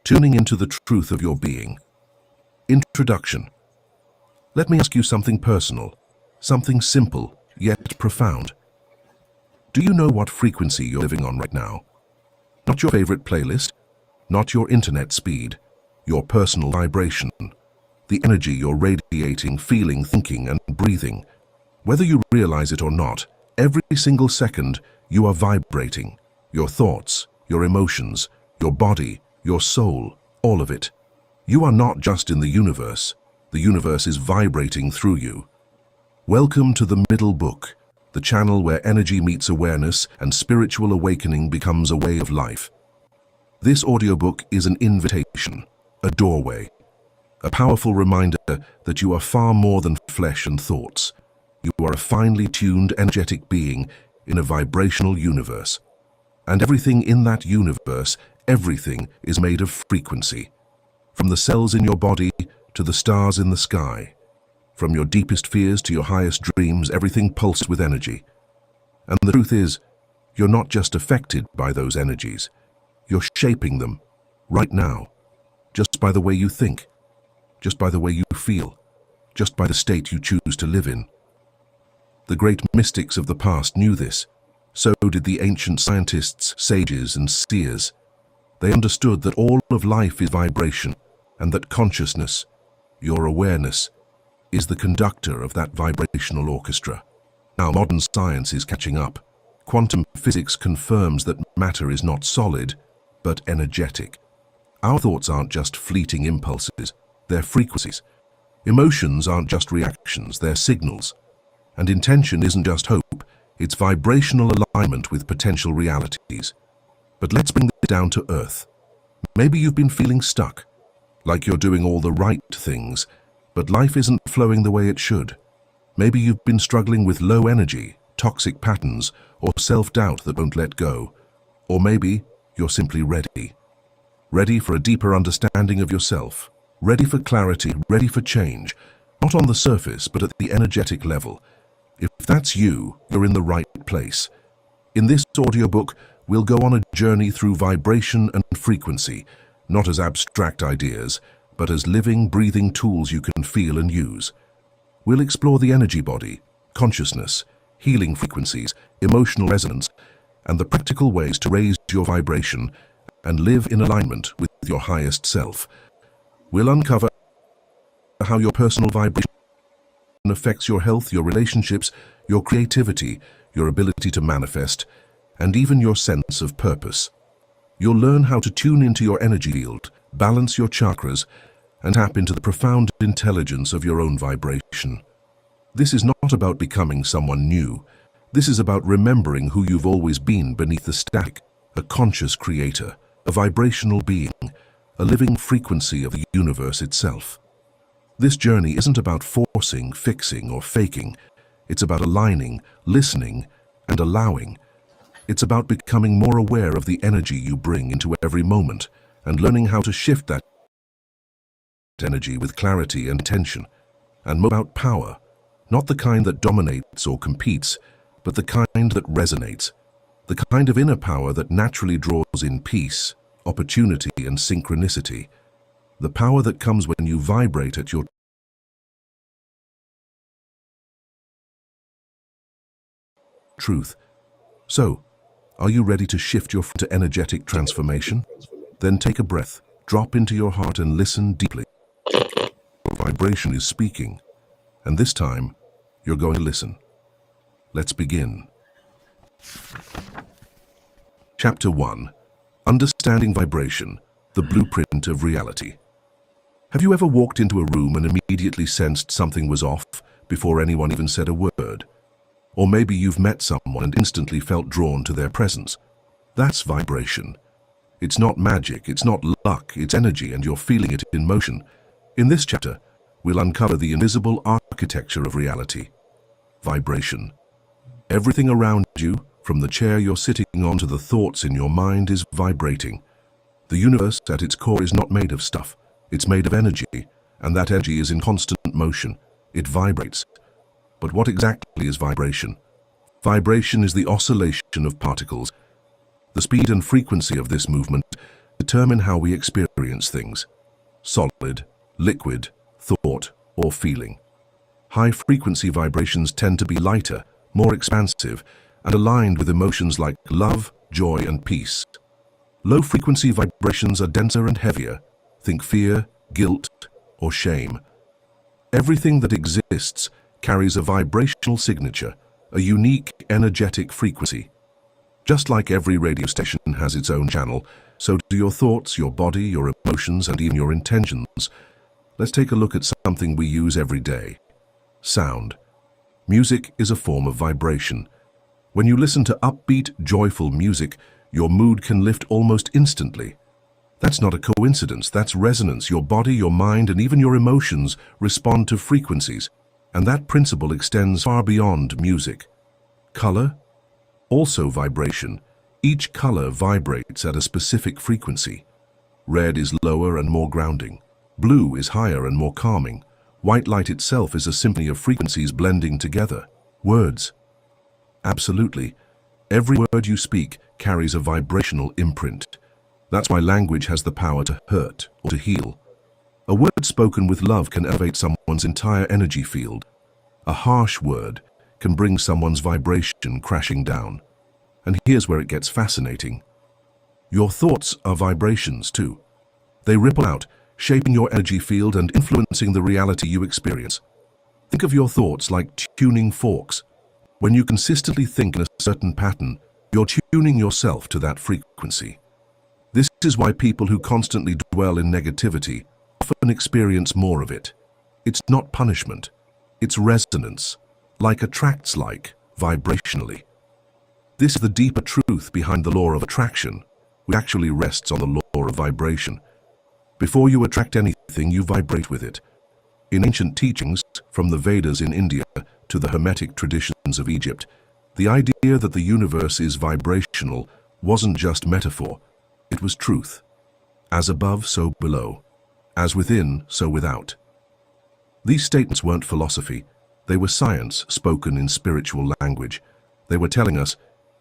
tuning into the truth of your being. Introduction. Let me ask you something personal, something simple yet profound. Do you know what frequency you're living on right now? Not your favorite playlist, not your internet speed, your personal vibration, the energy you're radiating, feeling, thinking, and breathing. Whether you realize it or not, every single second you are vibrating. Your thoughts, your emotions, your body, your soul, all of it. You are not just in the universe is vibrating through you. Welcome to the Middle Book, the channel where energy meets awareness and spiritual awakening becomes a way of life. This audiobook is an invitation, a doorway, a powerful reminder that you are far more than flesh and thoughts. You are a finely tuned, energetic being in a vibrational universe. And everything in that universe, everything is made of frequency. From the cells in your body to the stars in the sky. From your deepest fears to your highest dreams, everything pulses with energy. And the truth is, you're not just affected by those energies. You're shaping them, right now, just by the way you think, just by the way you feel, just by the state you choose to live in. The great mystics of the past knew this. So did the ancient scientists, sages, and seers. They understood that all of life is vibration, and that consciousness, your awareness, is the conductor of that vibrational orchestra. Now modern science is catching up. Quantum physics confirms that matter is not solid, but energetic. Our thoughts aren't just fleeting impulses, they're frequencies. Emotions aren't just reactions, they're signals. And intention isn't just hope, it's vibrational alignment with potential realities. But let's bring this down to earth. Maybe you've been feeling stuck, like you're doing all the right things, but life isn't flowing the way it should. Maybe you've been struggling with low energy, toxic patterns, or self-doubt that won't let go. Or maybe you're simply ready. Ready for a deeper understanding of yourself. Ready for clarity, ready for change. Not on the surface, but at the energetic level. If that's you, you're in the right place. In this audiobook, we'll go on a journey through vibration and frequency, not as abstract ideas, but as living, breathing tools you can feel and use. We'll explore the energy body, consciousness, healing frequencies, emotional resonance, and the practical ways to raise your vibration and live in alignment with your highest self. We'll uncover how your personal vibration affects your health, your relationships, your creativity, your ability to manifest, and even your sense of purpose. You'll learn how to tune into your energy field, balance your chakras, and tap into the profound intelligence of your own vibration. This is not about becoming someone new. This is about remembering who you've always been beneath the static, a conscious creator, a vibrational being, a living frequency of the universe itself. This journey isn't about forcing, fixing, or faking. It's about aligning, listening, and allowing. It's about becoming more aware of the energy you bring into every moment and learning how to shift that energy with clarity and intention. And more about power, not the kind that dominates or competes, but the kind that resonates. The kind of inner power that naturally draws in peace, opportunity, and synchronicity. The power that comes when you vibrate at your truth. So, are you ready to shift your to energetic transformation? Then take a breath, drop into your heart and listen deeply. Your vibration is speaking, and this time, you're going to listen. Let's begin. Chapter 1. Understanding Vibration, the Blueprint of Reality. Have you ever walked into a room and immediately sensed something was off before anyone even said a word? Or maybe you've met someone and instantly felt drawn to their presence. That's vibration. It's not magic, it's not luck, it's energy, and you're feeling it in motion. In this chapter, we'll uncover the invisible architecture of reality. Vibration. Everything around you, from the chair you're sitting on to the thoughts in your mind, is vibrating. The universe at its core is not made of stuff. It's made of energy, and that energy is in constant motion. It vibrates. But what exactly is vibration? Vibration is the oscillation of particles. The speed and frequency of this movement determine how we experience things: solid, liquid, thought, or feeling. High-frequency vibrations tend to be lighter, more expansive, and aligned with emotions like love, joy, and peace. Low-frequency vibrations are denser and heavier. Think fear, guilt, or shame. Everything that exists carries a vibrational signature, a unique, energetic frequency. Just like every radio station has its own channel, so do your thoughts, your body, your emotions, and even your intentions. Let's take a look at something we use every day: sound. Music is a form of vibration. When you listen to upbeat, joyful music, your mood can lift almost instantly. That's not a coincidence, that's resonance. Your body, your mind, and even your emotions respond to frequencies, and that principle extends far beyond music. Color? Also vibration. Each color vibrates at a specific frequency. Red is lower and more grounding. Blue is higher and more calming. White light itself is a symphony of frequencies blending together. Words? Absolutely. Every word you speak carries a vibrational imprint. That's why language has the power to hurt or to heal. A word spoken with love can elevate someone's entire energy field. A harsh word can bring someone's vibration crashing down. And here's where it gets fascinating. Your thoughts are vibrations too. They ripple out, shaping your energy field and influencing the reality you experience. Think of your thoughts like tuning forks. When you consistently think in a certain pattern, you're tuning yourself to that frequency. This is why people who constantly dwell in negativity often experience more of it. It's not punishment, it's resonance, like attracts like, vibrationally. This is the deeper truth behind the law of attraction, which actually rests on the law of vibration. Before you attract anything, you vibrate with it. In ancient teachings, from the Vedas in India to the Hermetic traditions of Egypt, the idea that the universe is vibrational wasn't just metaphor, it was truth. As above, so below. As within, so without. These statements weren't philosophy, they were science spoken in spiritual language. They were telling us,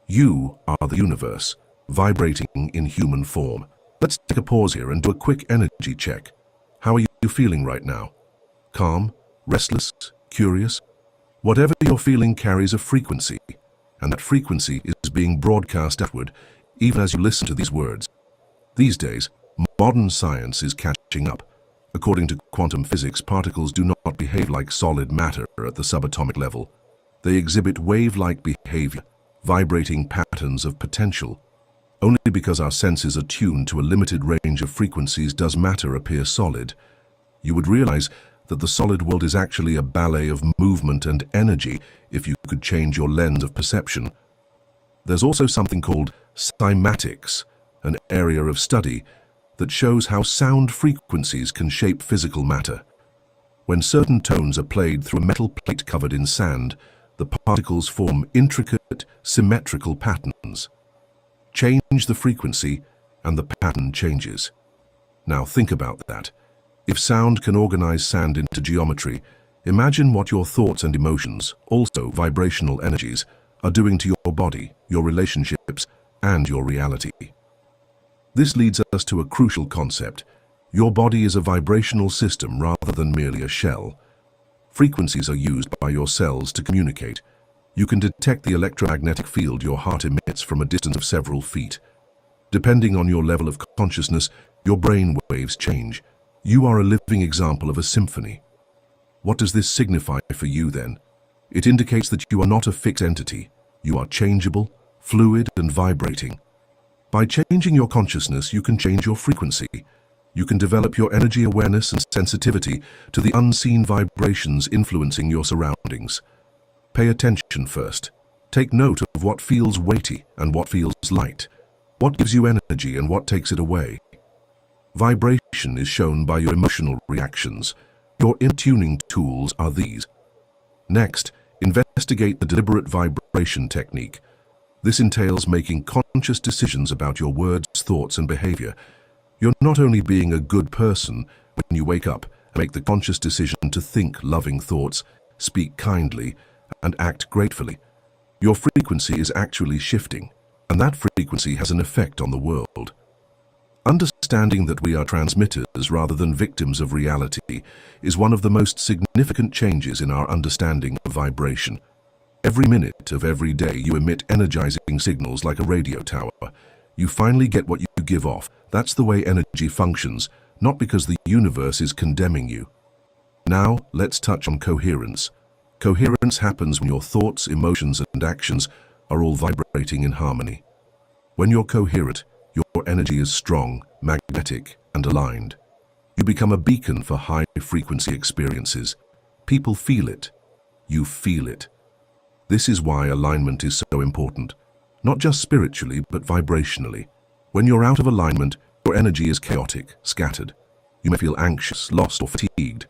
you are the universe, vibrating in human form. Let's take a pause here and do a quick energy check. How are you feeling right now? Calm? Restless? Curious? Whatever you're feeling carries a frequency, and that frequency is being broadcast outward even as you listen to these words. These days, modern science is catching up. According to quantum physics, particles do not behave like solid matter at the subatomic level. They exhibit wave-like behavior, vibrating patterns of potential. Only because our senses are tuned to a limited range of frequencies does matter appear solid. You would realize that the solid world is actually a ballet of movement and energy if you could change your lens of perception. There's also something called cymatics, an area of study that shows how sound frequencies can shape physical matter. When certain tones are played through a metal plate covered in sand, the particles form intricate, symmetrical patterns. Change the frequency, and the pattern changes. Now think about that. If sound can organize sand into geometry, imagine what your thoughts and emotions, also vibrational energies, are doing to your body, your relationships, and your reality. This leads us to a crucial concept. Your body is a vibrational system rather than merely a shell. Frequencies are used by your cells to communicate. You can detect the electromagnetic field your heart emits from a distance of several feet. Depending on your level of consciousness, your brain waves change. You are a living example of a symphony. What does this signify for you then? It indicates that you are not a fixed entity. You are changeable, fluid, and vibrating. By changing your consciousness, you can change your frequency. You can develop your energy awareness and sensitivity to the unseen vibrations influencing your surroundings. Pay attention first. Take note of what feels weighty and what feels light. What gives you energy and what takes it away. Vibration is shown by your emotional reactions. Your in-tuning tools are these. Next, investigate the deliberate vibration technique. This entails making conscious decisions about your words, thoughts, and behavior. You're not only being a good person when you wake up and make the conscious decision to think loving thoughts, speak kindly, and act gratefully. Your frequency is actually shifting, and that frequency has an effect on the world. Understanding that we are transmitters rather than victims of reality is one of the most significant changes in our understanding of vibration. Every minute of every day you emit energizing signals like a radio tower. You finally get what you give off. That's the way energy functions, not because the universe is condemning you. Now, let's touch on coherence. Coherence happens when your thoughts, emotions, and actions are all vibrating in harmony. When you're coherent, your energy is strong, magnetic, and aligned. You become a beacon for high-frequency experiences. People feel it. You feel it. This is why alignment is so important, not just spiritually, but vibrationally. When you're out of alignment, your energy is chaotic, scattered. You may feel anxious, lost, or fatigued.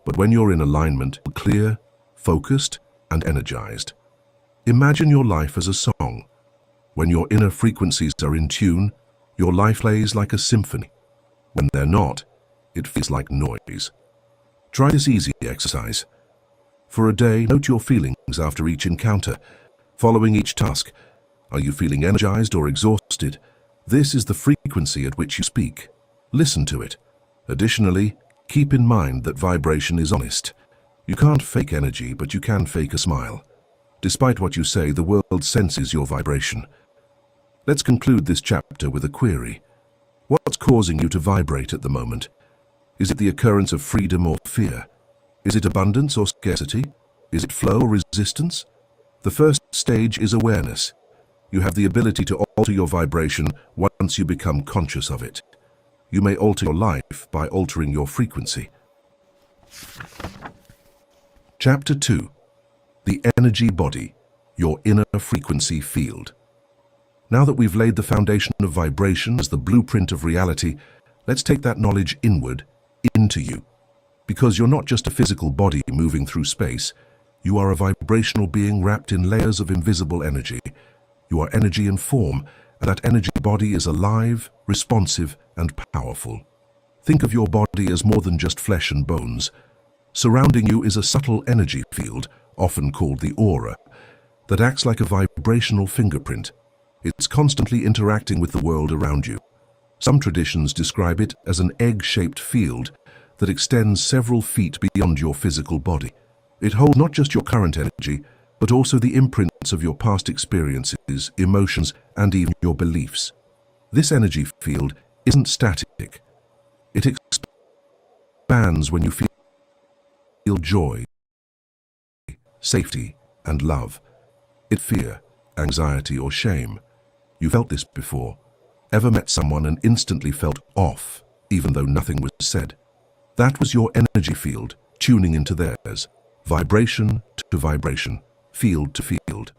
But when you're in alignment, clear, focused, and energized. Imagine your life as a song. When your inner frequencies are in tune, your life plays like a symphony. When they're not, it feels like noise. Try this easy exercise. For a day, note your feelings after each encounter. Following each task, are you feeling energized or exhausted? This is the frequency at which you speak. Listen to it. Additionally, keep in mind that vibration is honest. You can't fake energy, but you can fake a smile. Despite what you say, the world senses your vibration. Let's conclude this chapter with a query. What's causing you to vibrate at the moment? Is it the occurrence of freedom or fear? Is it abundance or scarcity? Is it flow or resistance? The first stage is awareness. You have the ability to alter your vibration once you become conscious of it. You may alter your life by altering your frequency. Chapter 2. The Energy Body, Your Inner Frequency Field. Now that we've laid the foundation of vibration as the blueprint of reality, let's take that knowledge inward, into you. Because you're not just a physical body moving through space, you are a vibrational being wrapped in layers of invisible energy. You are energy in form, and that energy body is alive, responsive, and powerful. Think of your body as more than just flesh and bones. Surrounding you is a subtle energy field, often called the aura, that acts like a vibrational fingerprint. It's constantly interacting with the world around you. Some traditions describe it as an egg-shaped field that extends several feet beyond your physical body. It holds not just your current energy, but also the imprints of your past experiences, emotions, and even your beliefs. This energy field isn't static. It expands when you feel joy, safety, and love. It fear, anxiety, or shame. You felt this before. Ever met someone and instantly felt off, even though nothing was said? That was your energy field, tuning into theirs. Vibration to vibration, field to field.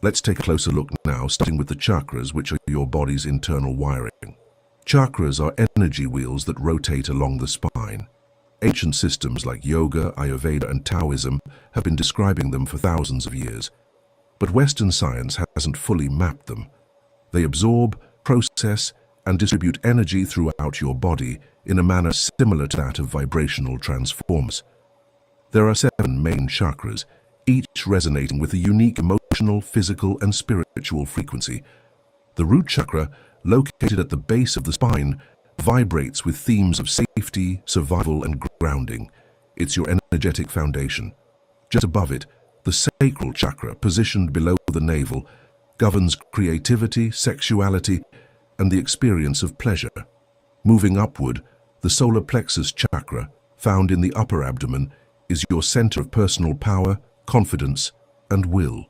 Let's take a closer look now, starting with the chakras, which are your body's internal wiring. Chakras are energy wheels that rotate along the spine. Ancient systems like yoga, Ayurveda, and Taoism have been describing them for thousands of years. But Western science hasn't fully mapped them. They absorb, process, and distribute energy throughout your body in a manner similar to that of vibrational transformers. There are 7 main chakras, each resonating with a unique emotional, physical, and spiritual frequency. The root chakra, located at the base of the spine, vibrates with themes of safety, survival, and grounding. It's your energetic foundation. Just above it, the sacral chakra, positioned below the navel, governs creativity, sexuality, and the experience of pleasure. Moving upward, the solar plexus chakra, found in the upper abdomen, is your center of personal power, confidence, and will.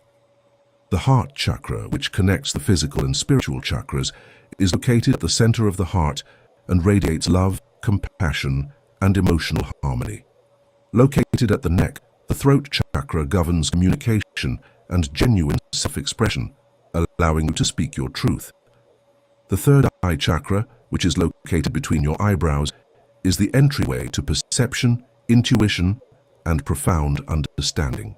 The heart chakra, which connects the physical and spiritual chakras, is located at the center of the heart and radiates love, compassion, and emotional harmony. Located at the neck, the throat chakra governs communication and genuine self-expression, allowing you to speak your truth. The third eye chakra, which is located between your eyebrows, is the entryway to perception, intuition, and profound understanding.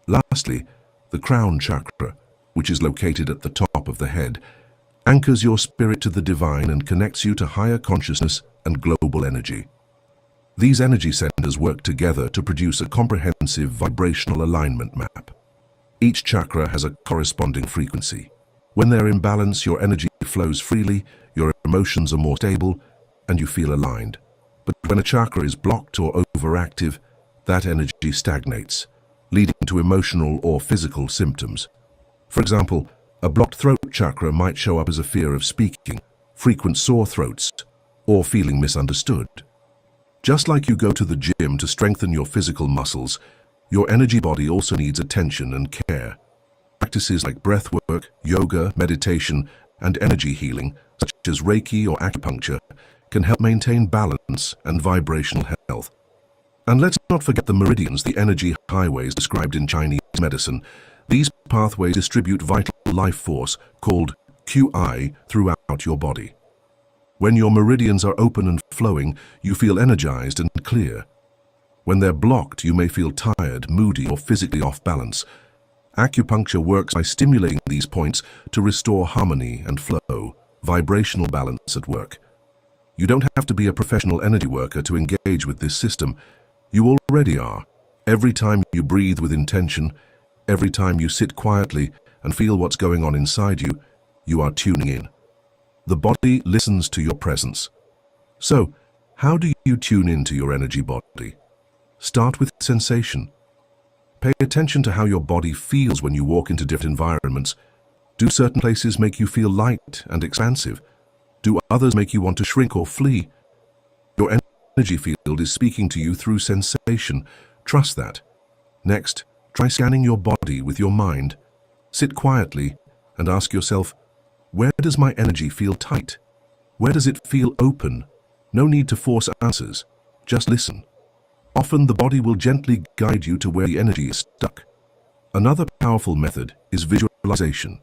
Lastly, the crown chakra, which is located at the top of the head, anchors your spirit to the divine and connects you to higher consciousness and global energy. These energy centers work together to produce a comprehensive vibrational alignment map. Each chakra has a corresponding frequency. When they're in balance, your energy flows freely, your emotions are more stable, and you feel aligned. But when a chakra is blocked or overactive, that energy stagnates, leading to emotional or physical symptoms. For example, a blocked throat chakra might show up as a fear of speaking, frequent sore throats, or feeling misunderstood. Just like you go to the gym to strengthen your physical muscles, your energy body also needs attention and care. Practices like breathwork, yoga, meditation, and energy healing, such as Reiki or acupuncture, can help maintain balance and vibrational health. And let's not forget the meridians, the energy highways described in Chinese medicine. These pathways distribute vital life force, called Qi, throughout your body. When your meridians are open and flowing, you feel energized and clear. When they're blocked, you may feel tired, moody, or physically off balance. Acupuncture works by stimulating these points to restore harmony and flow, vibrational balance at work. You don't have to be a professional energy worker to engage with this system. You already are. Every time you breathe with intention, every time you sit quietly and feel what's going on inside you, you are tuning in. The body listens to your presence. So, how do you tune into your energy body? Start with sensation. Pay attention to how your body feels when you walk into different environments. Do certain places make you feel light and expansive? Do others make you want to shrink or flee? Your energy field is speaking to you through sensation. Trust that. Next, try scanning your body with your mind. Sit quietly and ask yourself, where does my energy feel tight? Where does it feel open? No need to force answers. Just listen. Often the body will gently guide you to where the energy is stuck. Another powerful method is visualization.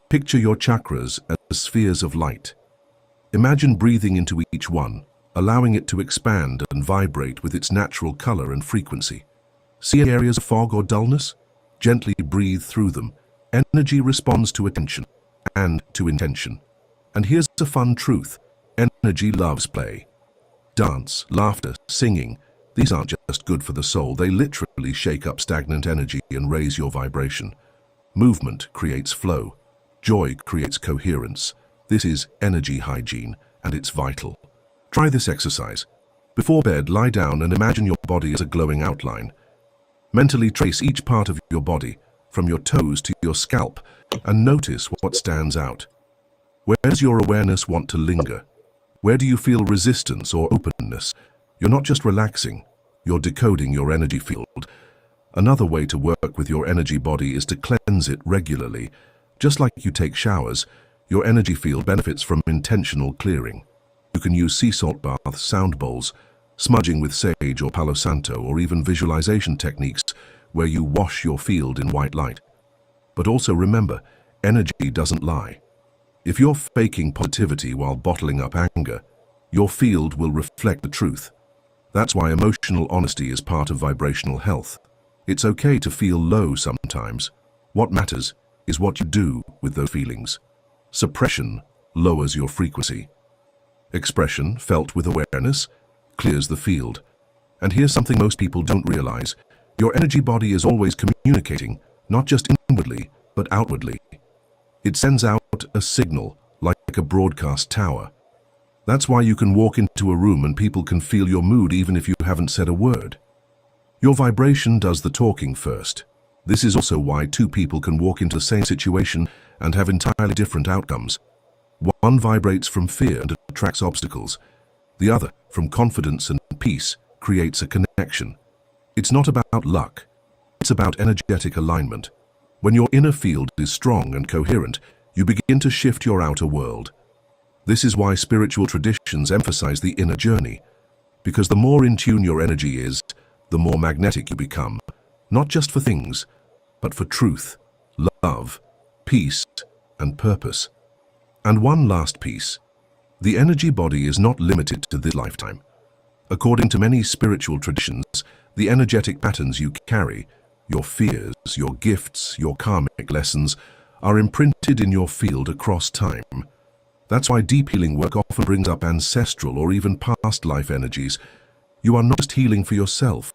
Picture your chakras as spheres of light. Imagine breathing into each one, allowing it to expand and vibrate with its natural color and frequency. See areas of fog or dullness? Gently breathe through them. Energy responds to attention and to intention. And here's a fun truth. Energy loves play. Dance, laughter, singing, these aren't just good for the soul, they literally shake up stagnant energy and raise your vibration. Movement creates flow. Joy creates coherence. This is energy hygiene, and it's vital. Try this exercise. Before bed, lie down and imagine your body as a glowing outline. Mentally trace each part of your body, from your toes to your scalp, and notice what stands out. Where does your awareness want to linger? Where do you feel resistance or openness? You're not just relaxing, you're decoding your energy field. Another way to work with your energy body is to cleanse it regularly. Just like you take showers, your energy field benefits from intentional clearing. You can use sea salt baths, sound bowls, smudging with sage or Palo Santo, or even visualization techniques where you wash your field in white light. But also remember, energy doesn't lie. If you're faking positivity while bottling up anger, your field will reflect the truth. That's why emotional honesty is part of vibrational health. It's okay to feel low sometimes. What matters is what you do with those feelings. Suppression lowers your frequency. Expression, felt with awareness, clears the field. And here's something most people don't realize. Your energy body is always communicating, not just inwardly, but outwardly. It sends out a signal, like a broadcast tower. That's why you can walk into a room and people can feel your mood even if you haven't said a word. Your vibration does the talking first. This is also why two people can walk into the same situation and have entirely different outcomes. One vibrates from fear and attracts obstacles. The other, from confidence and peace, creates a connection. It's not about luck. It's about energetic alignment. When your inner field is strong and coherent, you begin to shift your outer world. This is why spiritual traditions emphasize the inner journey, because the more in tune your energy is, the more magnetic you become, not just for things, but for truth, love, peace, and purpose. And one last piece. The energy body is not limited to this lifetime. According to many spiritual traditions, the energetic patterns you carry, your fears, your gifts, your karmic lessons, are imprinted in your field across time. That's why deep healing work often brings up ancestral or even past life energies. You are not just healing for yourself,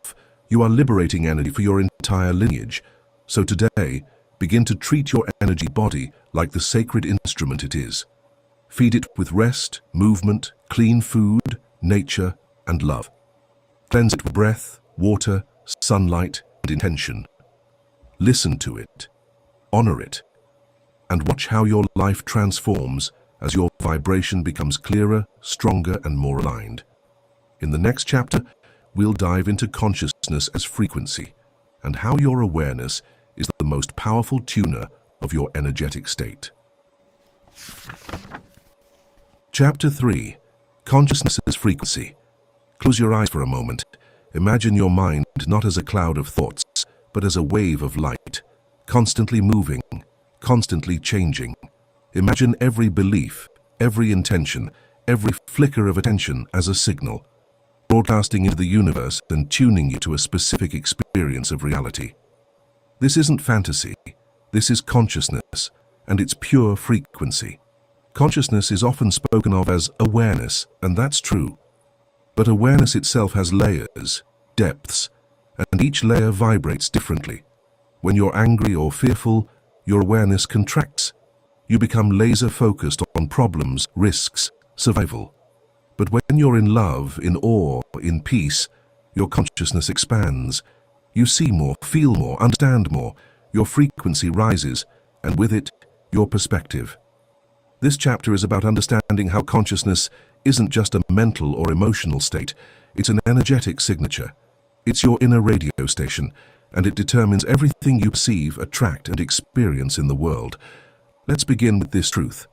you are liberating energy for your entire lineage. So today, Begin to treat your energy body like the sacred instrument it is. Feed it with rest, movement, clean food, nature, and love. Cleanse it with breath, water, sunlight, and intention. Listen to it, honor it, and watch how your life transforms as your vibration becomes clearer, stronger, and more aligned. In the next chapter, we'll dive into consciousness as frequency and how your awareness is the most powerful tuner of your energetic state. Chapter 3. Consciousness as frequency. Close your eyes for a moment. Imagine your mind not as a cloud of thoughts, but as a wave of light, constantly moving, constantly changing. Imagine every belief, every intention, every flicker of attention as a signal, broadcasting into the universe and tuning you to a specific experience of reality. This isn't fantasy, this is consciousness, and it's pure frequency. Consciousness is often spoken of as awareness, and that's true. But awareness itself has layers, depths, and each layer vibrates differently. When you're angry or fearful, your awareness contracts. You become laser-focused on problems, risks, survival. But when you're in love, in awe, in peace, your consciousness expands. You see more, feel more, understand more. Your frequency rises, and with it, your perspective. This chapter is about understanding how consciousness isn't just a mental or emotional state. It's an energetic signature. It's your inner radio station, and it determines everything you perceive, attract, and experience in the world. Let's begin with this truth.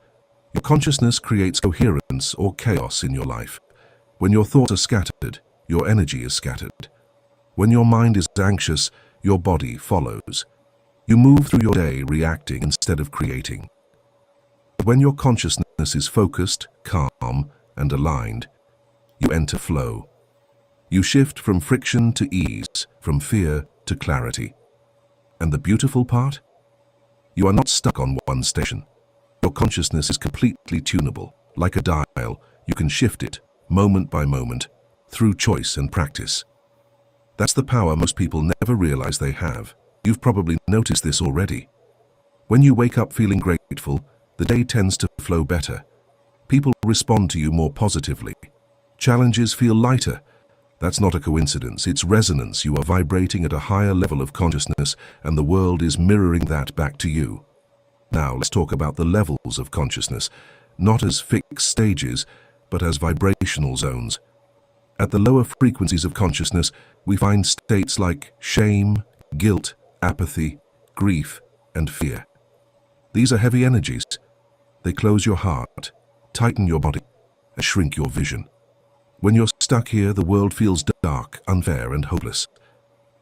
Your consciousness creates coherence or chaos in your life. When your thoughts are scattered, your energy is scattered. When your mind is anxious, your body follows. You move through your day reacting instead of creating. When your consciousness is focused, calm, and aligned, you enter flow. You shift from friction to ease, from fear to clarity. And the beautiful part? You are not stuck on one station. Your consciousness is completely tunable. Like a dial, you can shift it, moment by moment, through choice and practice. That's the power most people never realize they have. You've probably noticed this already. When you wake up feeling grateful, the day tends to flow better. People respond to you more positively. Challenges feel lighter. That's not a coincidence, it's resonance. You are vibrating at a higher level of consciousness, and the world is mirroring that back to you. Now let's talk about the levels of consciousness, not as fixed stages, but as vibrational zones. At the lower frequencies of consciousness, we find states like shame, guilt, apathy, grief, and fear. These are heavy energies. They close your heart, tighten your body, and shrink your vision. When you're stuck here, the world feels dark, unfair, and hopeless.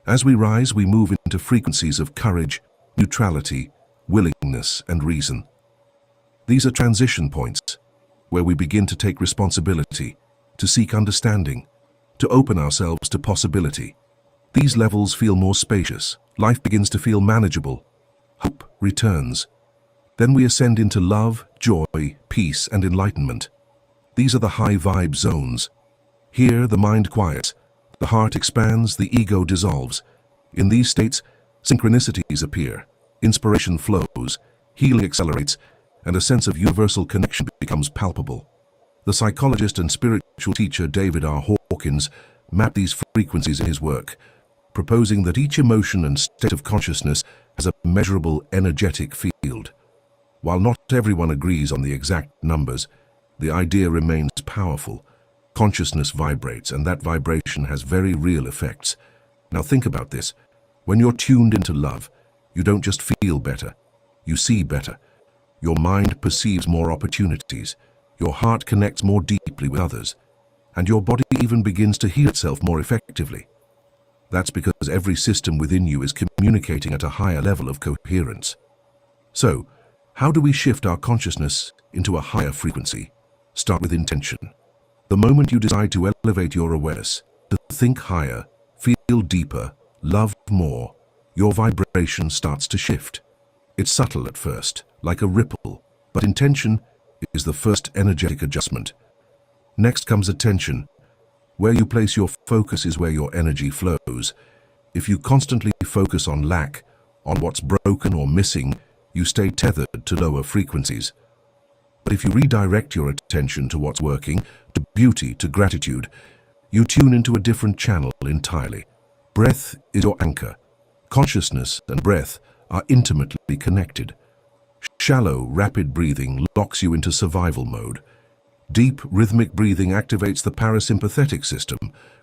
As we rise, we move into frequencies of courage, neutrality, willingness, and reason. These are transition points, where we begin to take responsibility, to seek understanding, to open ourselves to possibility. These levels feel more spacious. Life begins to feel manageable. Hope returns. Then we ascend into love, joy, peace, and enlightenment. These are the high vibe zones. Here, the mind quiets, the heart expands, the ego dissolves. In these states, synchronicities appear, inspiration flows, healing accelerates, and a sense of universal connection becomes palpable. The psychologist and spiritual teacher David R. Hawkins mapped these frequencies in his work, proposing that each emotion and state of consciousness has a measurable energetic field. While not everyone agrees on the exact numbers, the idea remains powerful. Consciousness vibrates, and that vibration has very real effects. Now think about this. When you're tuned into love, you don't just feel better, you see better. Your mind perceives more opportunities, your heart connects more deeply with others, and your body even begins to heal itself more effectively. That's because every system within you is communicating at a higher level of coherence. So, how do we shift our consciousness into a higher frequency? Start with intention. The moment you decide to elevate your awareness, to think higher, feel deeper, love more, your vibration starts to shift. It's subtle at first, like a ripple, but intention is the first energetic adjustment. Next comes attention. Where you place your focus is where your energy flows. If you constantly focus on lack on what's broken or missing, you stay tethered to lower frequencies. But if you redirect your attention to what's working, to beauty, to gratitude, you tune into a different channel entirely. Breath is your anchor. Consciousness and breath are intimately connected. Shallow, rapid breathing locks you into survival mode. Deep, rhythmic breathing activates the parasympathetic system,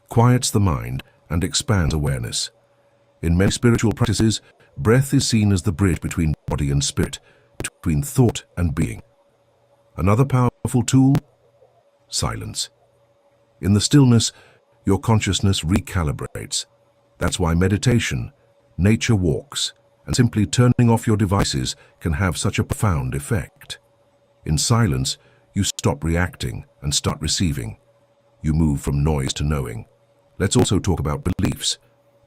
quiets the mind, and expands awareness. In many spiritual practices, breath is seen as the bridge between body and spirit, between thought and being. Another powerful tool? Silence. In the stillness, your consciousness recalibrates. That's why meditation, nature walks, and simply turning off your devices can have such a profound effect. In silence, you stop reacting and start receiving. You move from noise to knowing. Let's also talk about beliefs.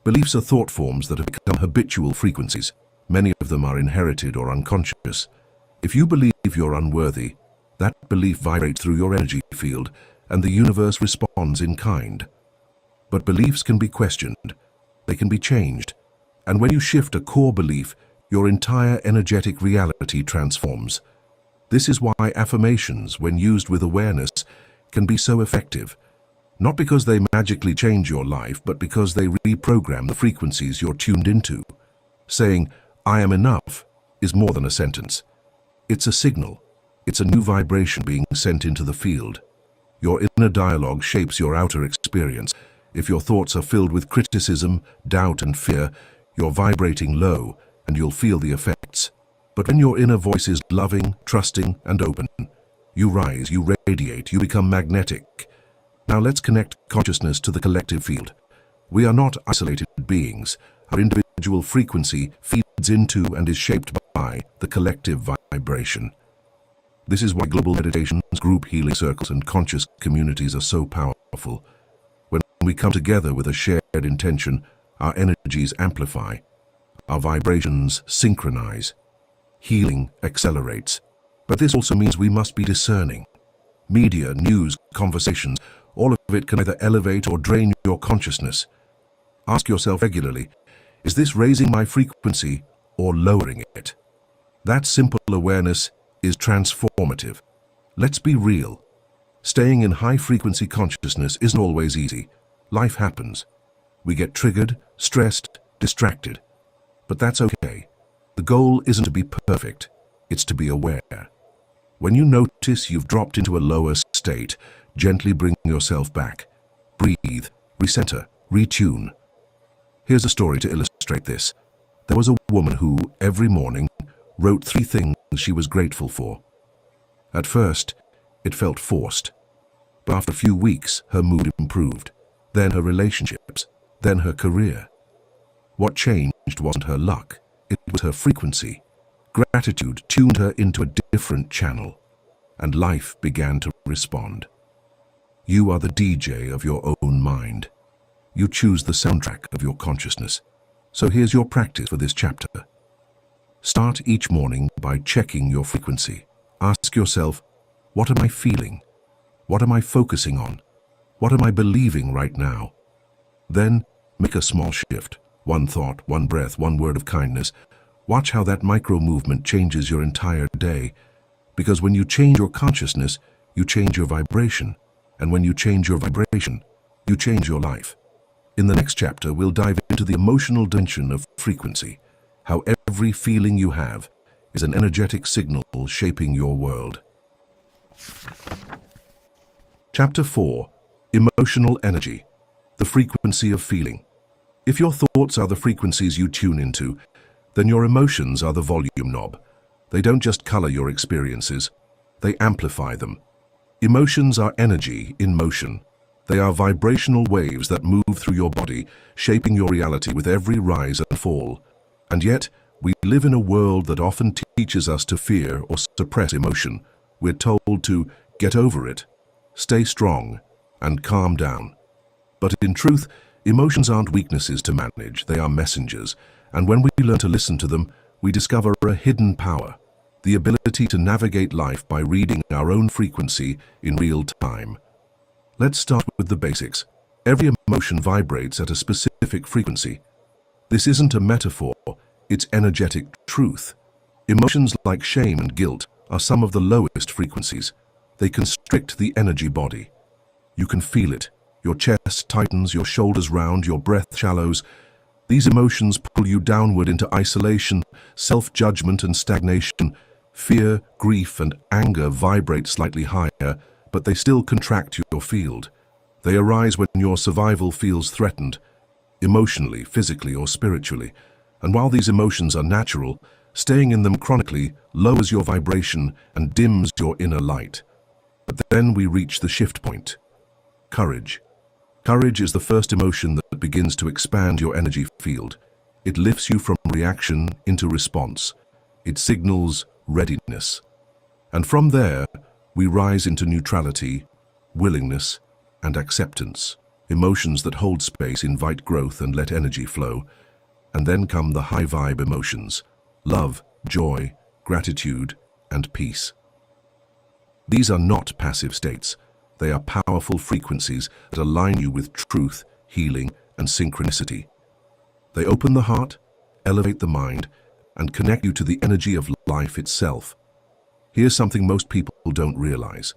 Beliefs are thought forms that have become habitual frequencies. Many of them are inherited or unconscious. If you believe you're unworthy, that belief vibrates through your energy field, and the universe responds in kind. But beliefs can be questioned. They can be changed. And when you shift a core belief, your entire energetic reality transforms. This is why affirmations, when used with awareness, can be so effective. Not because they magically change your life, but because they reprogram the frequencies you're tuned into. Saying, "I am enough," is more than a sentence. It's a signal. It's a new vibration being sent into the field. Your inner dialogue shapes your outer experience. If your thoughts are filled with criticism, doubt, and fear, you're vibrating low, and you'll feel the effects. But when your inner voice is loving, trusting, and open, you rise, you radiate, you become magnetic. Now let's connect consciousness to the collective field. We are not isolated beings. Our individual frequency feeds into and is shaped by the collective vibration. This is why global meditations, group healing circles, and conscious communities are so powerful. When we come together with a shared intention, our energies amplify, our vibrations synchronize, healing accelerates. But this also means we must be discerning. Media, news, conversations, all of it can either elevate or drain your consciousness. Ask yourself regularly, is this raising my frequency or lowering it? That simple awareness is transformative. Let's be real. Staying in high-frequency consciousness isn't always easy. Life happens. We get triggered, stressed, distracted. But that's okay. The goal isn't to be perfect. It's to be aware. When you notice you've dropped into a lower state, gently bring yourself back. Breathe, recenter, retune. Here's a story to illustrate this. There was a woman who, every morning, wrote 3 things she was grateful for. At first, it felt forced. But after a few weeks, her mood improved. Then her relationships. Then her career. What changed wasn't her luck. It was her frequency. Gratitude tuned her into a different channel, and life began to respond. You are the DJ of your own mind. You choose the soundtrack of your consciousness. So here's your practice for this chapter. Start each morning by checking your frequency. Ask yourself, what am I feeling? What am I focusing on? What am I believing right now? Then make a small shift. One thought, one breath, one word of kindness. Watch how that micro movement changes your entire day. Because when you change your consciousness, you change your vibration. And when you change your vibration, you change your life. In the next chapter, we'll dive into the emotional dimension of frequency, how every feeling you have is an energetic signal shaping your world. Chapter 4. Emotional Energy, the frequency of feeling. If your thoughts are the frequencies you tune into, then your emotions are the volume knob. They don't just color your experiences, they amplify them. Emotions are energy in motion. They are vibrational waves that move through your body, shaping your reality with every rise and fall. And yet, we live in a world that often teaches us to fear or suppress emotion. We're told to get over it, stay strong, and calm down. But in truth, emotions aren't weaknesses to manage, they are messengers. And when we learn to listen to them, we discover a hidden power, the ability to navigate life by reading our own frequency in real time. Let's start with the basics. Every emotion vibrates at a specific frequency. This isn't a metaphor, It's energetic truth. Emotions like shame and guilt are some of the lowest frequencies. They constrict the energy body. You can feel it. Your chest tightens, your shoulders round, your breath shallows. These emotions pull you downward into isolation, self-judgment and stagnation. Fear, grief, and anger vibrate slightly higher, but they still contract your field. They arise when your survival feels threatened, emotionally, physically, or spiritually. And while these emotions are natural, staying in them chronically lowers your vibration and dims your inner light. But then we reach the shift point. Courage. Courage is the first emotion that begins to expand your energy field. It lifts you from reaction into response. It signals readiness. And from there, we rise into neutrality, willingness, and acceptance. Emotions that hold space invite growth and let energy flow. And then come the high vibe emotions: love, joy, gratitude, and peace. These are not passive states. They are powerful frequencies that align you with truth, healing, and synchronicity. They open the heart, elevate the mind, and connect you to the energy of life itself. Here's something most people don't realize.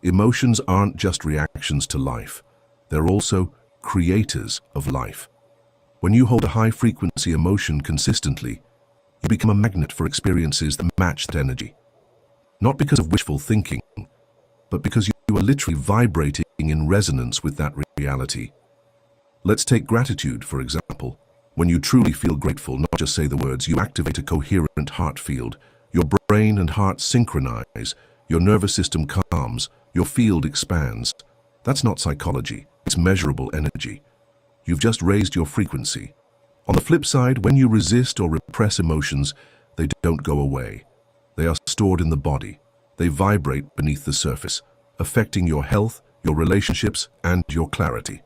Emotions aren't just reactions to life. They're also creators of life. When you hold a high-frequency emotion consistently, you become a magnet for experiences that match that energy. Not because of wishful thinking, but because you are literally vibrating in resonance with that reality. Let's take gratitude, for example. When you truly feel grateful, not just say the words, you activate a coherent heart field. Your brain and heart synchronize, your nervous system calms, your field expands. That's not psychology, it's measurable energy. You've just raised your frequency. On the flip side, when you resist or repress emotions, they don't go away. They are stored in the body. They vibrate beneath the surface, affecting your health, your relationships, and your clarity.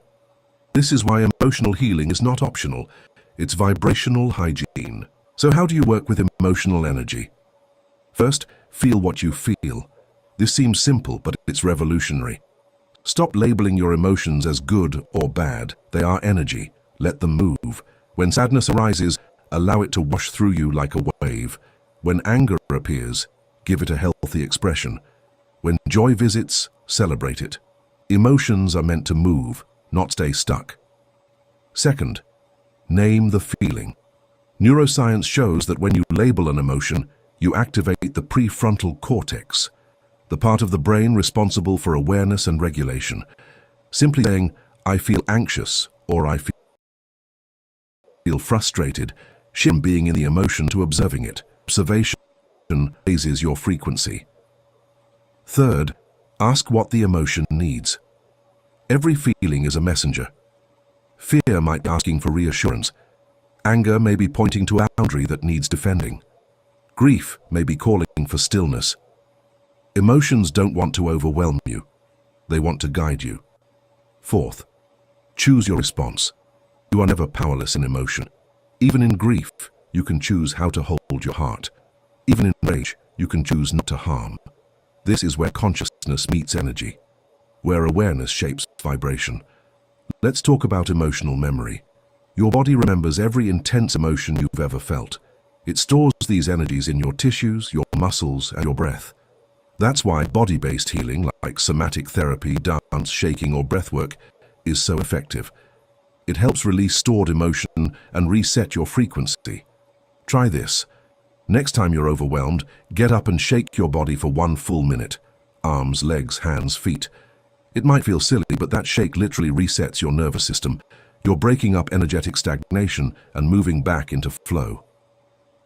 This is why emotional healing is not optional. It's vibrational hygiene. So how do you work with emotional energy? First, feel what you feel. This seems simple, but it's revolutionary. Stop labeling your emotions as good or bad. They are energy. Let them move. When sadness arises, allow it to wash through you like a wave. When anger appears, give it a healthy expression. When joy visits, celebrate it. Emotions are meant to move, not stay stuck. Second, name the feeling. Neuroscience shows that when you label an emotion, you activate the prefrontal cortex, the part of the brain responsible for awareness and regulation. Simply saying, I feel anxious, or I feel frustrated, shifts from being in the emotion to observing it. Observation raises your frequency. Third, ask what the emotion needs. Every feeling is a messenger. Fear might be asking for reassurance. Anger may be pointing to a boundary that needs defending. Grief may be calling for stillness. Emotions don't want to overwhelm you. They want to guide you. Fourth, choose your response. You are never powerless in emotion. Even in grief, you can choose how to hold your heart. Even in rage, you can choose not to harm. This is where consciousness meets energy, where awareness shapes vibration. Let's talk about emotional memory. Your body remembers every intense emotion you've ever felt. It stores these energies in your tissues, your muscles, and your breath. That's why body-based healing, like somatic therapy, dance, shaking, or breathwork, is so effective. It helps release stored emotion and reset your frequency. Try this. Next time you're overwhelmed, get up and shake your body for 1 full minute. Arms, legs, hands, feet. It might feel silly, but that shake literally resets your nervous system. You're breaking up energetic stagnation and moving back into flow.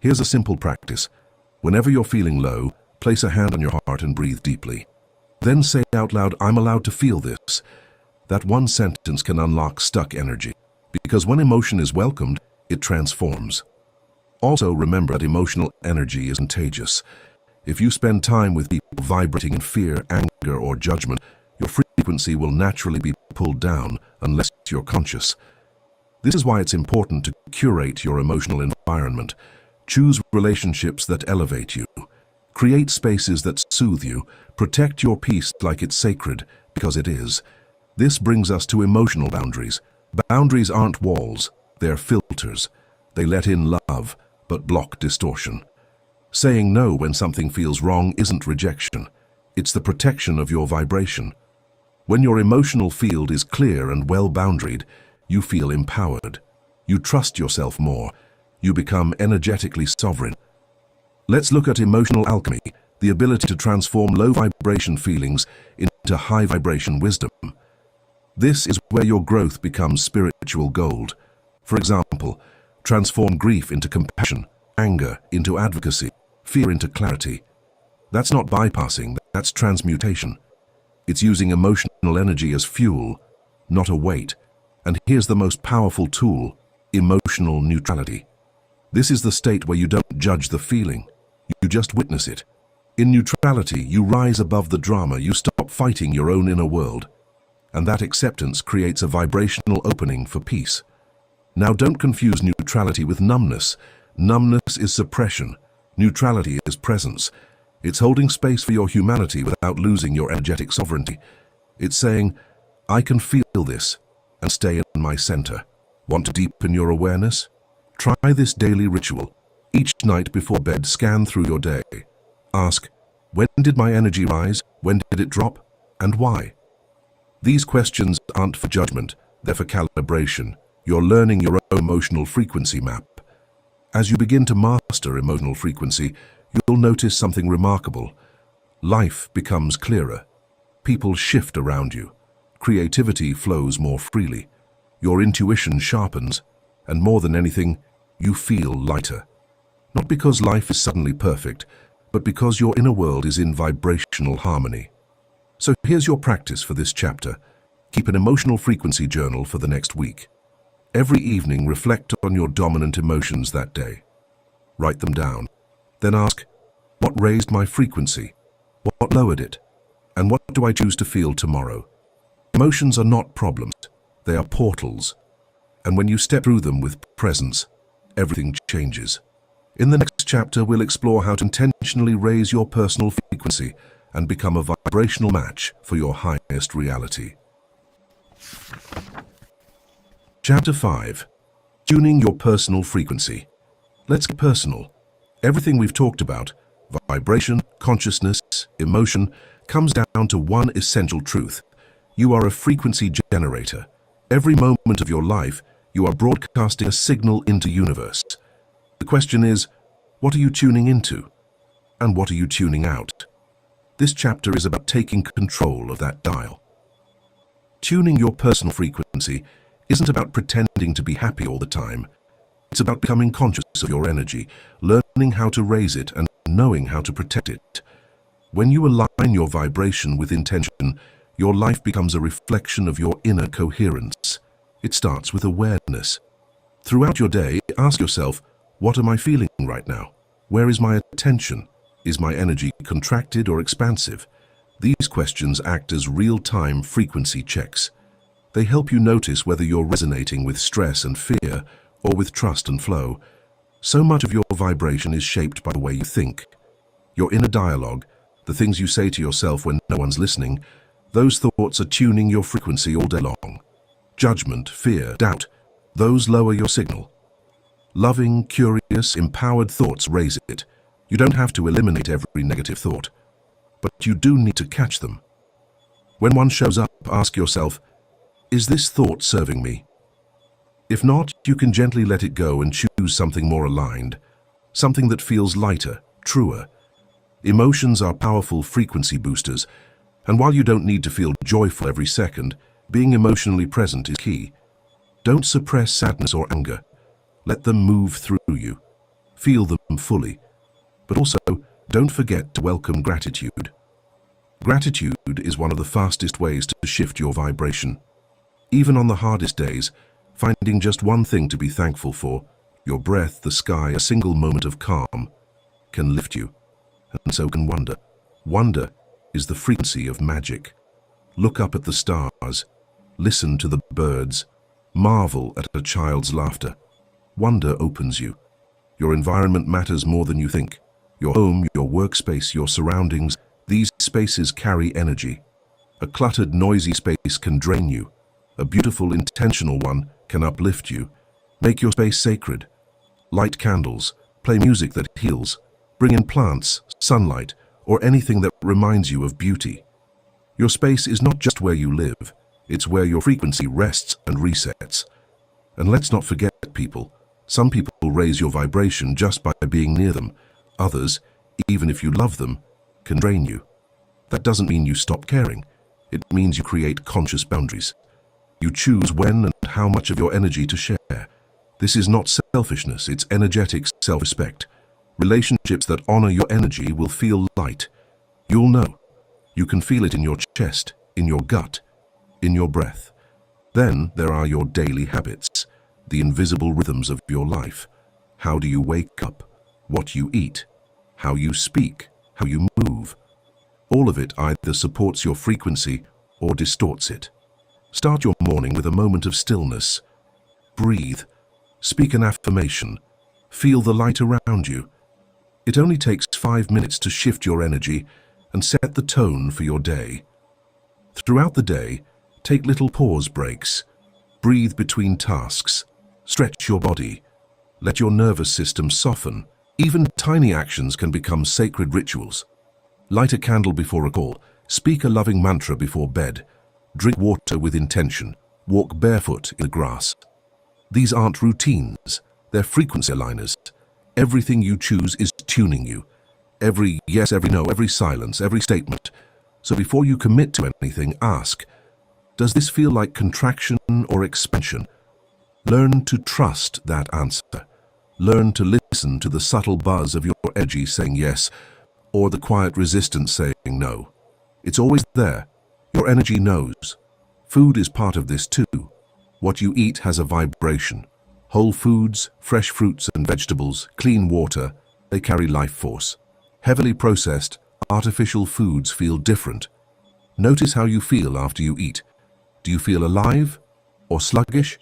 Here's a simple practice. Whenever you're feeling low, place a hand on your heart and breathe deeply. Then say out loud, I'm allowed to feel this. That one sentence can unlock stuck energy, because when emotion is welcomed, it transforms. Also remember that emotional energy is contagious. If you spend time with people vibrating in fear, anger, or judgment, your frequency will naturally be pulled down unless you're conscious. This is why it's important to curate your emotional environment. Choose relationships that elevate you. Create spaces that soothe you. Protect your peace like it's sacred, because it is. This brings us to emotional boundaries. Boundaries aren't walls, they're filters. They let in love, but block distortion. Saying no when something feels wrong isn't rejection. It's the protection of your vibration. When your emotional field is clear and well-boundaried, you feel empowered. You trust yourself more. You become energetically sovereign. Let's look at emotional alchemy, the ability to transform low-vibration feelings into high-vibration wisdom. This is where your growth becomes spiritual gold. For example, transform grief into compassion, anger into advocacy, fear into clarity. That's not bypassing, that's transmutation. It's using emotional energy as fuel, not a weight. And here's the most powerful tool: emotional neutrality. This is the state where you don't judge the feeling, you just witness it. In neutrality, you rise above the drama, you stop fighting your own inner world. And that acceptance creates a vibrational opening for peace. Now, don't confuse neutrality with numbness. Numbness is suppression. Neutrality is presence. It's holding space for your humanity without losing your energetic sovereignty. It's saying, I can feel this and stay in my center. Want to deepen your awareness? Try this daily ritual. Each night before bed, scan through your day. Ask, when did my energy rise? When did it drop? And why? These questions aren't for judgment, they're for calibration. You're learning your own emotional frequency map. As you begin to master emotional frequency, you'll notice something remarkable. Life becomes clearer. People shift around you. Creativity flows more freely. Your intuition sharpens. And more than anything, you feel lighter. Not because life is suddenly perfect, but because your inner world is in vibrational harmony. So here's your practice for this chapter. Keep an emotional frequency journal for the next week. Every evening, reflect on your dominant emotions that day. Write them down. Then ask, what raised my frequency? What lowered it? And what do I choose to feel tomorrow? Emotions are not problems. They are portals. And when you step through them with presence, everything changes. In the next chapter, we'll explore how to intentionally raise your personal frequency and become a vibrational match for your highest reality. Chapter 5. Tuning your personal frequency. Let's get personal. Everything we've talked about, vibration, consciousness, emotion, comes down to one essential truth. You are a frequency generator. Every moment of your life, you are broadcasting a signal into universe. The question is, what are you tuning into? And what are you tuning out? This chapter is about taking control of that dial. Tuning your personal frequency isn't about pretending to be happy all the time. It's about becoming conscious of your energy, learning how to raise it and knowing how to protect it. When you align your vibration with intention, your life becomes a reflection of your inner coherence. It starts with awareness. Throughout your day, ask yourself, what am I feeling right now? Where is my attention? Is my energy contracted or expansive? These questions act as real-time frequency checks. They help you notice whether you're resonating with stress and fear or with trust and flow. So much of your vibration is shaped by the way you think. Your inner dialogue, the things you say to yourself when no one's listening, those thoughts are tuning your frequency all day long. Judgment, fear, doubt, those lower your signal. Loving, curious, empowered thoughts raise it. You don't have to eliminate every negative thought, but you do need to catch them. When one shows up, ask yourself, is this thought serving me? If not, you can gently let it go and choose something more aligned, something that feels lighter, truer. Emotions are powerful frequency boosters, and while you don't need to feel joyful every second, being emotionally present is key. Don't suppress sadness or anger. Let them move through you. Feel them fully. But also, don't forget to welcome gratitude. Gratitude is one of the fastest ways to shift your vibration. Even on the hardest days, finding just one thing to be thankful for, your breath, the sky, a single moment of calm, can lift you. And so can wonder. Wonder is the frequency of magic. Look up at the stars, listen to the birds, marvel at a child's laughter. Wonder opens you. Your environment matters more than you think. Your home, your workspace, your surroundings, these spaces carry energy. A cluttered, noisy space can drain you. A beautiful, intentional one can uplift you. Make your space sacred. Light candles, Play music that heals. Bring in plants, sunlight, or anything that reminds you of beauty. Your space is not just where you live, it's where your frequency rests and resets. And let's not forget people. Some people raise your vibration just by being near them. Others, even if you love them, can drain you. That doesn't mean you stop caring. It means you create conscious boundaries. You choose when and how much of your energy to share. This is not selfishness, it's energetic self-respect. Relationships that honor your energy will feel light. You'll know. You can feel it in your chest, in your gut, in your breath. Then there are your daily habits, the invisible rhythms of your life. How do you wake up? What you eat? How you speak? How you move? All of it either supports your frequency or distorts it. Start your morning with a moment of stillness. Breathe. Speak an affirmation. Feel the light around you. It only takes 5 minutes to shift your energy and set the tone for your day. Throughout the day, take little pause breaks. Breathe between tasks. Stretch your body. Let your nervous system soften. Even tiny actions can become sacred rituals. Light a candle before a call. Speak a loving mantra before bed. Drink water with intention. Walk barefoot in the grass. These aren't routines. They're frequency aligners. Everything you choose is tuning you. Every yes, every no, every silence, every statement. So before you commit to anything, ask, does this feel like contraction or expansion? Learn to trust that answer. Learn to listen to the subtle buzz of your energy saying yes, or the quiet resistance saying no. It's always there. Your energy knows. Food is part of this too. What you eat has a vibration. Whole foods, fresh fruits and vegetables, clean water, they carry life force. Heavily processed, artificial foods feel different. Notice how you feel after you eat. Do you feel alive or sluggish?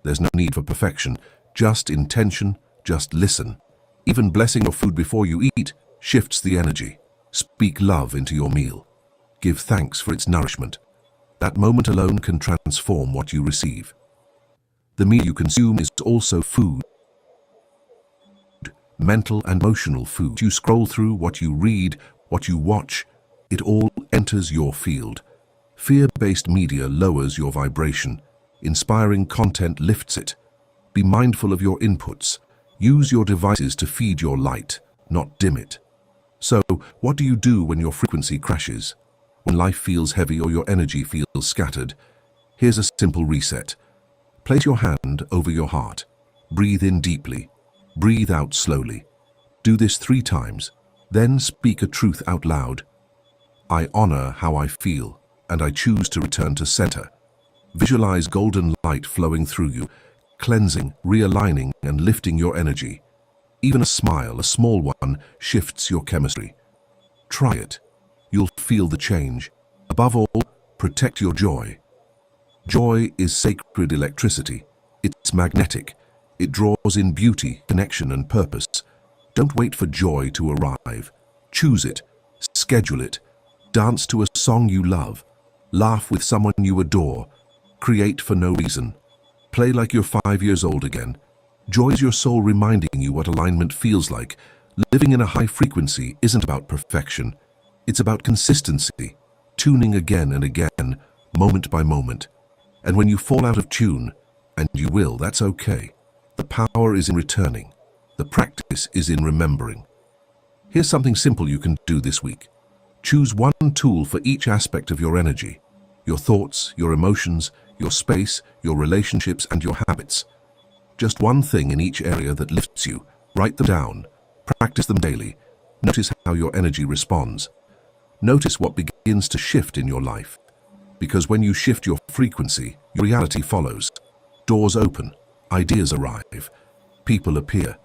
There's no need for perfection, just intention, just listen. Even blessing your food before you eat shifts the energy. Speak love into your meal. Give thanks for its nourishment. That moment alone can transform what you receive. The meal you consume is also food. Mental and emotional food. You scroll through what you read, what you watch, it all enters your field. Fear-based media lowers your vibration. Inspiring content lifts it. Be mindful of your inputs. Use your devices to feed your light, not dim it. So, what do you do when your frequency crashes? When life feels heavy or your energy feels scattered? Here's a simple reset. Place your hand over your heart. Breathe in deeply. Breathe out slowly. Do this 3 times. Then speak a truth out loud. I honor how I feel, and I choose to return to center. Visualize golden light flowing through you, cleansing, realigning, and lifting your energy. Even a smile, a small one, shifts your chemistry. Try it. You'll feel the change. Above all, protect your joy. Joy is sacred electricity. It's magnetic. It draws in beauty, connection, and purpose. Don't wait for joy to arrive. Choose it. Schedule it. Dance to a song you love. Laugh with someone you adore. Create for no reason. Play like you're 5 years old again. Joy is your soul reminding you what alignment feels like. Living in a high frequency isn't about perfection. It's about consistency, tuning again and again, moment by moment. And when you fall out of tune, and you will, that's okay. The power is in returning. The practice is in remembering. Here's something simple you can do this week. Choose one tool for each aspect of your energy. Your thoughts, your emotions, your space, your relationships, and your habits. Just one thing in each area that lifts you. Write them down. Practice them daily. Notice how your energy responds. Notice what begins to shift in your life. Because when you shift your frequency, your reality follows. Doors open. Ideas arrive. People appear.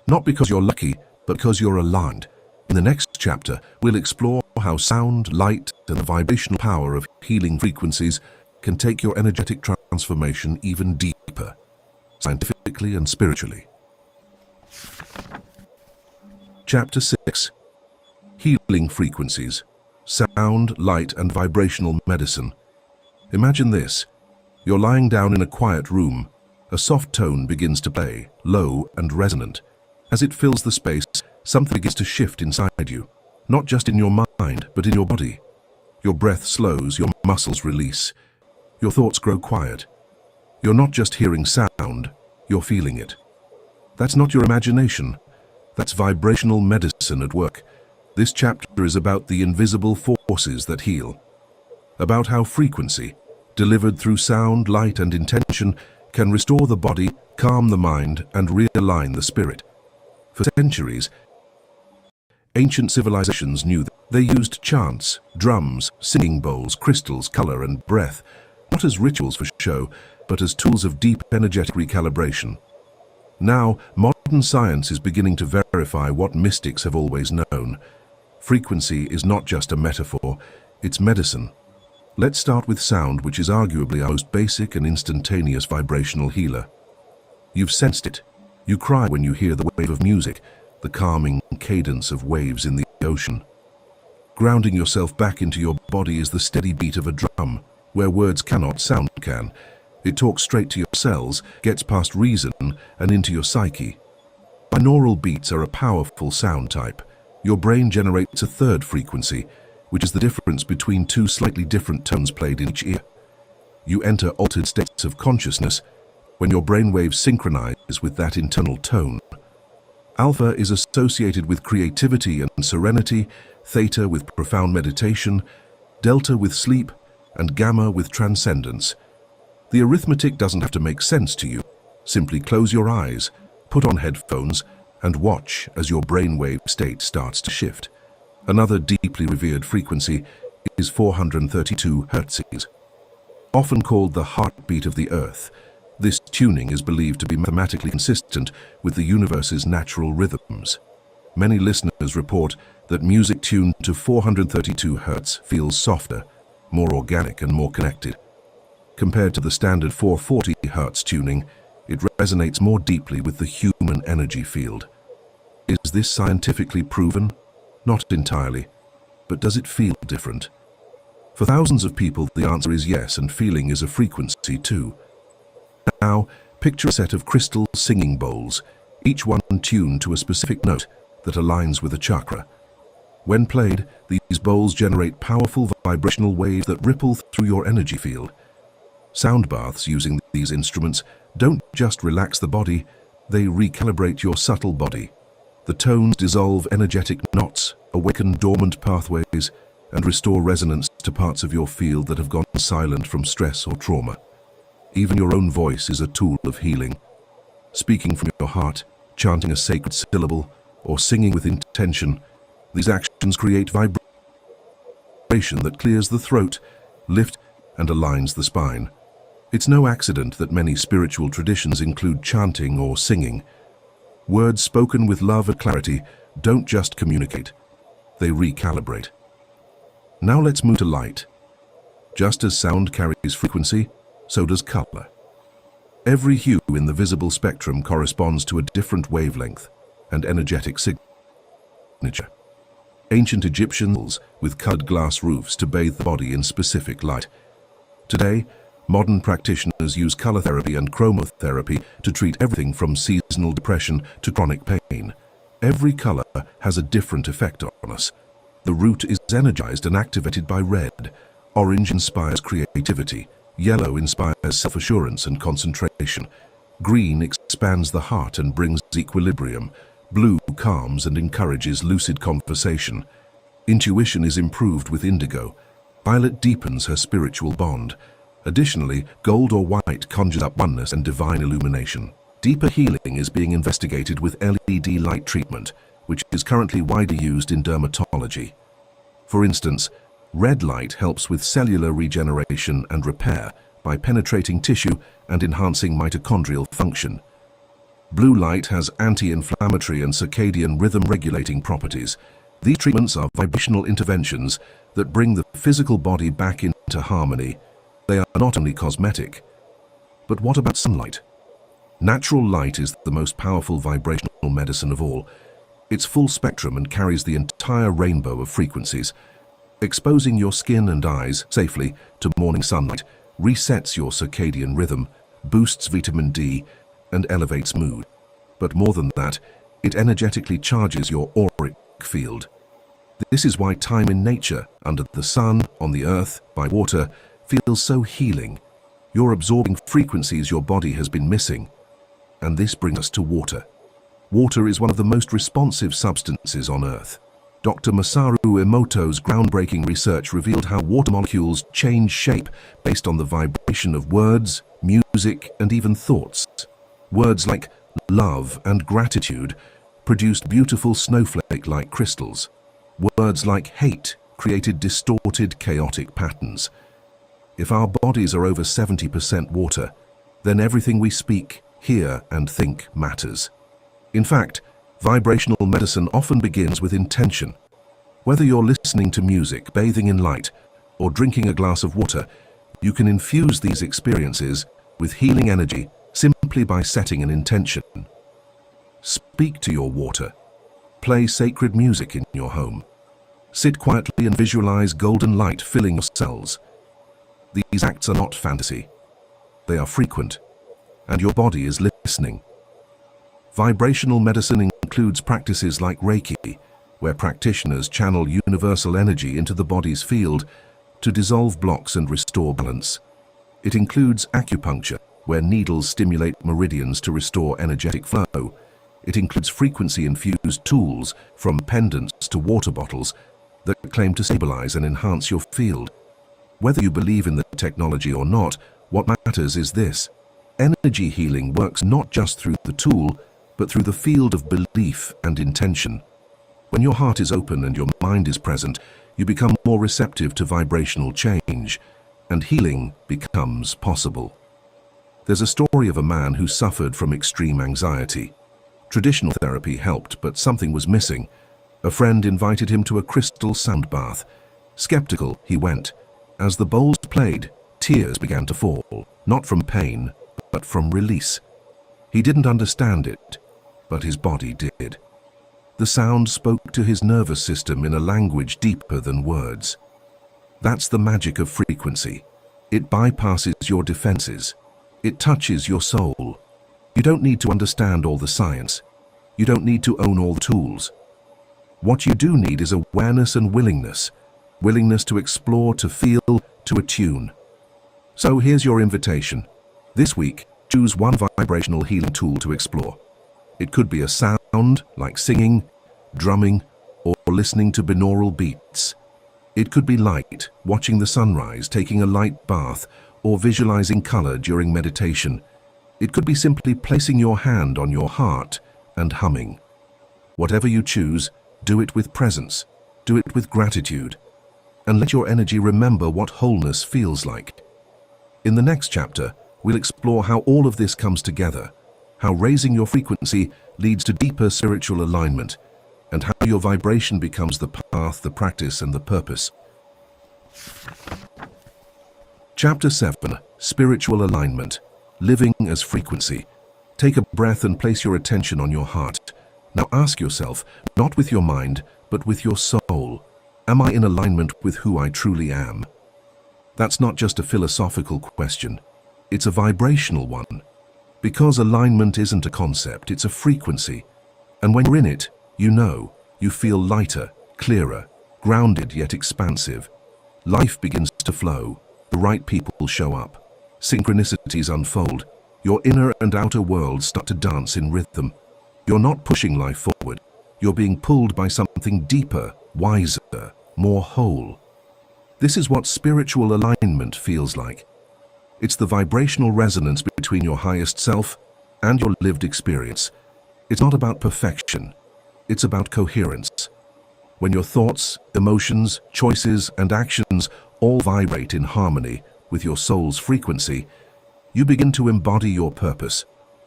Not because you're lucky, but because you're aligned. In the next chapter, we'll explore how sound, light, and the vibrational power of healing frequencies can take your energetic transformation even deeper, scientifically and spiritually. Chapter 6. Healing Frequencies. Sound, light, and vibrational medicine. Imagine this. You're lying down in a quiet room. A soft tone begins to play, low and resonant. As it fills the space, something begins to shift inside you, not just in your mind, but in your body. Your breath slows, your muscles release, your thoughts grow quiet. You're not just hearing sound, you're feeling it. That's not your imagination, that's vibrational medicine at work. This chapter is about the invisible forces that heal, about how frequency, delivered through sound, light, and intention, can restore the body, calm the mind, and realign the spirit. For centuries, ancient civilizations knew that. They used chants, drums, singing bowls, crystals, color, and breath, not as rituals for show, but as tools of deep energetic recalibration. Now, modern science is beginning to verify what mystics have always known. Frequency is not just a metaphor, it's medicine. Let's start with sound, which is arguably our most basic and instantaneous vibrational healer. You've sensed it. You cry when you hear the wave of music, the calming cadence of waves in the ocean. Grounding yourself back into your body is the steady beat of a drum, where words cannot, sound can. It talks straight to your cells, gets past reason, and into your psyche. Binaural beats are a powerful sound type. Your brain generates a third frequency, which is the difference between two slightly different tones played in each ear. You enter altered states of consciousness when your brain waves synchronize with that internal tone. Alpha is associated with creativity and serenity, theta with profound meditation, delta with sleep, and gamma with transcendence. The arithmetic doesn't have to make sense to you. Simply close your eyes, put on headphones, and watch as your brainwave state starts to shift. Another deeply revered frequency is 432 Hz. Often called the heartbeat of the Earth, this tuning is believed to be mathematically consistent with the universe's natural rhythms. Many listeners report that music tuned to 432 Hz feels softer, more organic, and more connected. Compared to the standard 440 Hz tuning, it resonates more deeply with the human energy field. Is this scientifically proven? Not entirely, but does it feel different? For thousands of people, the answer is yes, and feeling is a frequency too. Now, picture a set of crystal singing bowls, each one tuned to a specific note that aligns with a chakra. When played, these bowls generate powerful vibrational waves that ripple through your energy field. Sound baths using these instruments don't just relax the body, they recalibrate your subtle body. The tones dissolve energetic knots, awaken dormant pathways, and restore resonance to parts of your field that have gone silent from stress or trauma. Even your own voice is a tool of healing. Speaking from your heart, chanting a sacred syllable, or singing with intention, these actions create vibration that clears the throat, lifts, and aligns the spine. It's no accident that many spiritual traditions include chanting or singing. Words spoken with love and clarity don't just communicate, they recalibrate. Now let's move to light. Just as sound carries frequency, so does color. Every hue in the visible spectrum corresponds to a different wavelength and energetic signature. Ancient Egyptians with colored glass roofs to bathe the body in specific light. Today, modern practitioners use color therapy and chromotherapy to treat everything from seasonal depression to chronic pain. Every color has a different effect on us. The root is energized and activated by red. Orange inspires creativity. Yellow inspires self-assurance and concentration. Green expands the heart and brings equilibrium. Blue calms and encourages lucid conversation. Intuition is improved with indigo. Violet deepens her spiritual bond. Additionally, gold or white conjures up oneness and divine illumination. Deeper healing is being investigated with LED light treatment, which is currently widely used in dermatology. For instance, red light helps with cellular regeneration and repair by penetrating tissue and enhancing mitochondrial function. Blue light has anti-inflammatory and circadian rhythm-regulating properties. These treatments are vibrational interventions that bring the physical body back into harmony. They are not only cosmetic. But what about sunlight? Natural light is the most powerful vibrational medicine of all. It's full spectrum and carries the entire rainbow of frequencies. Exposing your skin and eyes safely to morning sunlight resets your circadian rhythm, boosts vitamin D, and elevates mood. But more than that, It energetically charges your auric field. This is why time in nature, under the sun, on the earth, by water, feels so healing. You're absorbing frequencies your body has been missing. And this brings us to water. Water is one of the most responsive substances on Earth. Dr. Masaru Emoto's groundbreaking research revealed how water molecules change shape based on the vibration of words, music, and even thoughts. Words like love and gratitude produced beautiful snowflake-like crystals. Words like hate created distorted, chaotic patterns. If our bodies are over 70% water, then everything we speak, hear, and think matters. In fact, vibrational medicine often begins with intention. Whether you're listening to music, bathing in light, or drinking a glass of water, you can infuse these experiences with healing energy simply by setting an intention. Speak to your water. Play sacred music in your home. Sit quietly and visualize golden light filling your cells. These acts are not fantasy. They are frequent, and your body is listening. Vibrational medicine includes practices like Reiki, where practitioners channel universal energy into the body's field to dissolve blocks and restore balance. It includes acupuncture, where needles stimulate meridians to restore energetic flow. It includes frequency-infused tools, from pendants to water bottles, that claim to stabilize and enhance your field. Whether you believe in the technology or not, what matters is this: energy healing works not just through the tool, but through the field of belief and intention. When your heart is open and your mind is present, you become more receptive to vibrational change, and healing becomes possible. There's a story of a man who suffered from extreme anxiety. Traditional therapy helped, but something was missing. A friend invited him to a crystal sound bath. Skeptical, he went. As the bowls played, tears began to fall, not from pain, but from release. He didn't understand it, but his body did. The sound spoke to his nervous system in a language deeper than words. That's the magic of frequency. It bypasses your defenses. It touches your soul. You don't need to understand all the science. You don't need to own all the tools. What you do need is awareness and willingness. Willingness to explore, to feel, to attune. So here's your invitation. This week, choose one vibrational healing tool to explore. It could be a sound, like singing, drumming, or listening to binaural beats. It could be light, watching the sunrise, taking a light bath, or visualizing color during meditation. It could be simply placing your hand on your heart and humming. Whatever you choose, do it with presence, do it with gratitude, and let your energy remember what wholeness feels like. In the next chapter, we'll explore how all of this comes together, how raising your frequency leads to deeper spiritual alignment, and how your vibration becomes the path, the practice, and the purpose. Chapter 7. Spiritual Alignment. Living as Frequency. Take a breath and place your attention on your heart. Now ask yourself, not with your mind, but with your soul, am I in alignment with who I truly am? That's not just a philosophical question. It's a vibrational one. Because alignment isn't a concept, it's a frequency. And when you're in it, you feel lighter, clearer, grounded yet expansive. Life begins to flow. The right people show up. Synchronicities unfold. Your inner and outer worlds start to dance in rhythm. You're not pushing life forward. You're being pulled by something deeper, wiser, more whole. This is what spiritual alignment feels like. It's the vibrational resonance between your highest self and your lived experience. It's not about perfection. It's about coherence. When your thoughts, emotions, choices, and actions all vibrate in harmony with your soul's frequency, you begin to embody your purpose,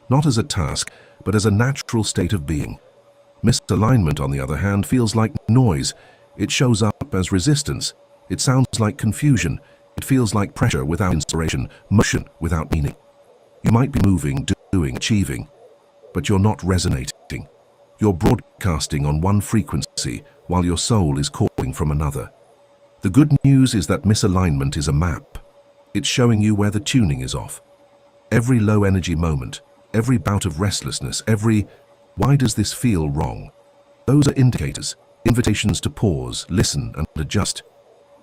not as a task, but as a natural state of being. Misalignment, on the other hand, feels like noise. It shows up as resistance. It sounds like confusion. It feels like pressure without inspiration, motion without meaning. You might be moving, doing, achieving, but you're not resonating. You're broadcasting on one frequency while your soul is calling from another. The good news is that misalignment is a map. It's showing you where the tuning is off. Every low energy moment, every bout of restlessness, every Why does this feel wrong? Those are indicators, invitations to pause, listen, and adjust.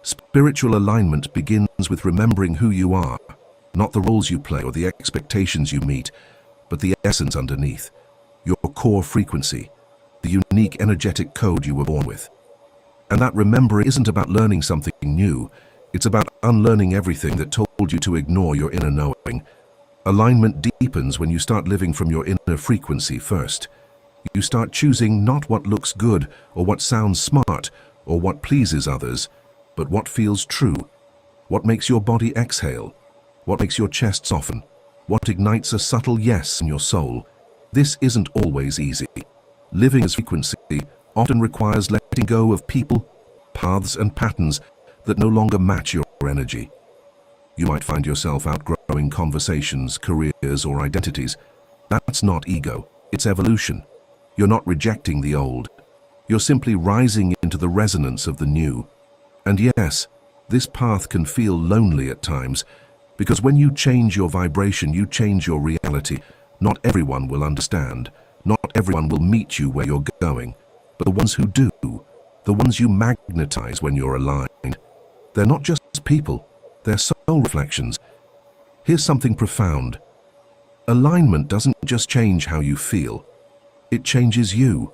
Spiritual alignment begins with remembering who you are, not the roles you play or the expectations you meet, but the essence underneath, your core frequency, the unique energetic code you were born with. And that remembering isn't about learning something new, it's about unlearning everything that told you to ignore your inner knowing. Alignment deepens when you start living from your inner frequency first. You start choosing not what looks good or what sounds smart or what pleases others, but what feels true, what makes your body exhale, what makes your chest soften, what ignites a subtle yes in your soul. This isn't always easy. Living as frequency often requires letting go of people, paths, and patterns that no longer match your energy. You might find yourself outgrowing conversations, careers, or identities. That's not ego, it's evolution. You're not rejecting the old. You're simply rising into the resonance of the new. And yes, this path can feel lonely at times, because when you change your vibration, you change your reality. Not everyone will understand. Not everyone will meet you where you're going. But the ones who do, the ones you magnetize when you're aligned, they're not just people, they're soul reflections. Here's something profound. Alignment doesn't just change how you feel, it changes you.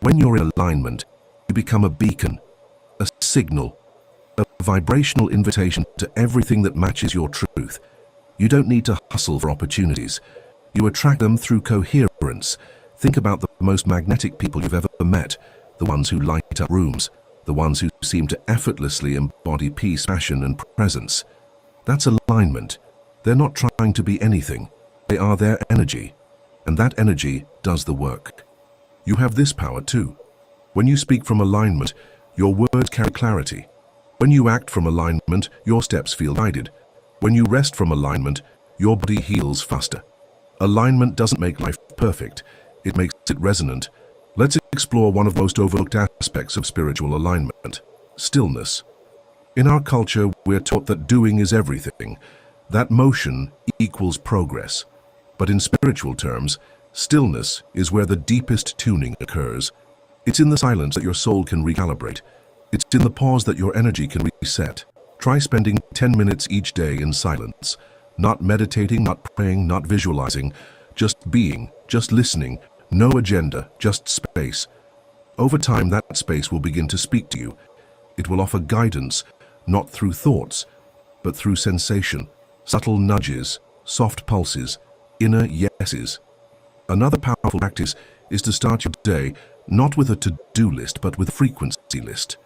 When you're in alignment, you become a beacon, a signal, a vibrational invitation to everything that matches your truth. You don't need to hustle for opportunities. You attract them through coherence. Think about the most magnetic people you've ever met, the ones who light up rooms, the ones who seem to effortlessly embody peace, passion, and presence. That's alignment. They're not trying to be anything. They are their energy, and that energy does the work. You have this power too. When you speak from alignment, your words carry clarity. When you act from alignment, your steps feel guided. When you rest from alignment, your body heals faster. Alignment doesn't make life perfect, it makes it resonant. Let's explore one of the most overlooked aspects of spiritual alignment: stillness. In our culture, we're taught that doing is everything, that motion equals progress. But in spiritual terms, stillness is where the deepest tuning occurs. It's in the silence that your soul can recalibrate. It's in the pause that your energy can reset. Try spending 10 minutes each day in silence. Not meditating, not praying, not visualizing, just being, just listening, no agenda, just space. Over time, that space will begin to speak to you. It will offer guidance, not through thoughts, but through sensation, subtle nudges, soft pulses, inner yeses. Another powerful practice is to start your day not with a to-do list, but with a frequency list.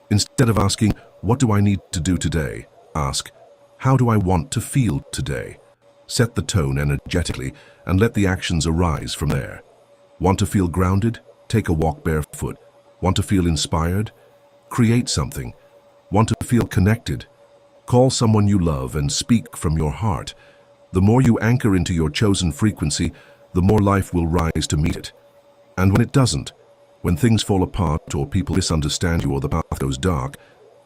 Instead of asking, "What do I need to do today?" ask, "How do I want to feel today?" Set the tone energetically and let the actions arise from there. Want to feel grounded? Take a walk barefoot. Want to feel inspired? Create something. Want to feel connected? Call someone you love and speak from your heart. The more you anchor into your chosen frequency, the more life will rise to meet it. And when it doesn't, when things fall apart or people misunderstand you or the path goes dark,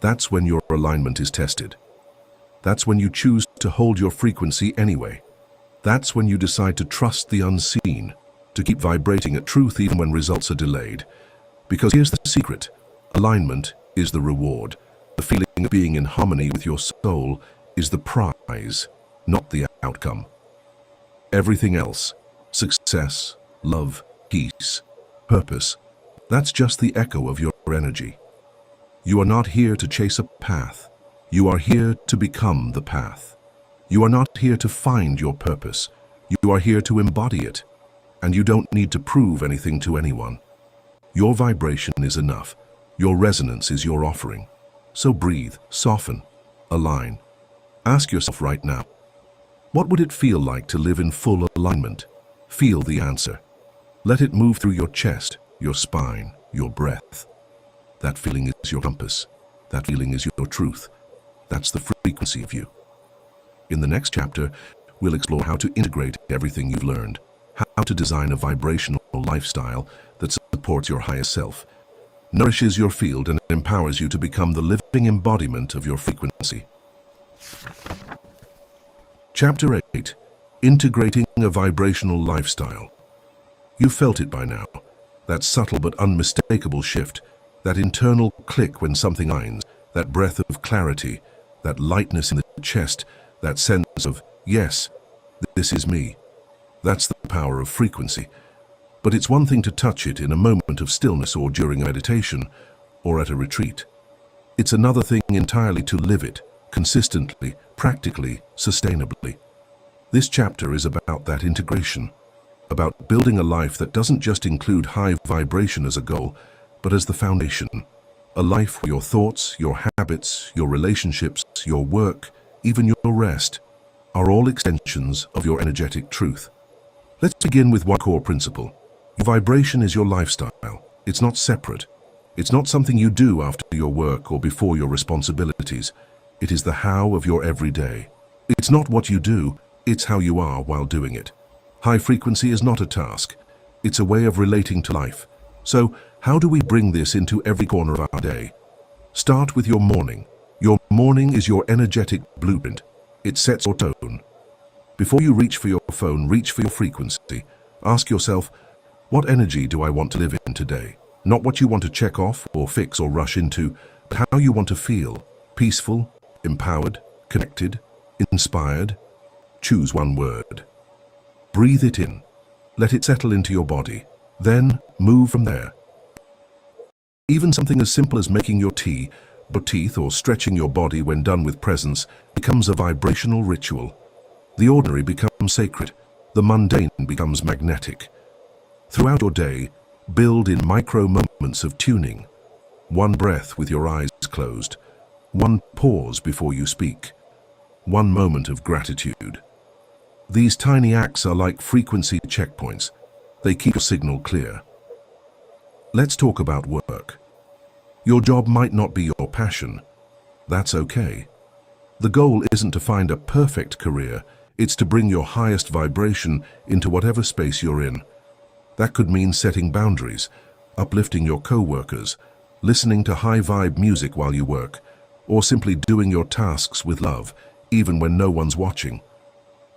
that's when your alignment is tested. That's when you choose to hold your frequency anyway. That's when you decide to trust the unseen, to keep vibrating at truth even when results are delayed. Because here's the secret: alignment is the reward. The feeling of being in harmony with your soul is the prize, not the outcome. Everything else, success, love, peace, purpose, that's just the echo of your energy. You are not here to chase a path. You are here to become the path. You are not here to find your purpose. You are here to embody it. And you don't need to prove anything to anyone. Your vibration is enough. Your resonance is your offering. So breathe, soften, align. Ask yourself right now, what would it feel like to live in full alignment? Feel the answer. Let it move through your chest, your spine, your breath. That feeling is your compass. That feeling is your truth. That's the frequency of you. In the next chapter, we'll explore how to integrate everything you've learned, how to design a vibrational lifestyle that supports your highest self, nourishes your field, and empowers you to become the living embodiment of your frequency. Chapter 8: Integrating a Vibrational Lifestyle. You've felt it by now. That subtle but unmistakable shift, that internal click when something aligns, that breath of clarity, that lightness in the chest, that sense of, yes, this is me. That's the power of frequency. But it's one thing to touch it in a moment of stillness or during a meditation or at a retreat. It's another thing entirely to live it, consistently, practically, sustainably. This chapter is about that integration, about building a life that doesn't just include high vibration as a goal, but as the foundation. A life where your thoughts, your habits, your relationships, your work, even your rest, are all extensions of your energetic truth. Let's begin with one core principle. Your vibration is your lifestyle. It's not separate. It's not something you do after your work or before your responsibilities. It is the how of your everyday. It's not what you do, it's how you are while doing it. High frequency is not a task. It's a way of relating to life. So, how do we bring this into every corner of our day? Start with your morning. Your morning is your energetic blueprint. It sets your tone. Before you reach for your phone, reach for your frequency. Ask yourself, what energy do I want to live in today? Not what you want to check off or fix or rush into, but how you want to feel. Peaceful, empowered, connected, inspired. Choose one word. Breathe it in. Let it settle into your body. Then move from there. Even something as simple as making your tea, or teeth, or stretching your body when done with presence becomes a vibrational ritual. The ordinary becomes sacred. The mundane becomes magnetic. Throughout your day, build in micro moments of tuning. One breath with your eyes closed. One pause before you speak. One moment of gratitude. These tiny acts are like frequency checkpoints. They keep your signal clear. Let's talk about work. Your job might not be your passion. That's okay. The goal isn't to find a perfect career, it's to bring your highest vibration into whatever space you're in. That could mean setting boundaries, uplifting your co-workers, listening to high-vibe music while you work, or simply doing your tasks with love, even when no one's watching.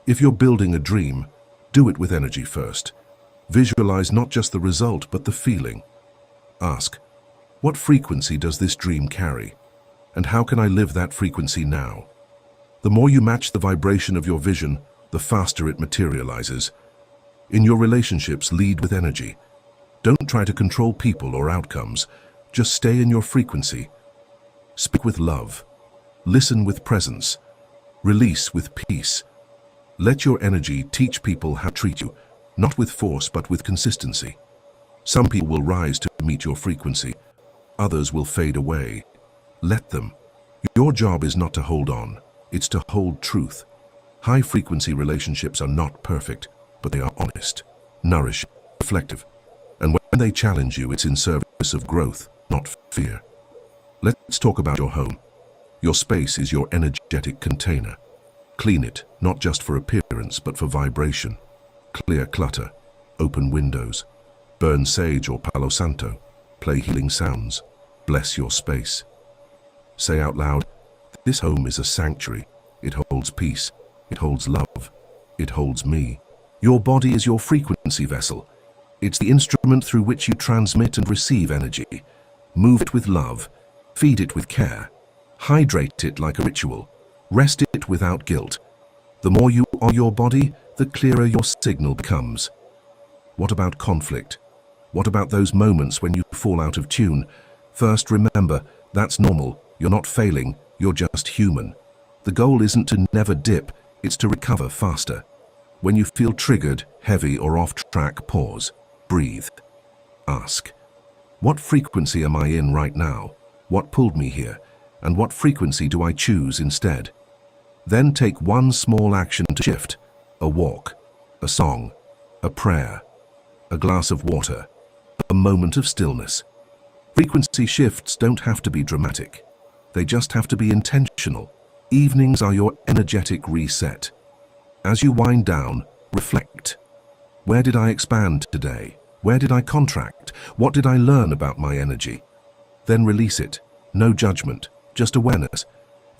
If you're building a dream, do it with energy first. Visualize not just the result, but the feeling. Ask, what frequency does this dream carry? And how can I live that frequency now? The more you match the vibration of your vision, the faster it materializes. In your relationships, lead with energy. Don't try to control people or outcomes. Just stay in your frequency. Speak with love. Listen with presence. Release with peace. Let your energy teach people how to treat you, not with force but with consistency. Some people will rise to meet your frequency. Others will fade away. Let them. Your job is not to hold on. It's to hold truth. High-frequency relationships are not perfect, but they are honest, nourishing, reflective. And when they challenge you, it's in service of growth, not fear. Let's talk about your home. Your space is your energetic container. Clean it, not just for appearance, but for vibration. Clear clutter, open windows, burn sage or Palo Santo, play healing sounds, bless your space. Say out loud, this home is a sanctuary. It holds peace. It holds love. It holds me. Your body is your frequency vessel. It's the instrument through which you transmit and receive energy. Move it with love. Feed it with care. Hydrate it like a ritual. Rest it without guilt. The more you are your body, the clearer your signal becomes. What about conflict? What about those moments when you fall out of tune? First, remember, that's normal. You're not failing. You're just human. The goal isn't to never dip, it's to recover faster. When you feel triggered, heavy, or off track, pause. Breathe. Ask, what frequency am I in right now? What pulled me here? And what frequency do I choose instead? Then take one small action to shift. A walk, a song, a prayer, a glass of water, a moment of stillness. Frequency shifts don't have to be dramatic. They just have to be intentional. Evenings are your energetic reset. As you wind down, reflect. Where did I expand today? Where did I contract? What did I learn about my energy? Then release it. No judgment, just awareness.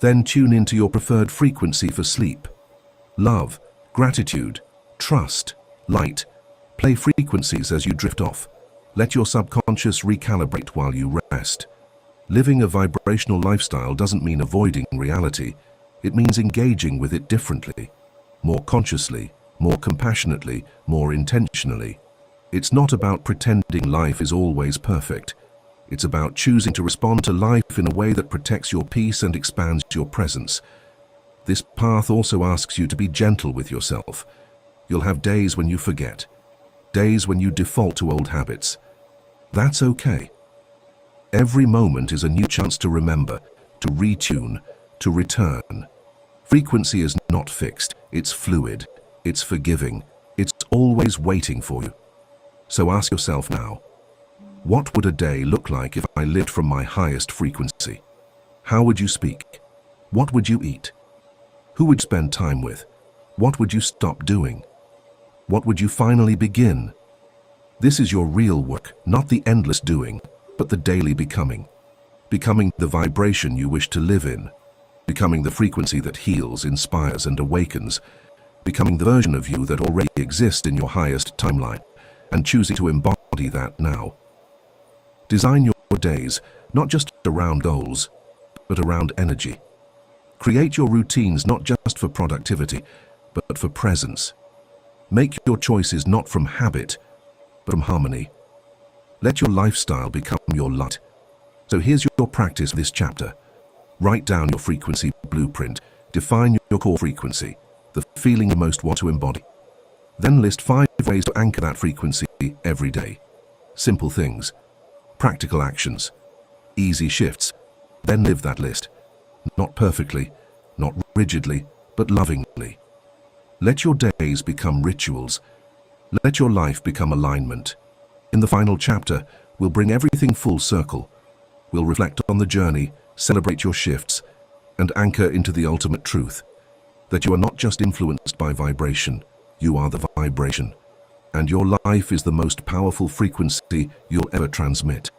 Then tune into your preferred frequency for sleep. Love, gratitude, trust, light, Play frequencies as you drift off. Let your subconscious recalibrate while you rest. Living a vibrational lifestyle doesn't mean avoiding reality. It means engaging with it differently, more consciously, more compassionately, more intentionally. It's not about pretending life is always perfect. It's about choosing to respond to life in a way that protects your peace and expands your presence. This path also asks you to be gentle with yourself. You'll have days when you forget, days when you default to old habits. That's okay. Every moment is a new chance to remember, to retune, to return. Frequency is not fixed, it's fluid, it's forgiving, it's always waiting for you. So ask yourself now, what would a day look like if I lived from my highest frequency? How would you speak? What would you eat? Who would you spend time with? What would you stop doing? What would you finally begin? This is your real work, not the endless doing, but the daily becoming. Becoming the vibration you wish to live in. Becoming the frequency that heals, inspires, and awakens. Becoming the version of you that already exists in your highest timeline, and choosing to embody that now. Design your days, not just around goals, but around energy. Create your routines not just for productivity, but for presence. Make your choices not from habit, but from harmony. Let your lifestyle become your light. So here's your practice for this chapter. Write down your frequency blueprint. Define your core frequency, the feeling you most want to embody. Then list 5 ways to anchor that frequency every day. Simple things, practical actions, easy shifts. Then live that list. Not perfectly, not rigidly, but lovingly. Let your days become rituals. Let your life become alignment. In the final chapter, we'll bring everything full circle. We'll reflect on the journey, celebrate your shifts, and anchor into the ultimate truth, that you are not just influenced by vibration, you are the vibration. And your life is the most powerful frequency you'll ever transmit.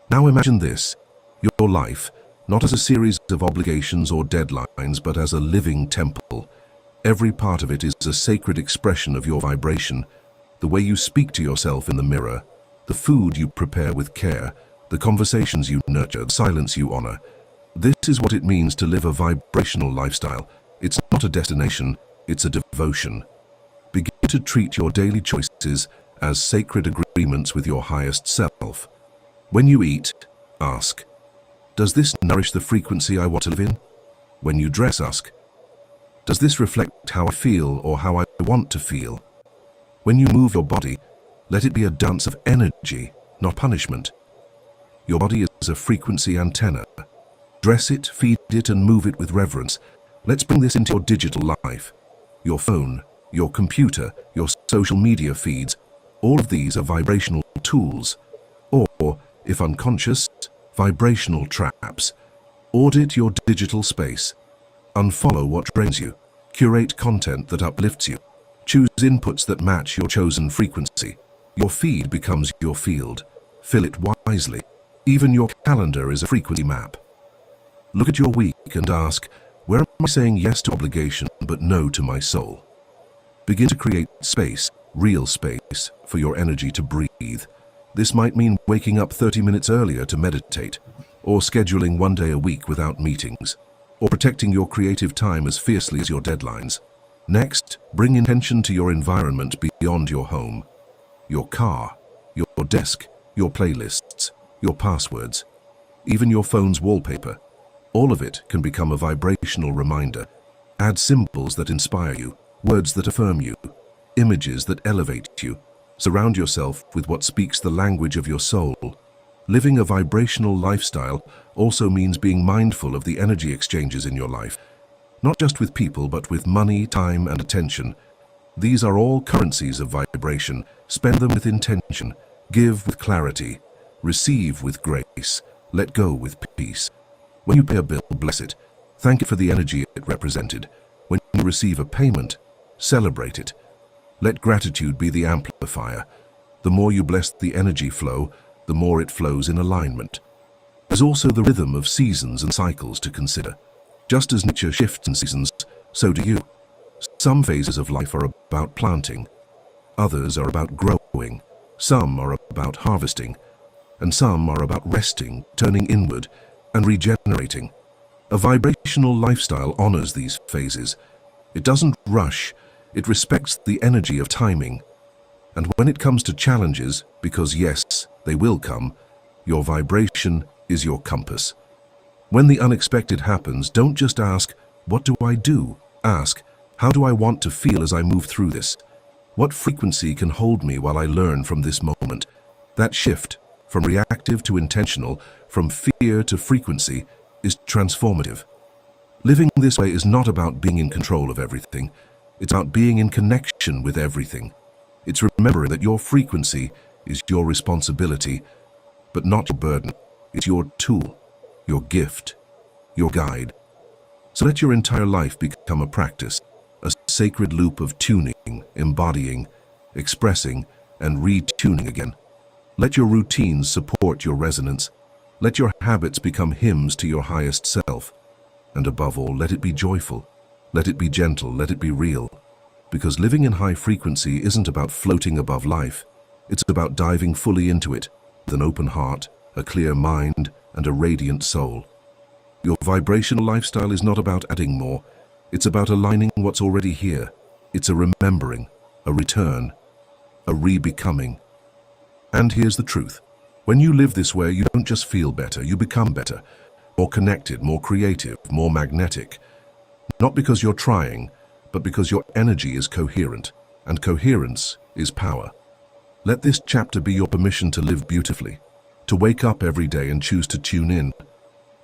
Now imagine this, your life, not as a series of obligations or deadlines, but as a living temple. Every part of it is a sacred expression of your vibration, the way you speak to yourself in the mirror, the food you prepare with care, the conversations you nurture, the silence you honor. This is what it means to live a vibrational lifestyle. It's not a destination, it's a devotion. Begin to treat your daily choices as sacred agreements with your highest self. When you eat, ask, does this nourish the frequency I want to live in? When you dress, ask, does this reflect how I feel or how I want to feel? When you move your body, let it be a dance of energy, not punishment. Your body is a frequency antenna. Dress it, feed it, and move it with reverence. Let's bring this into your digital life. Your phone, your computer, your social media feeds, all of these are vibrational tools. Or, if unconscious, vibrational traps. Audit your digital space. Unfollow what drains you. Curate content that uplifts you. Choose inputs that match your chosen frequency. Your feed becomes your field. Fill it wisely. Even your calendar is a frequency map. Look at your week and ask, where am I saying yes to obligation but no to my soul? Begin to create space, real space, for your energy to breathe. This might mean waking up 30 minutes earlier to meditate, or scheduling 1 day a week without meetings, or protecting your creative time as fiercely as your deadlines. Next, bring intention to your environment beyond your home. Your car, your desk, your playlists, your passwords, even your phone's wallpaper. All of it can become a vibrational reminder. Add symbols that inspire you, words that affirm you, images that elevate you. Surround yourself with what speaks the language of your soul. Living a vibrational lifestyle also means being mindful of the energy exchanges in your life, not just with people, but with money, time, and attention. These are all currencies of vibration. Spend them with intention. Give with clarity. Receive with grace. Let go with peace. When you pay a bill, bless it. Thank it for the energy it represented. When you receive a payment, celebrate it. Let gratitude be the amplifier. The more you bless the energy flow, the more it flows in alignment. There's also the rhythm of seasons and cycles to consider. Just as nature shifts in seasons, so do you. Some phases of life are about planting. Others are about growing. Some are about harvesting. And some are about resting, turning inward, and regenerating. A vibrational lifestyle honors these phases. It doesn't rush. It respects the energy of timing. And when it comes to challenges, because yes, they will come, your vibration is your compass. When the unexpected happens, don't just ask, what do I do? Ask, how do I want to feel as I move through this? What frequency can hold me while I learn from this moment? That shift, from reactive to intentional, from fear to frequency, is transformative. Living this way is not about being in control of everything. It's about being in connection with everything. It's remembering that your frequency is your responsibility, but not your burden. It's your tool, your gift, your guide. So let your entire life become a practice, a sacred loop of tuning, embodying, expressing, and retuning again. Let your routines support your resonance. Let your habits become hymns to your highest self. And above all, let it be joyful. Let it be gentle. Let it be real. Because living in high frequency isn't about floating above life. It's about diving fully into it with an open heart, a clear mind, and a radiant soul. Your vibrational lifestyle is not about adding more. It's about aligning what's already here. It's a remembering, a return, a re-becoming. And here's the truth. When you live this way, you don't just feel better, you become better. More connected, more creative, more magnetic. Not because you're trying, but because your energy is coherent, and coherence is power. Let this chapter be your permission to live beautifully, to wake up every day and choose to tune in.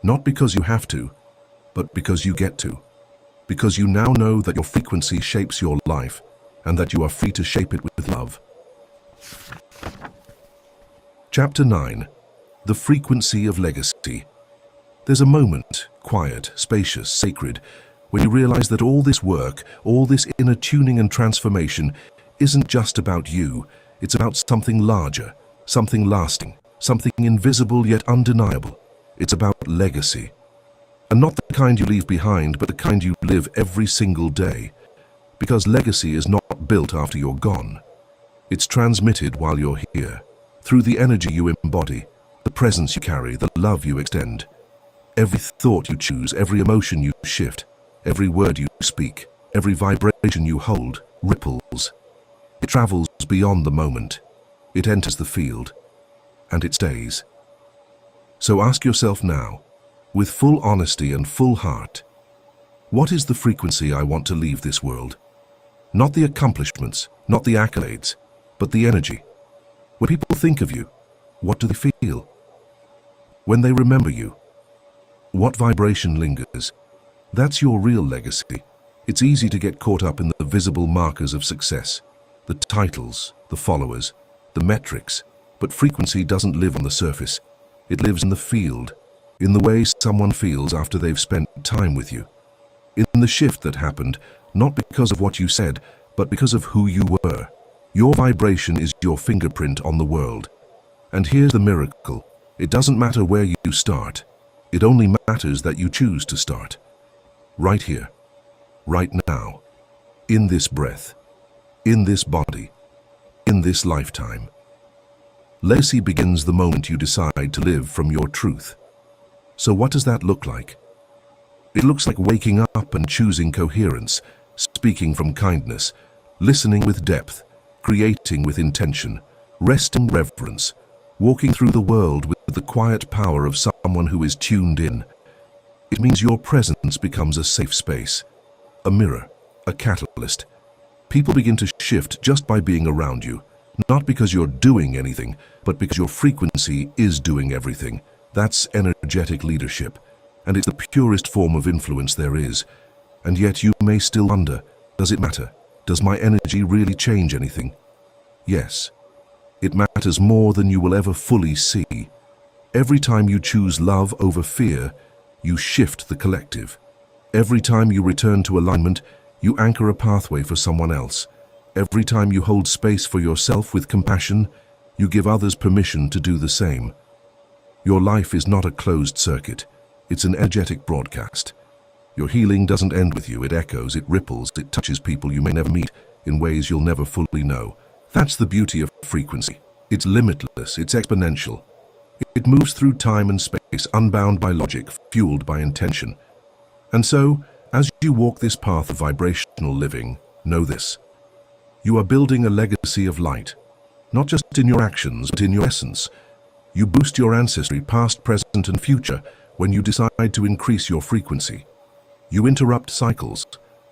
Not because you have to, but because you get to. Because you now know that your frequency shapes your life, and that you are free to shape it with love. Chapter 9. The Frequency of Legacy. There's a moment, quiet, spacious, sacred, when you realize that all this work, all this inner tuning and transformation isn't just about you. It's about something larger, something lasting, something invisible yet undeniable. It's about legacy. And not the kind you leave behind, but the kind you live every single day. Because legacy is not built after you're gone. It's transmitted while you're here, through the energy you embody, the presence you carry, the love you extend. Every thought you choose, every emotion you shift, every word you speak, every vibration you hold, ripples. It travels beyond the moment. It enters the field, and it stays. So ask yourself now, with full honesty and full heart, what is the frequency I want to leave this world? Not the accomplishments, not the accolades, but the energy. When people think of you, what do they feel? When they remember you, what vibration lingers? That's your real legacy. It's easy to get caught up in the visible markers of success, the titles, the followers, the metrics, but frequency doesn't live on the surface. It lives in the field, in the way someone feels after they've spent time with you. In the shift that happened, not because of what you said, but because of who you were. Your vibration is your fingerprint on the world. And here's the miracle. It doesn't matter where you start. It only matters that you choose to start. Right here, right now, in this breath, in this body, in this lifetime. Legacy begins the moment you decide to live from your truth. So what does that look like? It looks like waking up and choosing coherence, speaking from kindness, listening with depth, creating with intention, resting reverence, walking through the world with the quiet power of someone who is tuned in. It means your presence becomes a safe space, a mirror, a catalyst. People begin to shift just by being around you, not because you're doing anything, but because your frequency is doing everything. That's energetic leadership, and it's the purest form of influence there is. And yet you may still wonder, does it matter? Does my energy really change anything? Yes. It matters more than you will ever fully see. Every time you choose love over fear, you shift the collective. Every time you return to alignment, you anchor a pathway for someone else. Every time you hold space for yourself with compassion, you give others permission to do the same. Your life is not a closed circuit. It's an energetic broadcast. Your healing doesn't end with you. It echoes, it ripples, it touches people you may never meet in ways you'll never fully know. That's the beauty of frequency. It's limitless, it's exponential. It moves through time and space, unbound by logic, fueled by intention. And so, as you walk this path of vibrational living, know this. You are building a legacy of light, not just in your actions, but in your essence. You boost your ancestry, past, present, and future, when you decide to increase your frequency. You interrupt cycles.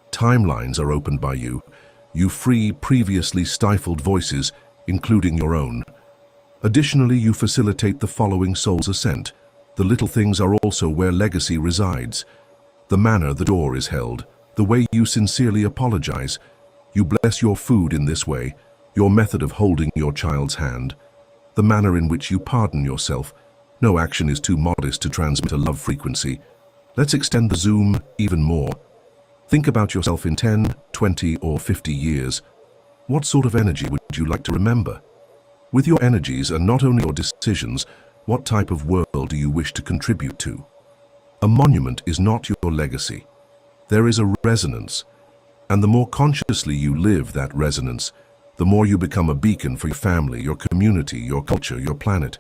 Timelines are opened by you. You free previously stifled voices, including your own. Additionally, you facilitate the following soul's ascent. The little things are also where legacy resides. The manner the door is held, the way you sincerely apologize. You bless your food in this way, your method of holding your child's hand, the manner in which you pardon yourself. No action is too modest to transmit a love frequency. Let's extend the zoom even more. Think about yourself in 10, 20, or 50 years. What sort of energy would you like to remember? With your energies and not only your decisions, what type of world do you wish to contribute to? A monument is not your legacy. There is a resonance, and the more consciously you live that resonance, the more you become a beacon for your family, your community, your culture, your planet.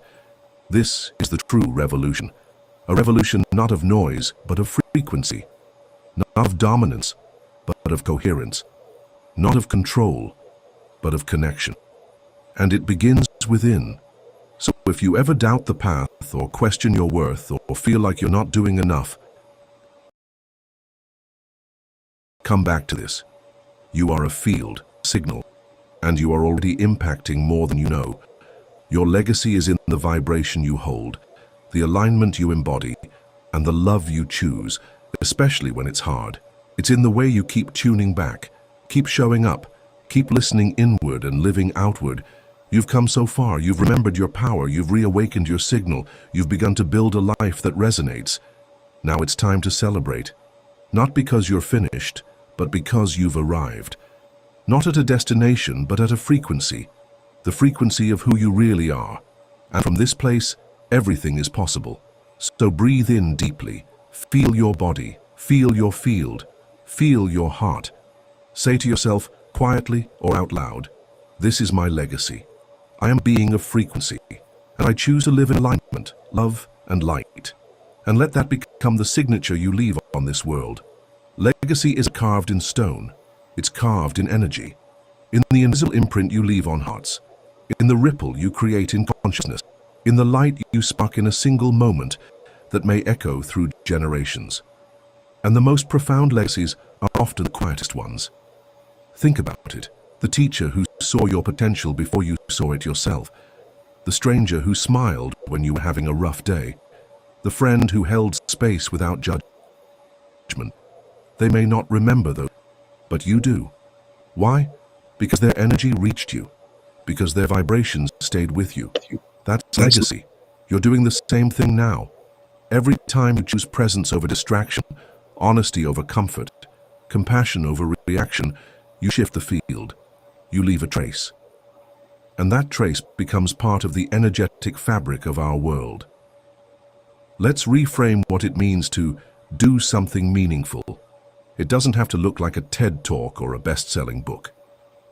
This is the true revolution. A revolution not of noise, but of frequency. Not of dominance, but of coherence. Not of control, but of connection. And it begins within. So if you ever doubt the path, or question your worth, or feel like you're not doing enough, come back to this. You are a field, signal, and you are already impacting more than you know. Your legacy is in the vibration you hold, the alignment you embody, and the love you choose, especially when it's hard. It's in the way you keep tuning back, keep showing up, keep listening inward and living outward. You've come so far, you've remembered your power, you've reawakened your signal, you've begun to build a life that resonates. Now it's time to celebrate. Not because you're finished, but because you've arrived. Not at a destination, but at a frequency. The frequency of who you really are. And from this place, everything is possible. So breathe in deeply. Feel your body. Feel your field. Feel your heart. Say to yourself, quietly or out loud, this is my legacy. I am being of frequency, and I choose to live in alignment, love, and light. And let that become the signature you leave on this world. Legacy is carved in stone. It's carved in energy. In the invisible imprint you leave on hearts. In the ripple you create in consciousness. In the light you spark in a single moment that may echo through generations. And the most profound legacies are often the quietest ones. Think about it. The teacher who saw your potential before you saw it yourself. The stranger who smiled when you were having a rough day. The friend who held space without judgment. They may not remember those, but you do. Why? Because their energy reached you. Because their vibrations stayed with you. That's legacy. You're doing the same thing now. Every time you choose presence over distraction, honesty over comfort, compassion over reaction, you shift the field. You leave a trace. And that trace becomes part of the energetic fabric of our world. Let's reframe what it means to do something meaningful. It doesn't have to look like a TED Talk or a best-selling book.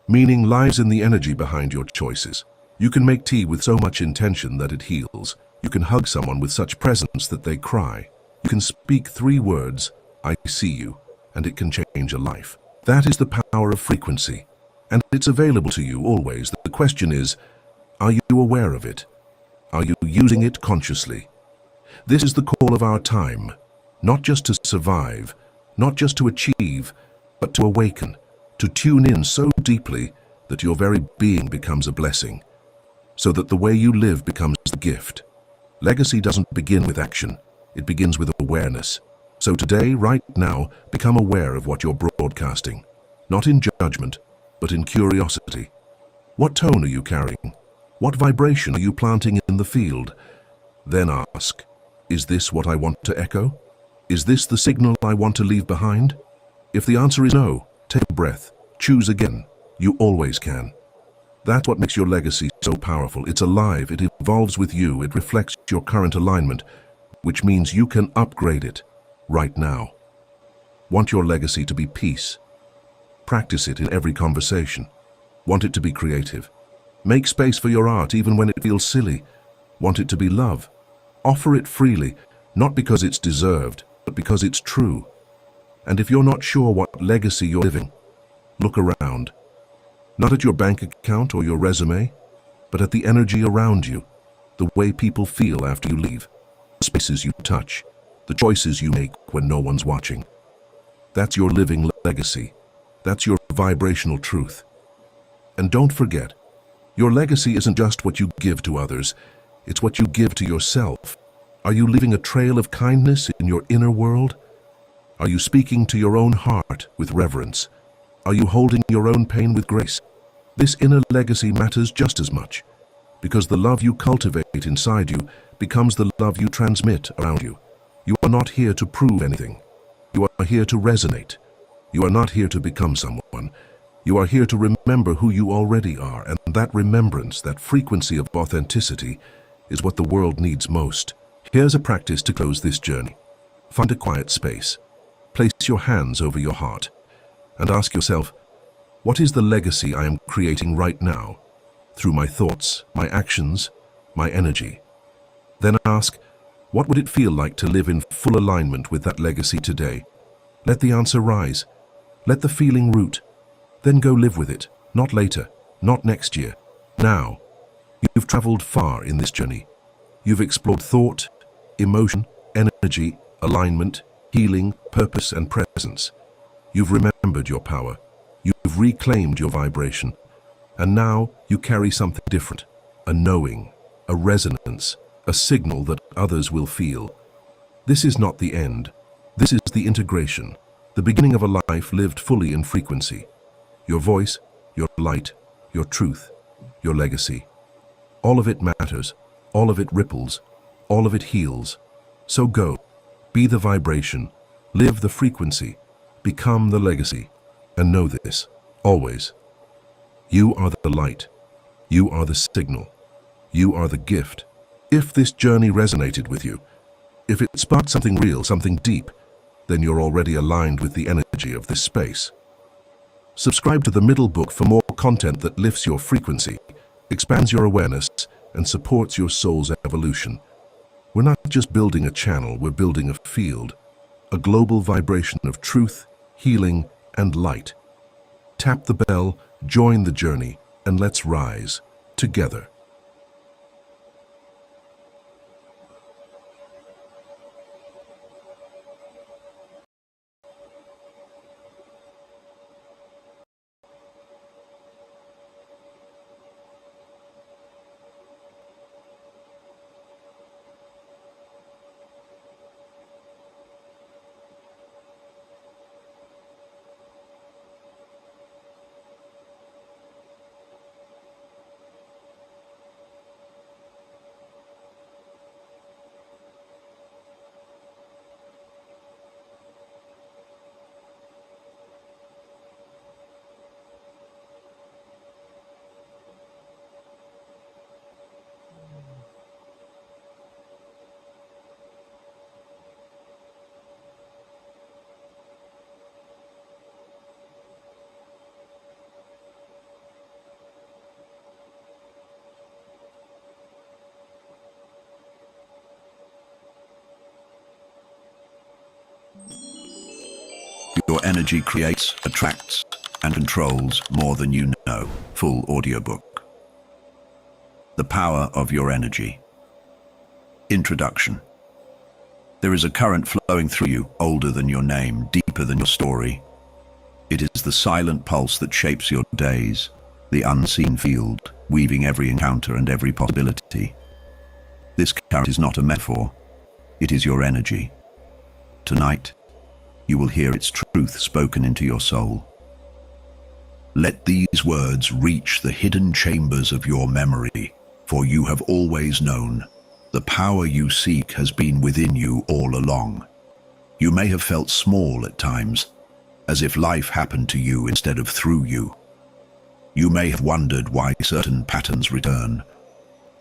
Meaning lies in the energy behind your choices. You can make tea with so much intention that it heals. You can hug someone with such presence that they cry. You can speak 3 words, I see you, and it can change a life. That is the power of frequency. And it's available to you always. The question is, are you aware of it? Are you using it consciously? This is the call of our time, not just to survive, not just to achieve, but to awaken, to tune in so deeply that your very being becomes a blessing, so that the way you live becomes the gift. Legacy doesn't begin with action, it begins with awareness. So today, right now, become aware of what you're broadcasting, not in judgment, but in curiosity. What tone are you carrying? What vibration are you planting in the field? Then ask, is this what I want to echo? Is this the signal I want to leave behind? If the answer is no, take a breath, choose again. You always can. That's what makes your legacy so powerful. It's alive, it evolves with you, it reflects your current alignment, which means you can upgrade it right now. Want your legacy to be peace? Practice it in every conversation. Want it to be creative? Make space for your art even when it feels silly. Want it to be love? Offer it freely, not because it's deserved, but because it's true. And if you're not sure what legacy you're living, look around. Not at your bank account or your resume, but at the energy around you, the way people feel after you leave, the spaces you touch, the choices you make when no one's watching. That's your living legacy. That's your vibrational truth. And don't forget, your legacy isn't just what you give to others, it's what you give to yourself. Are you leaving a trail of kindness in your inner world? Are you speaking to your own heart with reverence? Are you holding your own pain with grace? This inner legacy matters just as much, because the love you cultivate inside you becomes the love you transmit around you. You are not here to prove anything. You are here to resonate. You are not here to become someone. You are here to remember who you already are, and that remembrance, that frequency of authenticity, is what the world needs most. Here's a practice to close this journey. Find a quiet space. Place your hands over your heart and ask yourself, what is the legacy I am creating right now, through my thoughts, my actions, my energy? Then ask, what would it feel like to live in full alignment with that legacy today? Let the answer rise. Let the feeling root. Then go live with it, not later, not next year, now. You've traveled far in this journey. You've explored thought, emotion, energy, alignment, healing, purpose, and presence. You've remembered your power. You've reclaimed your vibration. And now you carry something different, a knowing, a resonance, a signal that others will feel. This is not the end. This is the integration, the beginning of a life lived fully in frequency. Your voice, your light, your truth, your legacy. All of it matters, all of it ripples, all of it heals. So go, be the vibration, live the frequency, become the legacy, and know this, always. You are the light, you are the signal, you are the gift. If this journey resonated with you, if it sparked something real, something deep, then you're already aligned with the energy of this space. Subscribe to the Middle Book for more content that lifts your frequency, expands your awareness, and supports your soul's evolution. We're not just building a channel, we're building a field, a global vibration of truth, healing, and light. Tap the bell, join the journey, and let's rise together. Your energy creates, attracts, and controls more than you know. Full audiobook. The power of your energy. Introduction. There is a current flowing through you, older than your name, deeper than your story. It is the silent pulse that shapes your days, the unseen field, weaving every encounter and every possibility. This current is not a metaphor. It is your energy. Tonight, you will hear its truth spoken into your soul. Let these words reach the hidden chambers of your memory, for you have always known. The power you seek has been within you all along. You may have felt small at times, as if life happened to you instead of through you. You may have wondered why certain patterns return,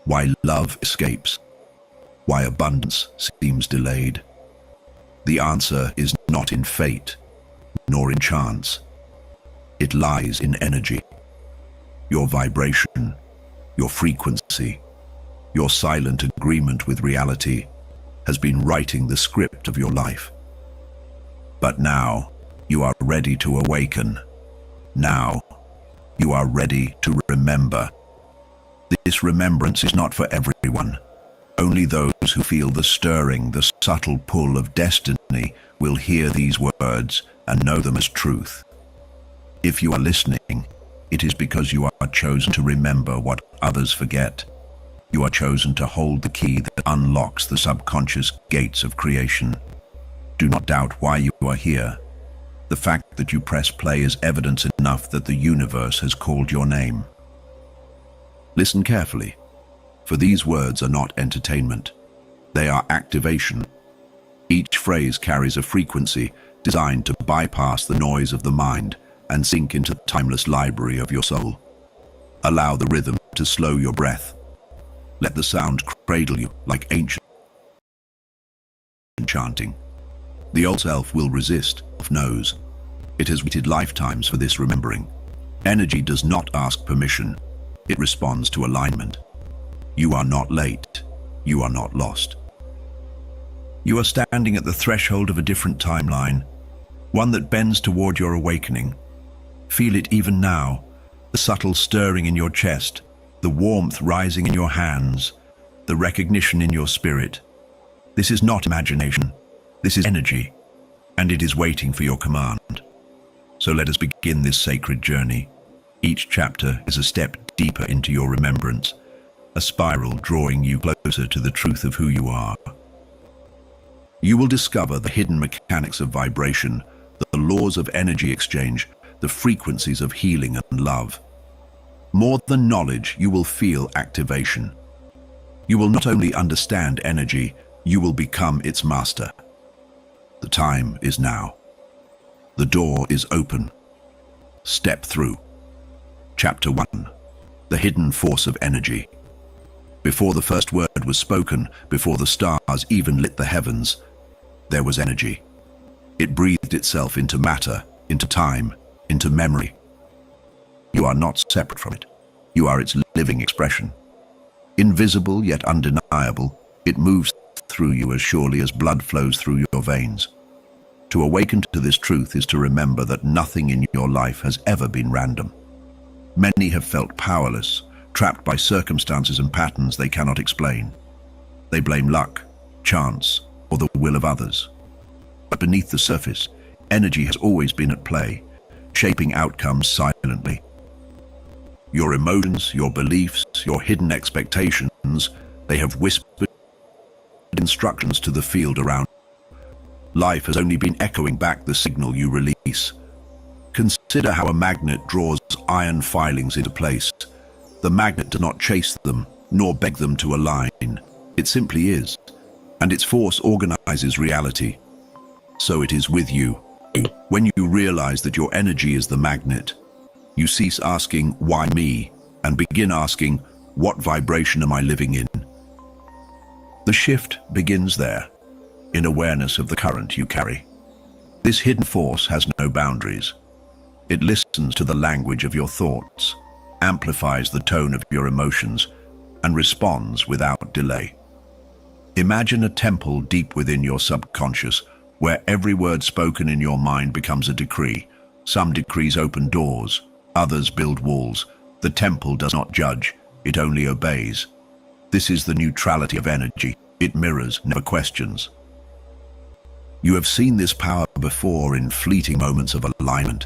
why love escapes, why abundance seems delayed. The answer is not in fate, nor in chance. It lies in energy, your vibration, your frequency, your silent agreement with reality has been writing the script of your life. But now you are ready to awaken. Now you are ready to remember. This remembrance is not for everyone. Only those who feel the stirring, the subtle pull of destiny will hear these words and know them as truth. If you are listening, it is because you are chosen to remember what others forget. You are chosen to hold the key that unlocks the subconscious gates of creation. Do not doubt why you are here. The fact that you press play is evidence enough that the universe has called your name. Listen carefully, for these words are not entertainment. They are activation. Each phrase carries a frequency designed to bypass the noise of the mind and sink into the timeless library of your soul. Allow the rhythm to slow your breath. Let the sound cradle you like ancient chanting. The old self will resist, knows. It has waited lifetimes for this remembering. Energy does not ask permission. It responds to alignment. You are not late. You are not lost. You are standing at the threshold of a different timeline, one that bends toward your awakening. Feel it even now, the subtle stirring in your chest, the warmth rising in your hands, the recognition in your spirit. This is not imagination. This is energy, and it is waiting for your command. So let us begin this sacred journey. Each chapter is a step deeper into your remembrance, a spiral drawing you closer to the truth of who you are. You will discover the hidden mechanics of vibration, the laws of energy exchange, the frequencies of healing and love. More than knowledge, you will feel activation. You will not only understand energy, you will become its master. The time is now. The door is open. Step through. Chapter 1. The hidden force of energy. Before the first word was spoken, before the stars even lit the heavens, there was energy. It breathed itself into matter, into time, into memory. You are not separate from it. You are its living expression. Invisible yet undeniable, it moves through you as surely as blood flows through your veins. To awaken to this truth is to remember that nothing in your life has ever been random. Many have felt powerless, trapped by circumstances and patterns they cannot explain. They blame luck, chance, or the will of others. But beneath the surface, energy has always been at play, shaping outcomes silently. Your emotions, your beliefs, your hidden expectations, they have whispered instructions to the field around. Life has only been echoing back the signal you release. Consider how a magnet draws iron filings into place. The magnet does not chase them, nor beg them to align. It simply is, and its force organizes reality. So it is with you. When you realize that your energy is the magnet, you cease asking, why me, and begin asking, what vibration am I living in? The shift begins there, in awareness of the current you carry. This hidden force has no boundaries. It listens to the language of your thoughts, amplifies the tone of your emotions, and responds without delay. Imagine a temple deep within your subconscious, where every word spoken in your mind becomes a decree. Some decrees open doors, others build walls. The temple does not judge, it only obeys. This is the neutrality of energy. It mirrors, never questions. You have seen this power before in fleeting moments of alignment.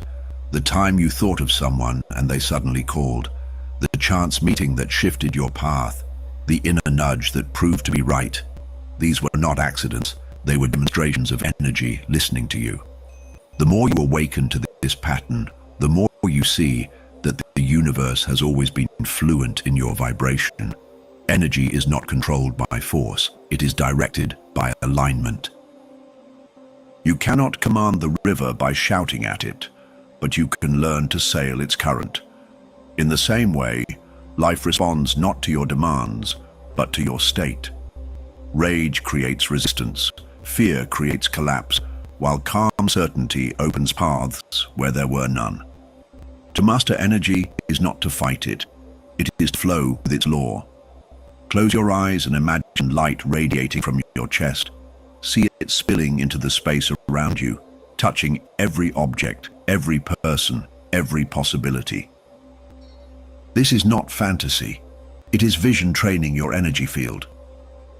The time you thought of someone and they suddenly called. The chance meeting that shifted your path. The inner nudge that proved to be right. These were not accidents. They were demonstrations of energy listening to you. The more you awaken to this pattern, the more you see that the universe has always been fluent in your vibration. Energy is not controlled by force. It is directed by alignment. You cannot command the river by shouting at it, but you can learn to sail its current. In the same way, life responds not to your demands, but to your state. Rage creates resistance, fear creates collapse, while calm certainty opens paths where there were none. To master energy is not to fight it, It is to flow with its law. Close your eyes and imagine light radiating from your chest. See it spilling into the space around you, touching every object, every person, every possibility. This is not fantasy. It is vision training your energy field.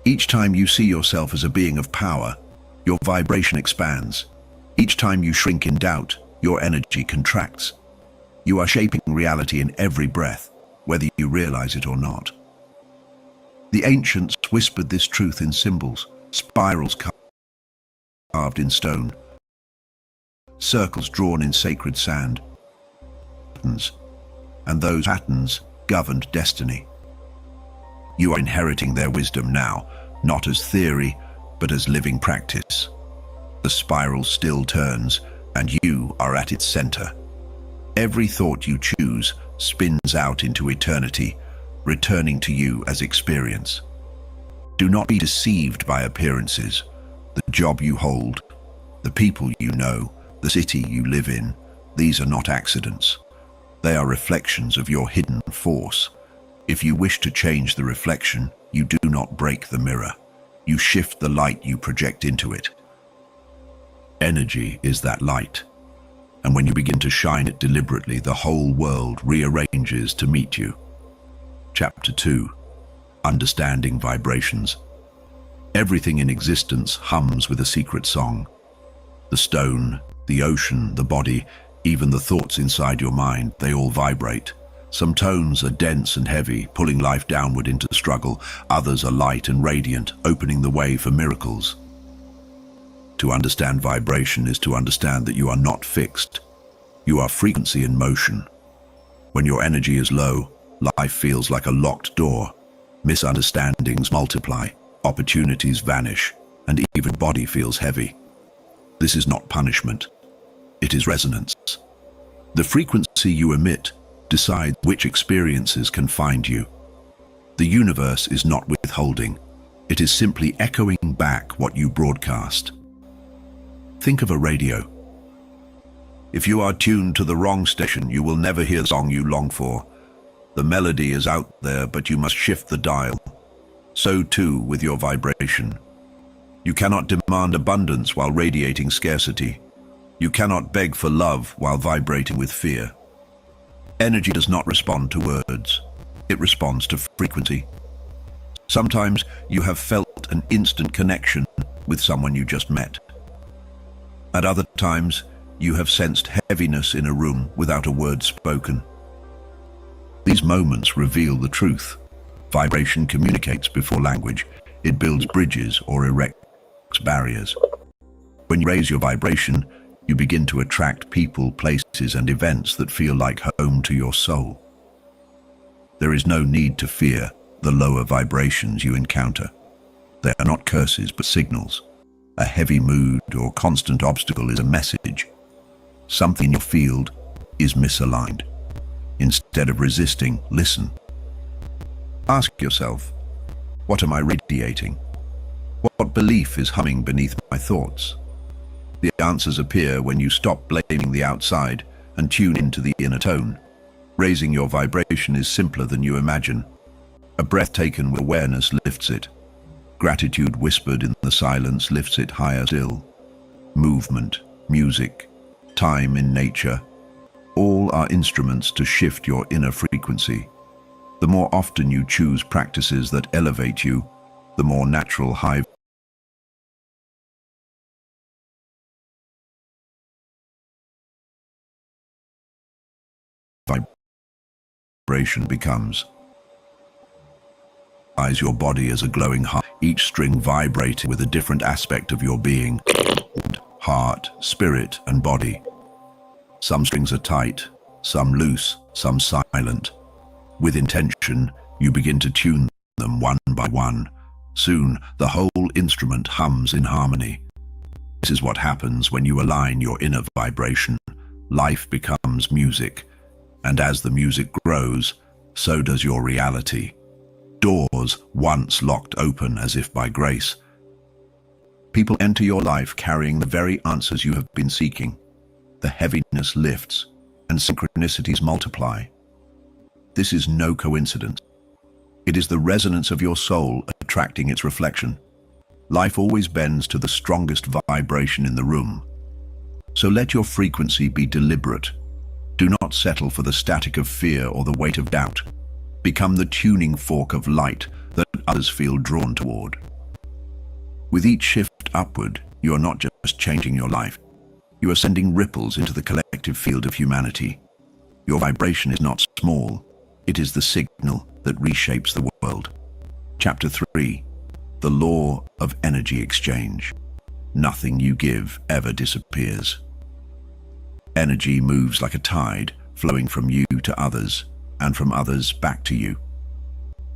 Each time you see yourself as a being of power, your vibration expands. Each time you shrink in doubt, your energy contracts. You are shaping reality in every breath, whether you realize it or not. The ancients whispered this truth in symbols, spirals carved in stone, circles drawn in sacred sand, and those patterns governed destiny. You are inheriting their wisdom now, not as theory, but as living practice. The spiral still turns, and you are at its center. Every thought you choose spins out into eternity, returning to you as experience. Do not be deceived by appearances. The job you hold, the people you know, the city you live in, these are not accidents. They are reflections of your hidden force. If you wish to change the reflection, you do not break the mirror. You shift the light you project into it. Energy is that light. And when you begin to shine it deliberately, the whole world rearranges to meet you. Chapter 2. Understanding vibrations. Everything in existence hums with a secret song. The stone, the ocean, the body, even the thoughts inside your mind, they all vibrate. Some tones are dense and heavy, pulling life downward into struggle. Others are light and radiant, opening the way for miracles. To understand vibration is to understand that you are not fixed. You are frequency in motion. When your energy is low, life feels like a locked door. Misunderstandings multiply, opportunities vanish, and even body feels heavy. This is not punishment. It is resonance. The frequency you emit decides which experiences can find you. The universe is not withholding. It is simply echoing back what you broadcast. Think of a radio. If you are tuned to the wrong station, you will never hear the song you long for. The melody is out there, but you must shift the dial. So too with your vibration. You cannot demand abundance while radiating scarcity. You cannot beg for love while vibrating with fear. Energy does not respond to words. It responds to frequency. Sometimes you have felt an instant connection with someone you just met. At other times, you have sensed heaviness in a room without a word spoken. These moments reveal the truth. Vibration communicates before language. It builds bridges or erects barriers. When you raise your vibration, you begin to attract people, places, and events that feel like home to your soul. There is no need to fear the lower vibrations you encounter. They are not curses but signals. A heavy mood or constant obstacle is a message. Something in your field is misaligned. Instead of resisting, listen. Ask yourself, what am I radiating? What belief is humming beneath my thoughts? The answers appear when you stop blaming the outside and tune into the inner tone. Raising your vibration is simpler than you imagine. A breath taken with awareness lifts it. Gratitude whispered in the silence lifts it higher still. Movement, music, time in nature, all are instruments to shift your inner frequency. The more often you choose practices that elevate you, the more natural high vibration becomes. Visualize your body as a glowing heart, each string vibrating with a different aspect of your being, heart, spirit, and body. Some strings are tight, some loose, some silent. With intention, you begin to tune them one by one. Soon, the whole instrument hums in harmony. This is what happens when you align your inner vibration. Life becomes music, and as the music grows, so does your reality. Doors once locked open as if by grace. People enter your life carrying the very answers you have been seeking. The heaviness lifts, and synchronicities multiply. This is no coincidence. It is the resonance of your soul attracting its reflection. Life always bends to the strongest vibration in the room. So let your frequency be deliberate. Do not settle for the static of fear or the weight of doubt. Become the tuning fork of light that others feel drawn toward. With each shift upward, you are not just changing your life. You are sending ripples into the collective field of humanity. Your vibration is not small. It is the signal that reshapes the world. Chapter 3. The Law of Energy Exchange. Nothing you give ever disappears. Energy moves like a tide, flowing from you to others, and from others back to you.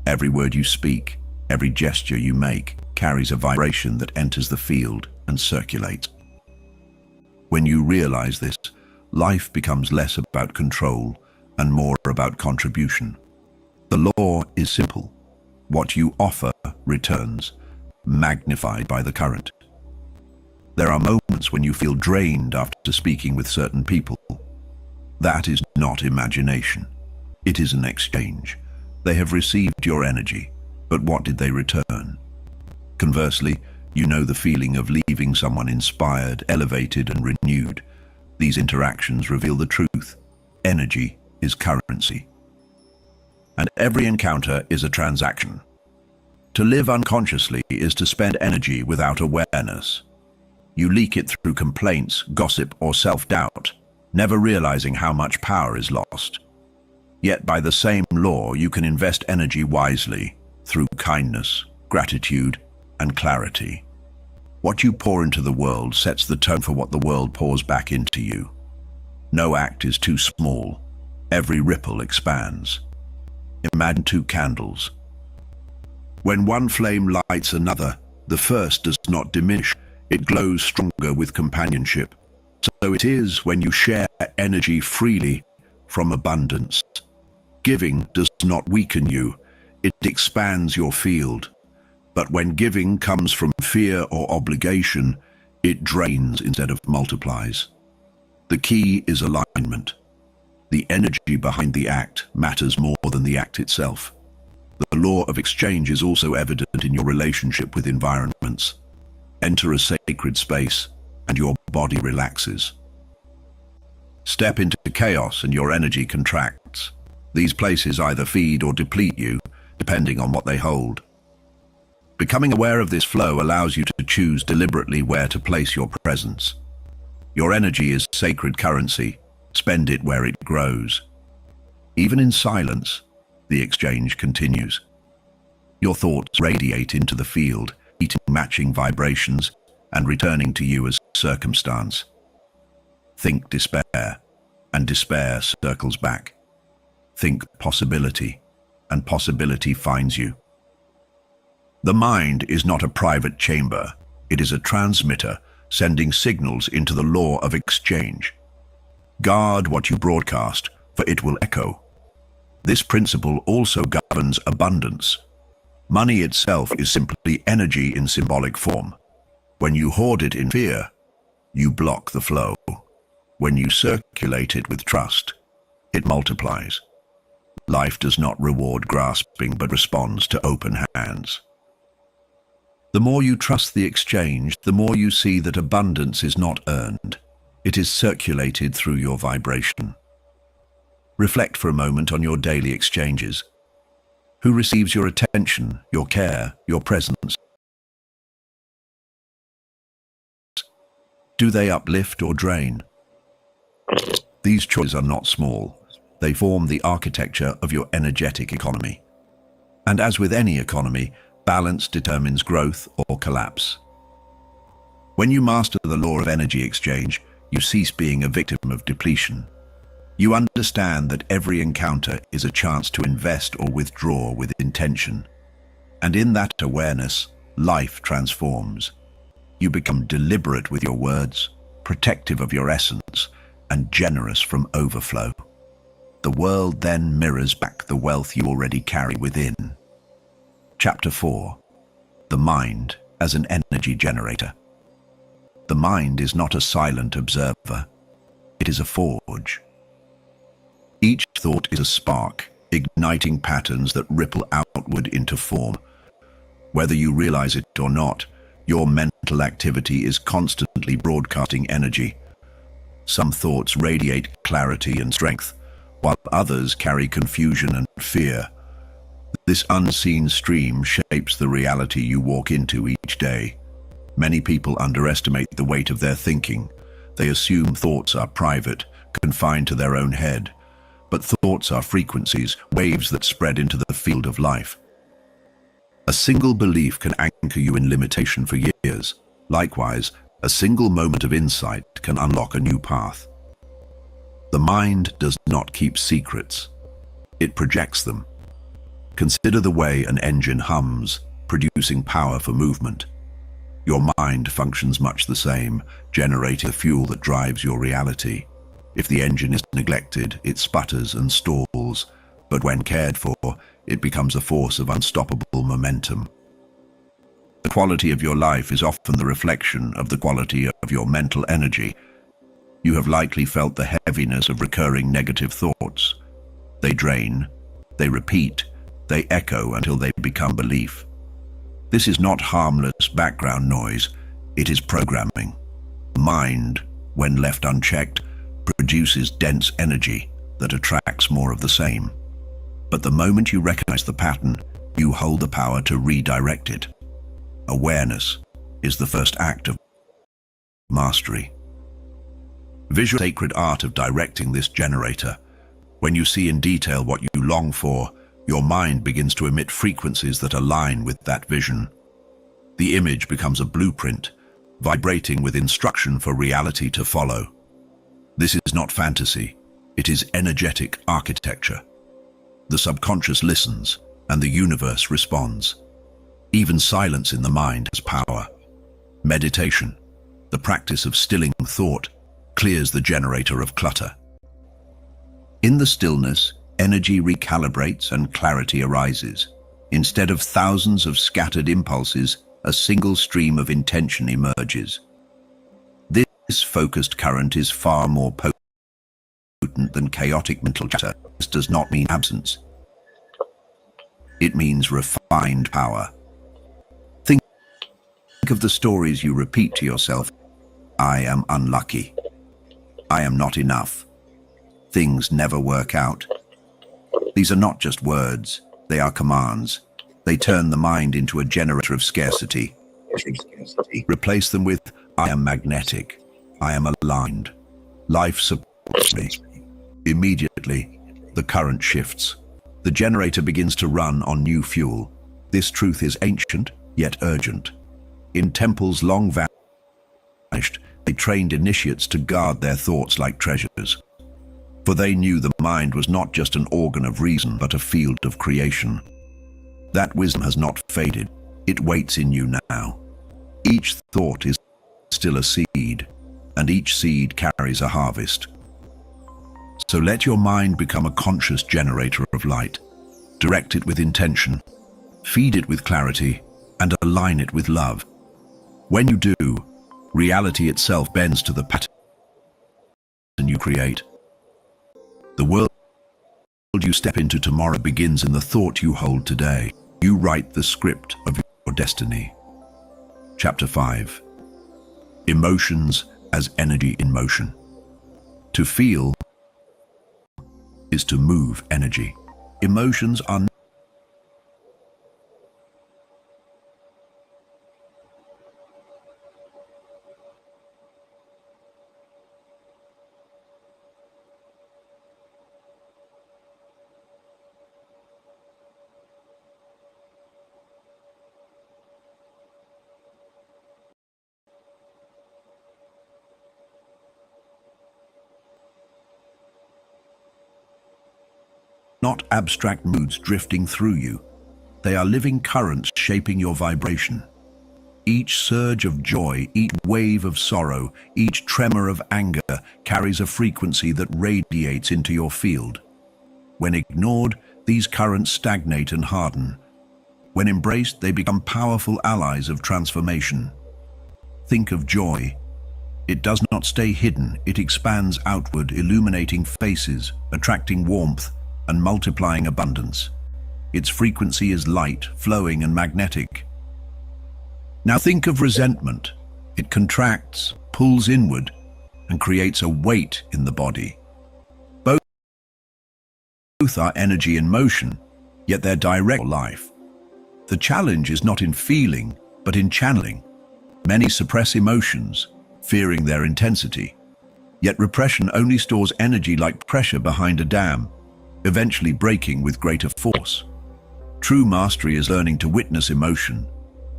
Every word you speak, every gesture you make, carries a vibration that enters the field and circulates. When you realize this, life becomes less about control and more about contribution. The law is simple. What you offer returns, magnified by the current. There are moments when you feel drained after speaking with certain people. That is not imagination. It is an exchange. They have received your energy, but what did they return? Conversely, you know the feeling of leaving someone inspired, elevated, and renewed. These interactions reveal the truth. Energy is currency. And every encounter is a transaction. To live unconsciously is to spend energy without awareness. You leak it through complaints, gossip, or self-doubt, never realizing how much power is lost. Yet by the same law, you can invest energy wisely through kindness, gratitude, and clarity. What you pour into the world sets the tone for what the world pours back into you. No act is too small. Every ripple expands. Imagine 2 candles. When one flame lights another, the first does not diminish. It glows stronger with companionship. So it is when you share energy freely from abundance. Giving does not weaken you. It expands your field. But when giving comes from fear or obligation, it drains instead of multiplies. The key is alignment. The energy behind the act matters more than the act itself. The law of exchange is also evident in your relationship with environments. Enter a sacred space, and your body relaxes. Step into chaos and your energy contracts. These places either feed or deplete you, depending on what they hold. Becoming aware of this flow allows you to choose deliberately where to place your presence. Your energy is sacred currency. Spend it where it grows. Even in silence, the exchange continues. Your thoughts radiate into the field, meeting matching vibrations and returning to you as circumstance. Think despair, and despair circles back. Think possibility, and possibility finds you. The mind is not a private chamber. It is a transmitter sending signals into the law of exchange. Guard what you broadcast, for it will echo. This principle also governs abundance. Money itself is simply energy in symbolic form. When you hoard it in fear, you block the flow. When you circulate it with trust, it multiplies. Life does not reward grasping but responds to open hands. The more you trust the exchange, the more you see that abundance is not earned. It is circulated through your vibration. Reflect for a moment on your daily exchanges. Who receives your attention, your care, your presence? Do they uplift or drain? These choices are not small. They form the architecture of your energetic economy. And as with any economy, balance determines growth or collapse. When you master the law of energy exchange, you cease being a victim of depletion. You understand that every encounter is a chance to invest or withdraw with intention. And in that awareness, life transforms. You become deliberate with your words, protective of your essence, and generous from overflow. The world then mirrors back the wealth you already carry within. Chapter 4. The mind as an energy generator. The mind is not a silent observer. It is a forge. Each thought is a spark. igniting patterns that ripple outward into form. Whether you realize it or not, your mental activity is constantly broadcasting energy. Some thoughts radiate clarity and strength, while others carry confusion and fear. This unseen stream shapes the reality you walk into each day. Many people underestimate the weight of their thinking. They assume thoughts are private, confined to their own head. But thoughts are frequencies, waves that spread into the field of life. A single belief can anchor you in limitation for years. Likewise, a single moment of insight can unlock a new path. The mind does not keep secrets. It projects them. Consider the way an engine hums, producing power for movement. Your mind functions much the same, generating the fuel that drives your reality. If the engine is neglected, it sputters and stalls, but when cared for, it becomes a force of unstoppable momentum. The quality of your life is often the reflection of the quality of your mental energy. You have likely felt the heaviness of recurring negative thoughts. They drain, they repeat, they echo until they become belief. This is not harmless background noise, it is programming. The mind, when left unchecked, produces dense energy that attracts more of the same. But the moment you recognize the pattern, you hold the power to redirect it. Awareness is the first act of mastery. Visual sacred art of directing this generator. When you see in detail what you long for, your mind begins to emit frequencies that align with that vision. The image becomes a blueprint, vibrating with instruction for reality to follow. This is not fantasy, it is energetic architecture. The subconscious listens, and the universe responds. Even silence in the mind has power. Meditation, the practice of stilling thought, clears the generator of clutter. In the stillness, energy recalibrates and clarity arises. Instead of thousands of scattered impulses, a single stream of intention emerges. This focused current is far more potent than chaotic mental chatter. This does not mean absence. It means refined power. Think of the stories you repeat to yourself. I am unlucky. I am not enough. Things never work out. These are not just words, they are commands. They turn the mind into a generator of scarcity. Replace them with, I am magnetic. I am aligned. Life supports me. Immediately, the current shifts. The generator begins to run on new fuel. This truth is ancient, yet urgent. In temples long vanished, they trained initiates to guard their thoughts like treasures. For they knew the mind was not just an organ of reason, but a field of creation. That wisdom has not faded. It waits in you now. Each thought is still a seed, and each seed carries a harvest. So let your mind become a conscious generator of light. Direct it with intention, feed it with clarity, and align it with love. When you do, reality itself bends to the pattern you create. The world you step into tomorrow begins in the thought you hold today. You write the script of your destiny. Chapter 5. Emotions as energy in motion. To feel is to move energy. Emotions are not abstract moods drifting through you. They are living currents shaping your vibration. Each surge of joy, each wave of sorrow, each tremor of anger carries a frequency that radiates into your field. When ignored, these currents stagnate and harden. When embraced, they become powerful allies of transformation. Think of joy. It does not stay hidden, it expands outward, illuminating faces, attracting warmth, and multiplying abundance. Its frequency is light, flowing, and magnetic. Now think of resentment. It contracts, pulls inward, and creates a weight in the body. Both are energy in motion, yet they're direct life. The challenge is not in feeling, but in channeling. Many suppress emotions, fearing their intensity. Yet repression only stores energy like pressure behind a dam, eventually breaking with greater force. True mastery is learning to witness emotion,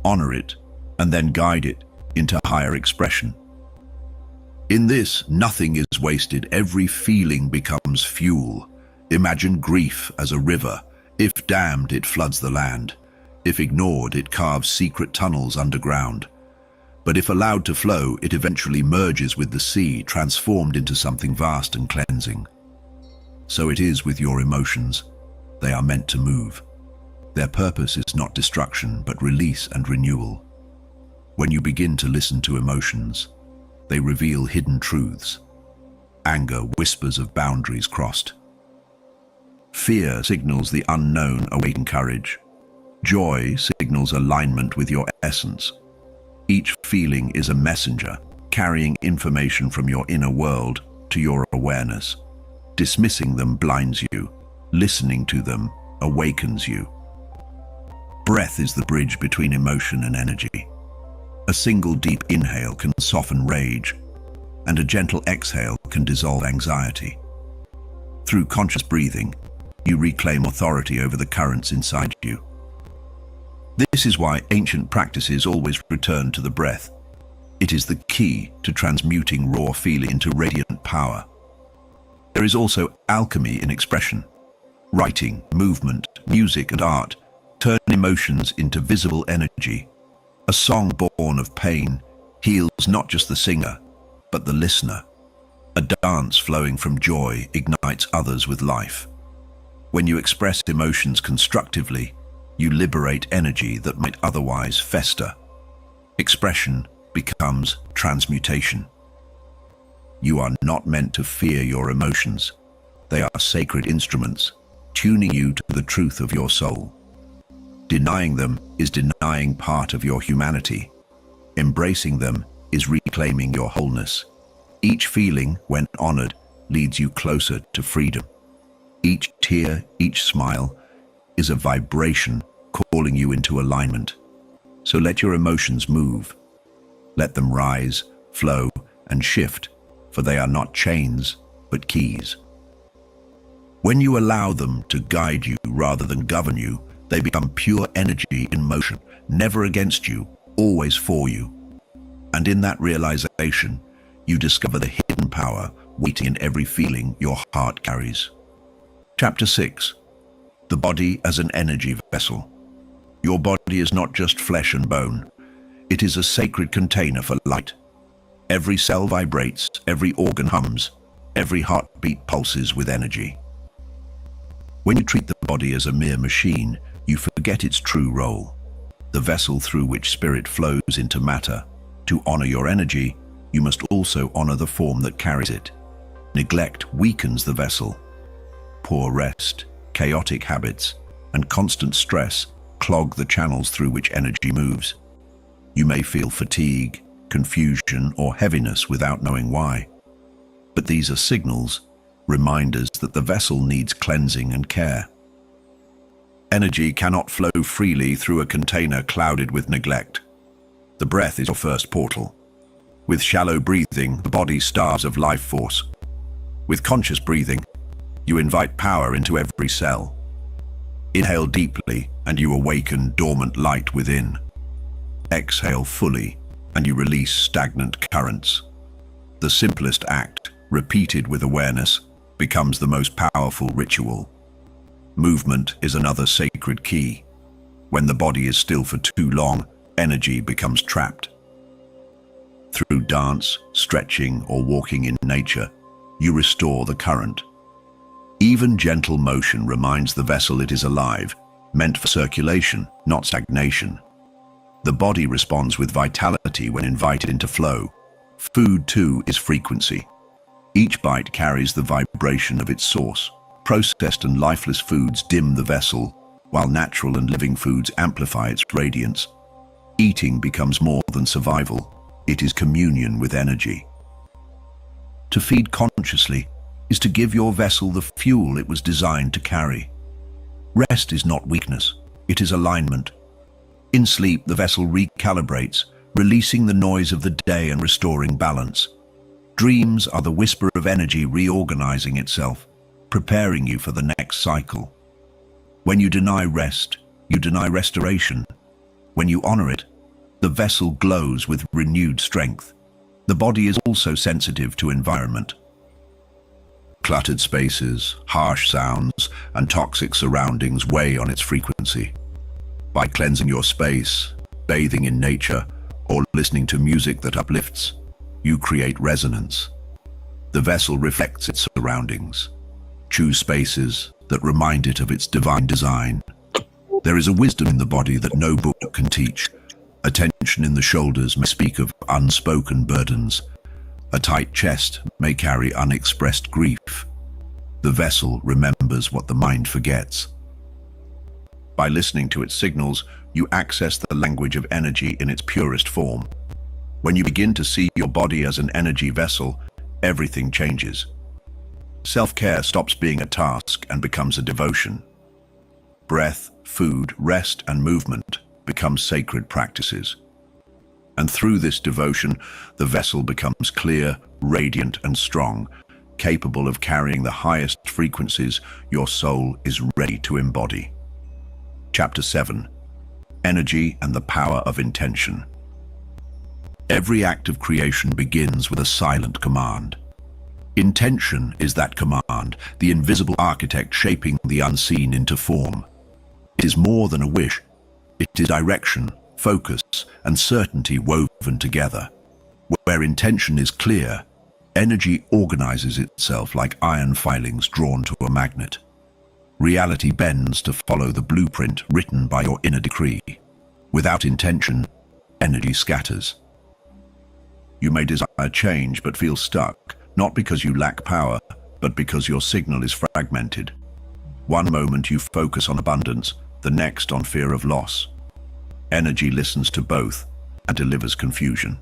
honor it, and then guide it into higher expression. In this, nothing is wasted. Every feeling becomes fuel. Imagine grief as a river. If dammed, it floods the land. If ignored, it carves secret tunnels underground. But if allowed to flow, it eventually merges with the sea, transformed into something vast and cleansing. So it is with your emotions. They are meant to move. Their purpose is not destruction, but release and renewal. When you begin to listen to emotions, they reveal hidden truths. Anger whispers of boundaries crossed. Fear signals the unknown, awaiting courage. Joy signals alignment with your essence. Each feeling is a messenger, carrying information from your inner world to your awareness. Dismissing them blinds you. Listening to them awakens you. Breath is the bridge between emotion and energy. A single deep inhale can soften rage, and a gentle exhale can dissolve anxiety. Through conscious breathing, you reclaim authority over the currents inside you. This is why ancient practices always return to the breath. It is the key to transmuting raw feeling into radiant power. There is also alchemy in expression. Writing, movement, music, and art turn emotions into visible energy. A song born of pain heals not just the singer, but the listener. A dance flowing from joy ignites others with life. When you express emotions constructively, you liberate energy that might otherwise fester. Expression becomes transmutation. You are not meant to fear your emotions. They are sacred instruments, tuning you to the truth of your soul. Denying them is denying part of your humanity. Embracing them is reclaiming your wholeness. Each feeling, when honored, leads you closer to freedom. Each tear, each smile, is a vibration calling you into alignment. So let your emotions move. Let them rise, flow, and shift, for they are not chains, but keys. When you allow them to guide you rather than govern you, they become pure energy in motion, never against you, always for you. And in that realization, you discover the hidden power waiting in every feeling your heart carries. Chapter 6. The body as an energy vessel. Your body is not just flesh and bone. It is a sacred container for light. Every cell vibrates, every organ hums, every heartbeat pulses with energy. When you treat the body as a mere machine, you forget its true role, the vessel through which spirit flows into matter. To honor your energy, you must also honor the form that carries it. Neglect weakens the vessel. Poor rest, chaotic habits, and constant stress clog the channels through which energy moves. You may feel fatigue, confusion, or heaviness without knowing why. But these are signals, reminders that the vessel needs cleansing and care. Energy cannot flow freely through a container clouded with neglect. The breath is your first portal. With shallow breathing, the body starves of life force. With conscious breathing, you invite power into every cell. Inhale deeply, and you awaken dormant light within. Exhale fully, and you release stagnant currents. The simplest act, repeated with awareness, becomes the most powerful ritual. Movement is another sacred key. When the body is still for too long, energy becomes trapped. Through dance, stretching, or walking in nature, you restore the current. Even gentle motion reminds the vessel it is alive, meant for circulation, not stagnation. The body responds with vitality when invited into flow. Food, too, is frequency. Each bite carries the vibration of its source. Processed and lifeless foods dim the vessel, while natural and living foods amplify its radiance. Eating becomes more than survival. It is communion with energy. To feed consciously is to give your vessel the fuel it was designed to carry. Rest is not weakness, it is alignment. In sleep, the vessel recalibrates, releasing the noise of the day and restoring balance. Dreams are the whisper of energy reorganizing itself, preparing you for the next cycle. When you deny rest, you deny restoration. When you honor it, the vessel glows with renewed strength. The body is also sensitive to environment. Cluttered spaces, harsh sounds, and toxic surroundings weigh on its frequency. By cleansing your space, bathing in nature, or listening to music that uplifts, you create resonance. The vessel reflects its surroundings. Choose spaces that remind it of its divine design. There is a wisdom in the body that no book can teach. A tension in the shoulders may speak of unspoken burdens. A tight chest may carry unexpressed grief. The vessel remembers what the mind forgets. By listening to its signals, you access the language of energy in its purest form. When you begin to see your body as an energy vessel, everything changes. Self-care stops being a task and becomes a devotion. Breath, food, rest, and movement become sacred practices. And through this devotion, the vessel becomes clear, radiant, and strong, capable of carrying the highest frequencies your soul is ready to embody. Chapter 7. Energy and the Power of Intention. Every act of creation begins with a silent command. Intention is that command, the invisible architect shaping the unseen into form. It is more than a wish. It is direction, focus, and certainty woven together. Where intention is clear, energy organizes itself like iron filings drawn to a magnet. Reality bends to follow the blueprint written by your inner decree. Without intention, energy scatters. You may desire change but feel stuck, not because you lack power, but because your signal is fragmented. One moment you focus on abundance, the next on fear of loss. Energy listens to both and delivers confusion.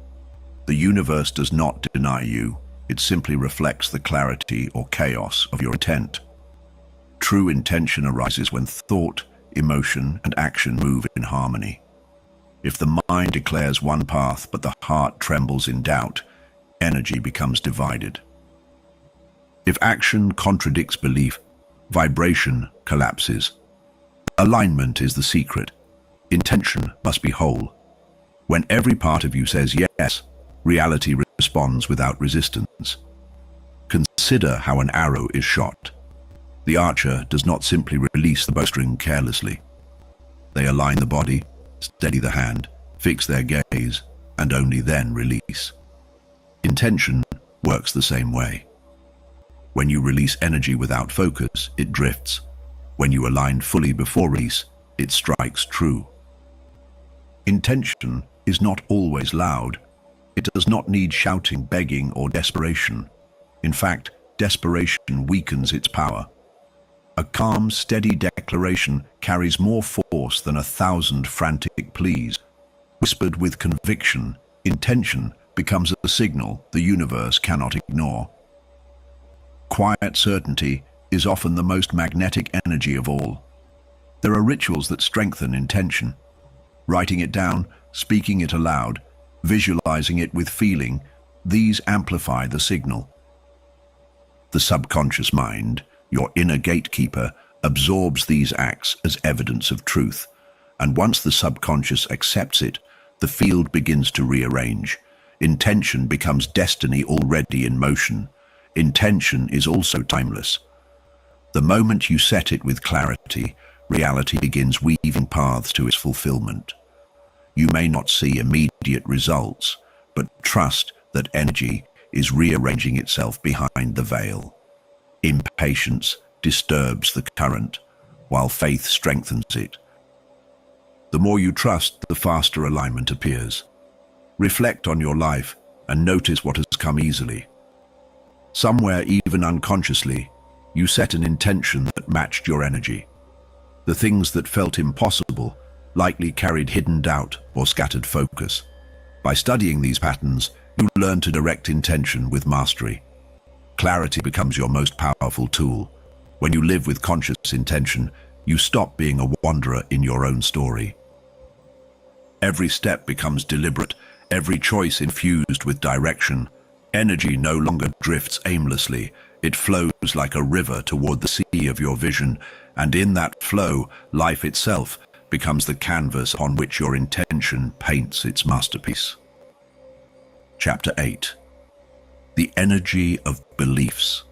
The universe does not deny you, it simply reflects the clarity or chaos of your intent. True intention arises when thought, emotion, and action move in harmony. If the mind declares one path but the heart trembles in doubt, energy becomes divided. If action contradicts belief, vibration collapses. Alignment is the secret. Intention must be whole. When every part of you says yes, reality responds without resistance. Consider how an arrow is shot. The archer does not simply release the bowstring carelessly. They align the body, steady the hand, fix their gaze, and only then release. Intention works the same way. When you release energy without focus, it drifts. When you align fully before release, it strikes true. Intention is not always loud. It does not need shouting, begging, or desperation. In fact, desperation weakens its power. A calm, steady declaration carries more force than 1,000 frantic pleas. Whispered with conviction, intention becomes a signal the universe cannot ignore. Quiet certainty is often the most magnetic energy of all. There are rituals that strengthen intention. Writing it down, speaking it aloud, visualizing it with feeling, these amplify the signal. The subconscious mind, your inner gatekeeper, absorbs these acts as evidence of truth, and once the subconscious accepts it, the field begins to rearrange. Intention becomes destiny already in motion. Intention is also timeless. The moment you set it with clarity, reality begins weaving paths to its fulfillment. You may not see immediate results, but trust that energy is rearranging itself behind the veil. Impatience disturbs the current, while faith strengthens it. The more you trust, the faster alignment appears. Reflect on your life and notice what has come easily. Somewhere, even unconsciously, You set an intention that matched your energy. The things that felt impossible likely carried hidden doubt or scattered focus. By studying these patterns, you learn to direct intention with mastery. Clarity becomes your most powerful tool. When you live with conscious intention, you stop being a wanderer in your own story. Every step becomes deliberate, every choice infused with direction. Energy no longer drifts aimlessly. It flows like a river toward the sea of your vision, and in that flow, life itself becomes the canvas on which your intention paints its masterpiece. Chapter 8. The energy of beliefs.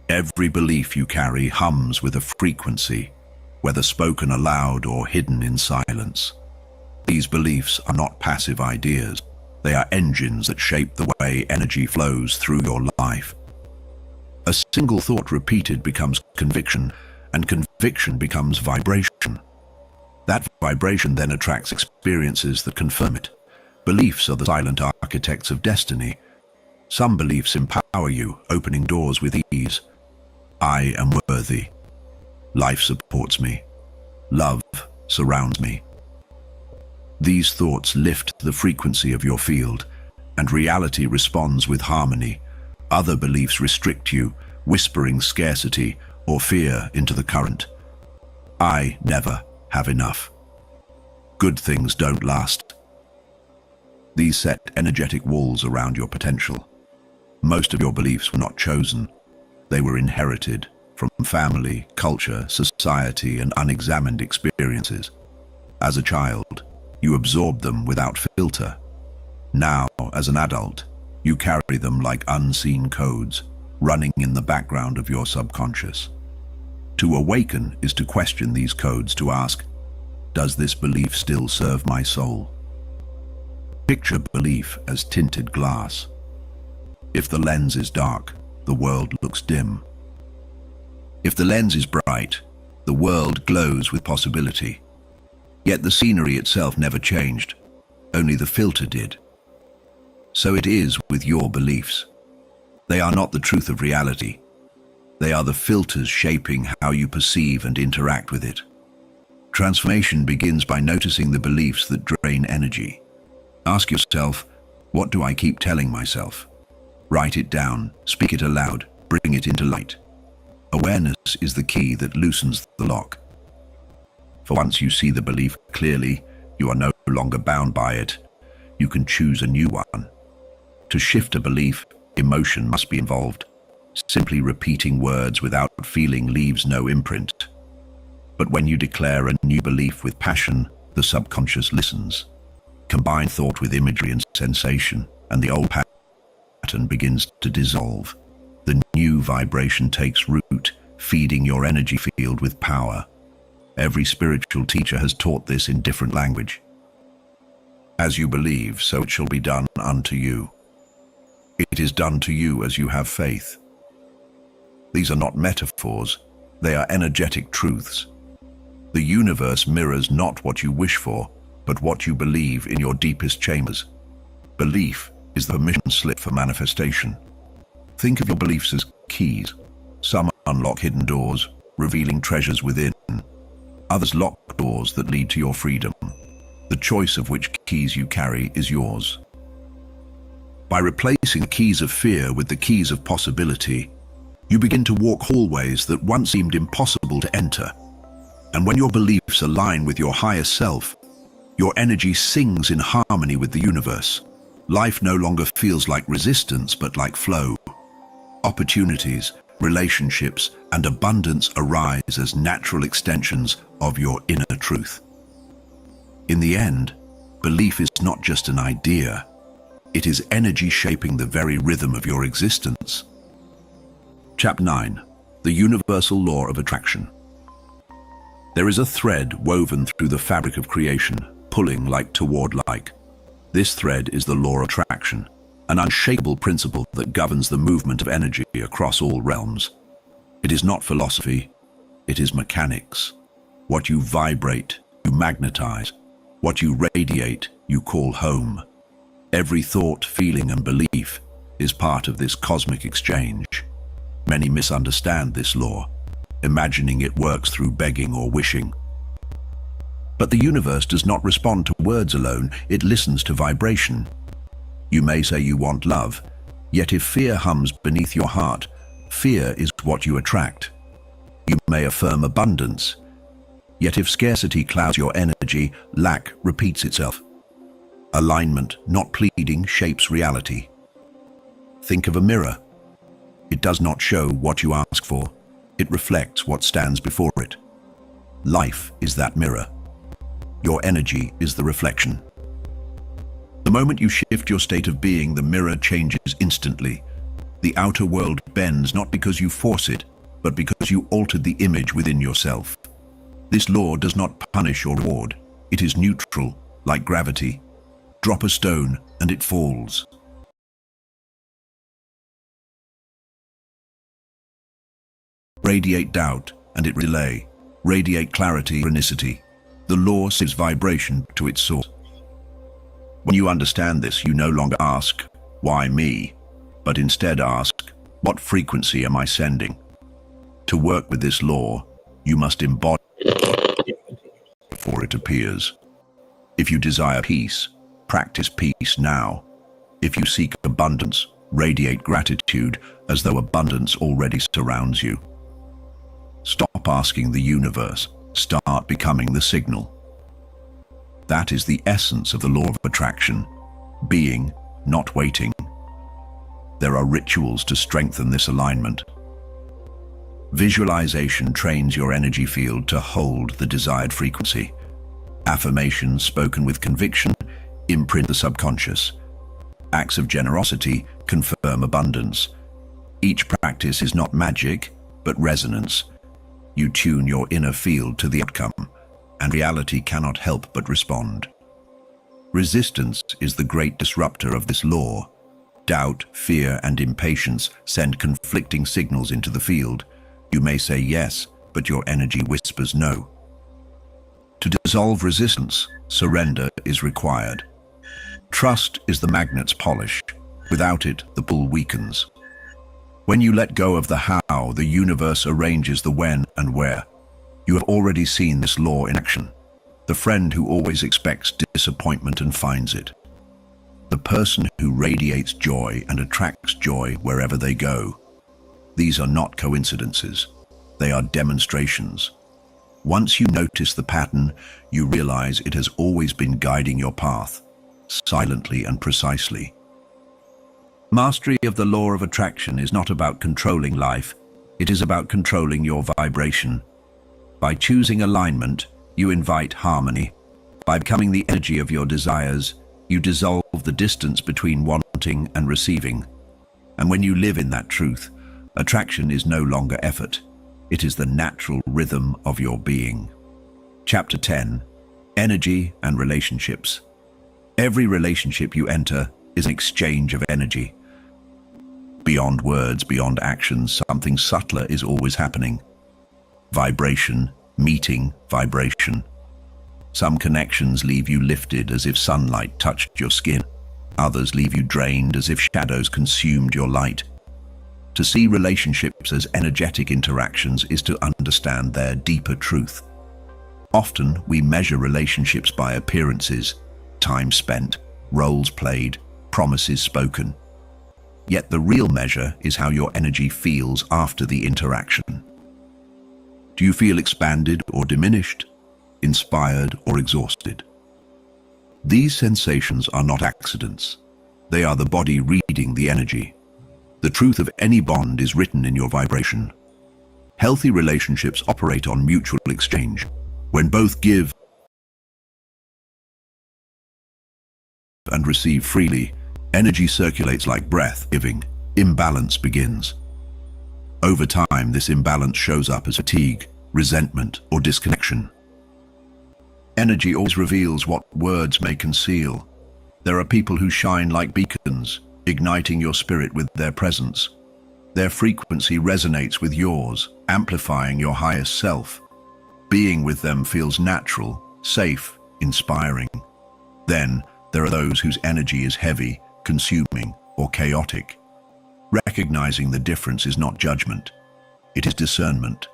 Every belief you carry hums with a frequency, whether spoken aloud or hidden in silence. These beliefs are not passive ideas. They are engines that shape the way energy flows through your life. A single thought repeated becomes conviction, and conviction becomes vibration. That vibration then attracts experiences that confirm it. Beliefs are the silent architects of destiny. Some beliefs empower you, opening doors with ease. I am worthy. Life supports me. Love surrounds me. These thoughts lift the frequency of your field, and reality responds with harmony. Other beliefs restrict you, whispering scarcity or fear into the current. I never have enough. Good things don't last. These set energetic walls around your potential. Most of your beliefs were not chosen. They were inherited from family, culture, society, and unexamined experiences. As a child, you absorbed them without filter. Now, as an adult, you carry them like unseen codes, running in the background of your subconscious. To awaken is to question these codes, to ask, does this belief still serve my soul? Picture belief as tinted glass. If the lens is dark, the world looks dim. If the lens is bright, the world glows with possibility. Yet the scenery itself never changed, only the filter did. So it is with your beliefs. They are not the truth of reality. They are the filters shaping how you perceive and interact with it. Transformation begins by noticing the beliefs that drain energy. Ask yourself, what do I keep telling myself? Write it down, speak it aloud, bring it into light. Awareness is the key that loosens the lock. For once you see the belief clearly, you are no longer bound by it. You can choose a new one. To shift a belief, emotion must be involved. Simply repeating words without feeling leaves no imprint. But when you declare a new belief with passion, the subconscious listens. Combine thought with imagery and sensation, and the old pattern begins to dissolve. The new vibration takes root, feeding your energy field with power. Every spiritual teacher has taught this in different language. As you believe, so it shall be done unto you. It is done to you as you have faith. These are not metaphors, they are energetic truths. The universe mirrors not what you wish for, but what you believe in your deepest chambers. Belief is the permission slip for manifestation. Think of your beliefs as keys. Some unlock hidden doors, revealing treasures within. Others lock doors that lead to your freedom. The choice of which keys you carry is yours. By replacing the keys of fear with the keys of possibility, you begin to walk hallways that once seemed impossible to enter. And when your beliefs align with your higher self, your energy sings in harmony with the universe. Life no longer feels like resistance, but like flow. Opportunities, relationships, and abundance arise as natural extensions of your inner truth. In the end, belief is not just an idea. It is energy shaping the very rhythm of your existence. Chapter 9. The Universal Law of Attraction. There is a thread woven through the fabric of creation, pulling like toward like. This thread is the law of attraction, an unshakable principle that governs the movement of energy across all realms. It is not philosophy, it is mechanics. What you vibrate, you magnetize. What you radiate, you call home. Every thought, feeling, and belief is part of this cosmic exchange. Many misunderstand this law, imagining it works through begging or wishing. But the universe does not respond to words alone, it listens to vibration. You may say you want love, yet if fear hums beneath your heart, fear is what you attract. You may affirm abundance, yet if scarcity clouds your energy, lack repeats itself. Alignment, not pleading, shapes reality. Think of a mirror. It does not show what you ask for, it reflects what stands before it. Life is that mirror. Your energy is the reflection. The moment you shift your state of being, the mirror changes instantly. The outer world bends not because you force it, but because you altered the image within yourself. This law does not punish or reward. It is neutral, like gravity. Drop a stone and it falls. Radiate doubt and it relay. Radiate clarity, chronicity. The law sends vibration to its source. When you understand this, you no longer ask, why me? But instead ask, what frequency am I sending? To work with this law, you must embody before it appears. If you desire peace, practice peace now. If you seek abundance, radiate gratitude as though abundance already surrounds you. Stop asking the universe, start becoming the signal. That is the essence of the law of attraction. Being, not waiting. There are rituals to strengthen this alignment. Visualization trains your energy field to hold the desired frequency. Affirmations spoken with conviction imprint the subconscious. Acts of generosity confirm abundance. Each practice is not magic, but resonance. You tune your inner field to the outcome, and reality cannot help but respond. Resistance is the great disruptor of this law. Doubt, fear, and impatience send conflicting signals into the field. You may say yes, but your energy whispers no. To dissolve resistance, surrender is required. Trust is the magnet's polish. Without it, the pull weakens. When you let go of the how, the universe arranges the when and where. You have already seen this law in action. The friend who always expects disappointment and finds it. The person who radiates joy and attracts joy wherever they go. These are not coincidences. They are demonstrations. Once you notice the pattern, you realize it has always been guiding your path, silently and precisely. Mastery of the law of attraction is not about controlling life, it is about controlling your vibration. By choosing alignment, you invite harmony. By becoming the energy of your desires, you dissolve the distance between wanting and receiving. And when you live in that truth, attraction is no longer effort. It is the natural rhythm of your being. Chapter 10. Energy and Relationships. Every relationship you enter is an exchange of energy. Beyond words, beyond actions, something subtler is always happening. Vibration, meeting, vibration. Some connections leave you lifted as if sunlight touched your skin. Others leave you drained as if shadows consumed your light. To see relationships as energetic interactions is to understand their deeper truth. Often, we measure relationships by appearances, time spent, roles played, promises spoken. Yet the real measure is how your energy feels after the interaction. Do you feel expanded or diminished, inspired or exhausted? These sensations are not accidents. They are the body reading the energy. The truth of any bond is written in your vibration. Healthy relationships operate on mutual exchange. When both give and receive freely, energy circulates like breath. Giving, imbalance begins. Over time, this imbalance shows up as fatigue, resentment, or disconnection. Energy always reveals what words may conceal. There are people who shine like beacons, igniting your spirit with their presence. Their frequency resonates with yours, amplifying your highest self. Being with them feels natural, safe, inspiring. Then, there are those whose energy is heavy, consuming, or chaotic. Recognizing the difference is not judgment, it is discernment.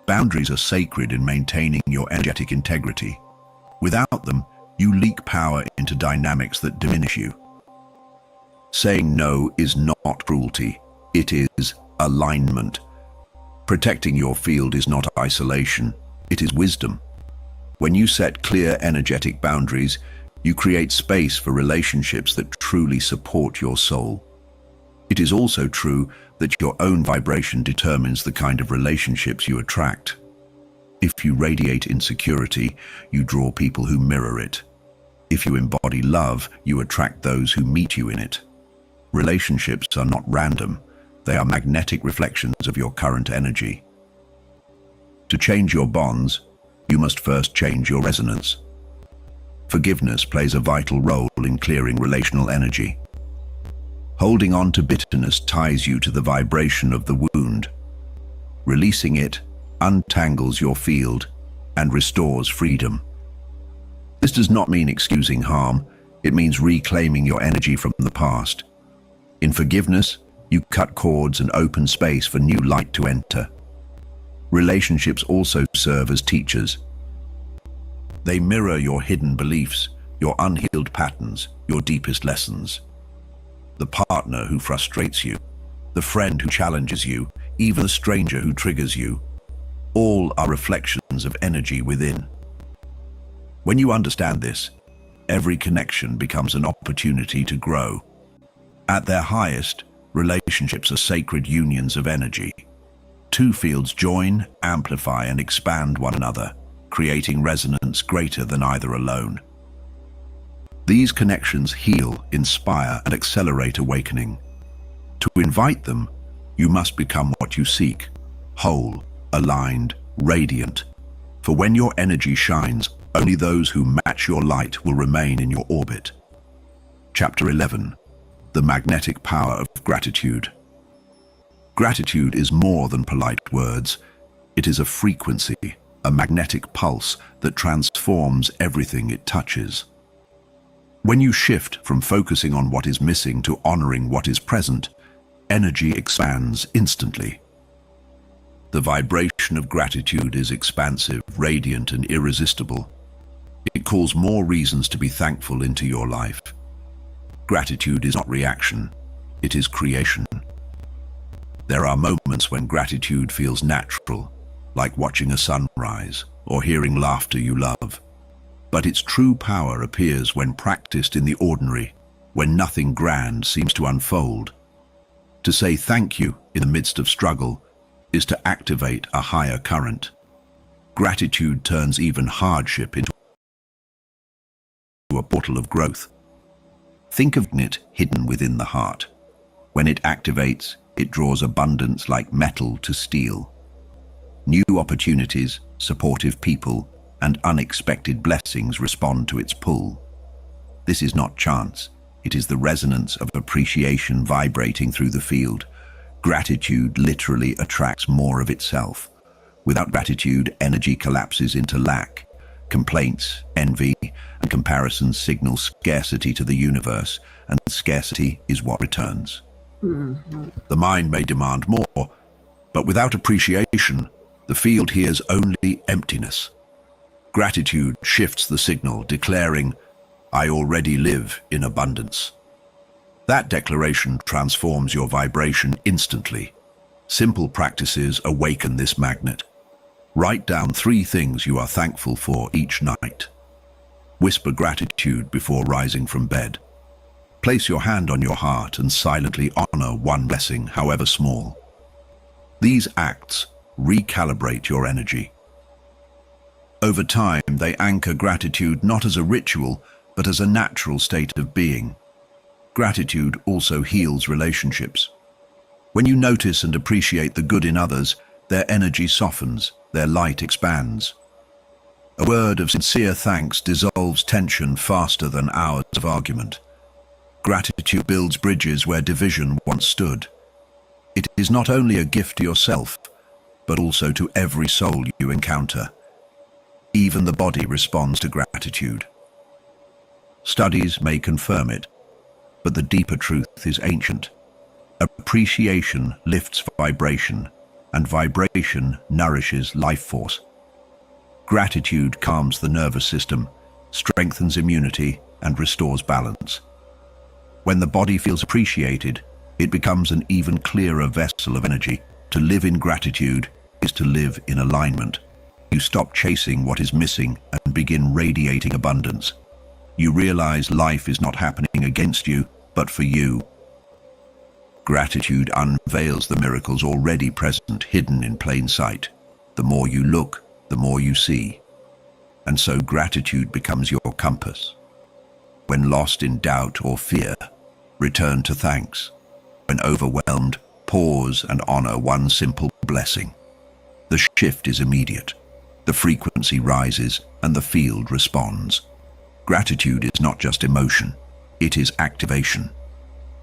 Boundaries are sacred in maintaining your energetic integrity. Without them, you leak power into dynamics that diminish you. Saying no is not cruelty, it is alignment. Protecting your field is not isolation, it is wisdom. When you set clear energetic boundaries, you create space for relationships that truly support your soul. It is also true that your own vibration determines the kind of relationships you attract. If you radiate insecurity, you draw people who mirror it. If you embody love, you attract those who meet you in it. Relationships are not random, they are magnetic reflections of your current energy. To change your bonds, you must first change your resonance. Forgiveness plays a vital role in clearing relational energy. Holding on to bitterness ties you to the vibration of the wound. Releasing it untangles your field and restores freedom. This does not mean excusing harm, it means reclaiming your energy from the past. In forgiveness, you cut cords and open space for new light to enter. Relationships also serve as teachers. They mirror your hidden beliefs, your unhealed patterns, your deepest lessons. The partner who frustrates you, the friend who challenges you, even the stranger who triggers you, all are reflections of energy within. When you understand this, every connection becomes an opportunity to grow. At their highest, relationships are sacred unions of energy. Two fields join, amplify, and expand one another, creating resonance greater than either alone. These connections heal, inspire, and accelerate awakening. To invite them, you must become what you seek: whole, aligned, radiant. For when your energy shines, only those who match your light will remain in your orbit. Chapter 11. The magnetic power of gratitude. Gratitude is more than polite words. It is a frequency, a magnetic pulse that transforms everything it touches. When you shift from focusing on what is missing to honoring what is present, energy expands instantly. The vibration of gratitude is expansive, radiant, and irresistible. It calls more reasons to be thankful into your life. Gratitude is not reaction, it is creation. There are moments when gratitude feels natural, like watching a sunrise or hearing laughter you love. But its true power appears when practiced in the ordinary, when nothing grand seems to unfold. To say thank you in the midst of struggle is to activate a higher current. Gratitude turns even hardship into a portal of growth. Think of it hidden within the heart. When it activates, it draws abundance like metal to steel. New opportunities, supportive people, and unexpected blessings respond to its pull. This is not chance. It is the resonance of appreciation vibrating through the field. Gratitude literally attracts more of itself. Without gratitude, energy collapses into lack. Complaints, envy, and comparisons signal scarcity to the universe, and scarcity is what returns. The mind may demand more, but without appreciation, the field hears only emptiness. Gratitude shifts the signal, declaring, "I already live in abundance." That declaration transforms your vibration instantly. Simple practices awaken this magnet. Write down 3 things you are thankful for each night. Whisper gratitude before rising from bed. Place your hand on your heart and silently honor one blessing, however small. These acts recalibrate your energy. Over time, they anchor gratitude not as a ritual, but as a natural state of being. Gratitude also heals relationships. When you notice and appreciate the good in others, their energy softens, their light expands. A word of sincere thanks dissolves tension faster than hours of argument. Gratitude builds bridges where division once stood. It is not only a gift to yourself, but also to every soul you encounter. Even the body responds to gratitude. Studies may confirm it, but the deeper truth is ancient. Appreciation lifts vibration, and vibration nourishes life force. Gratitude calms the nervous system, strengthens immunity, and restores balance. When the body feels appreciated, it becomes an even clearer vessel of energy. To live in gratitude is to live in alignment. You stop chasing what is missing and begin radiating abundance. You realize life is not happening against you, but for you. Gratitude unveils the miracles already present, hidden in plain sight. The more you look, the more you see. And so gratitude becomes your compass. When lost in doubt or fear, return to thanks. When overwhelmed, pause and honor one simple blessing. The shift is immediate. The frequency rises and the field responds. Gratitude is not just emotion, it is activation.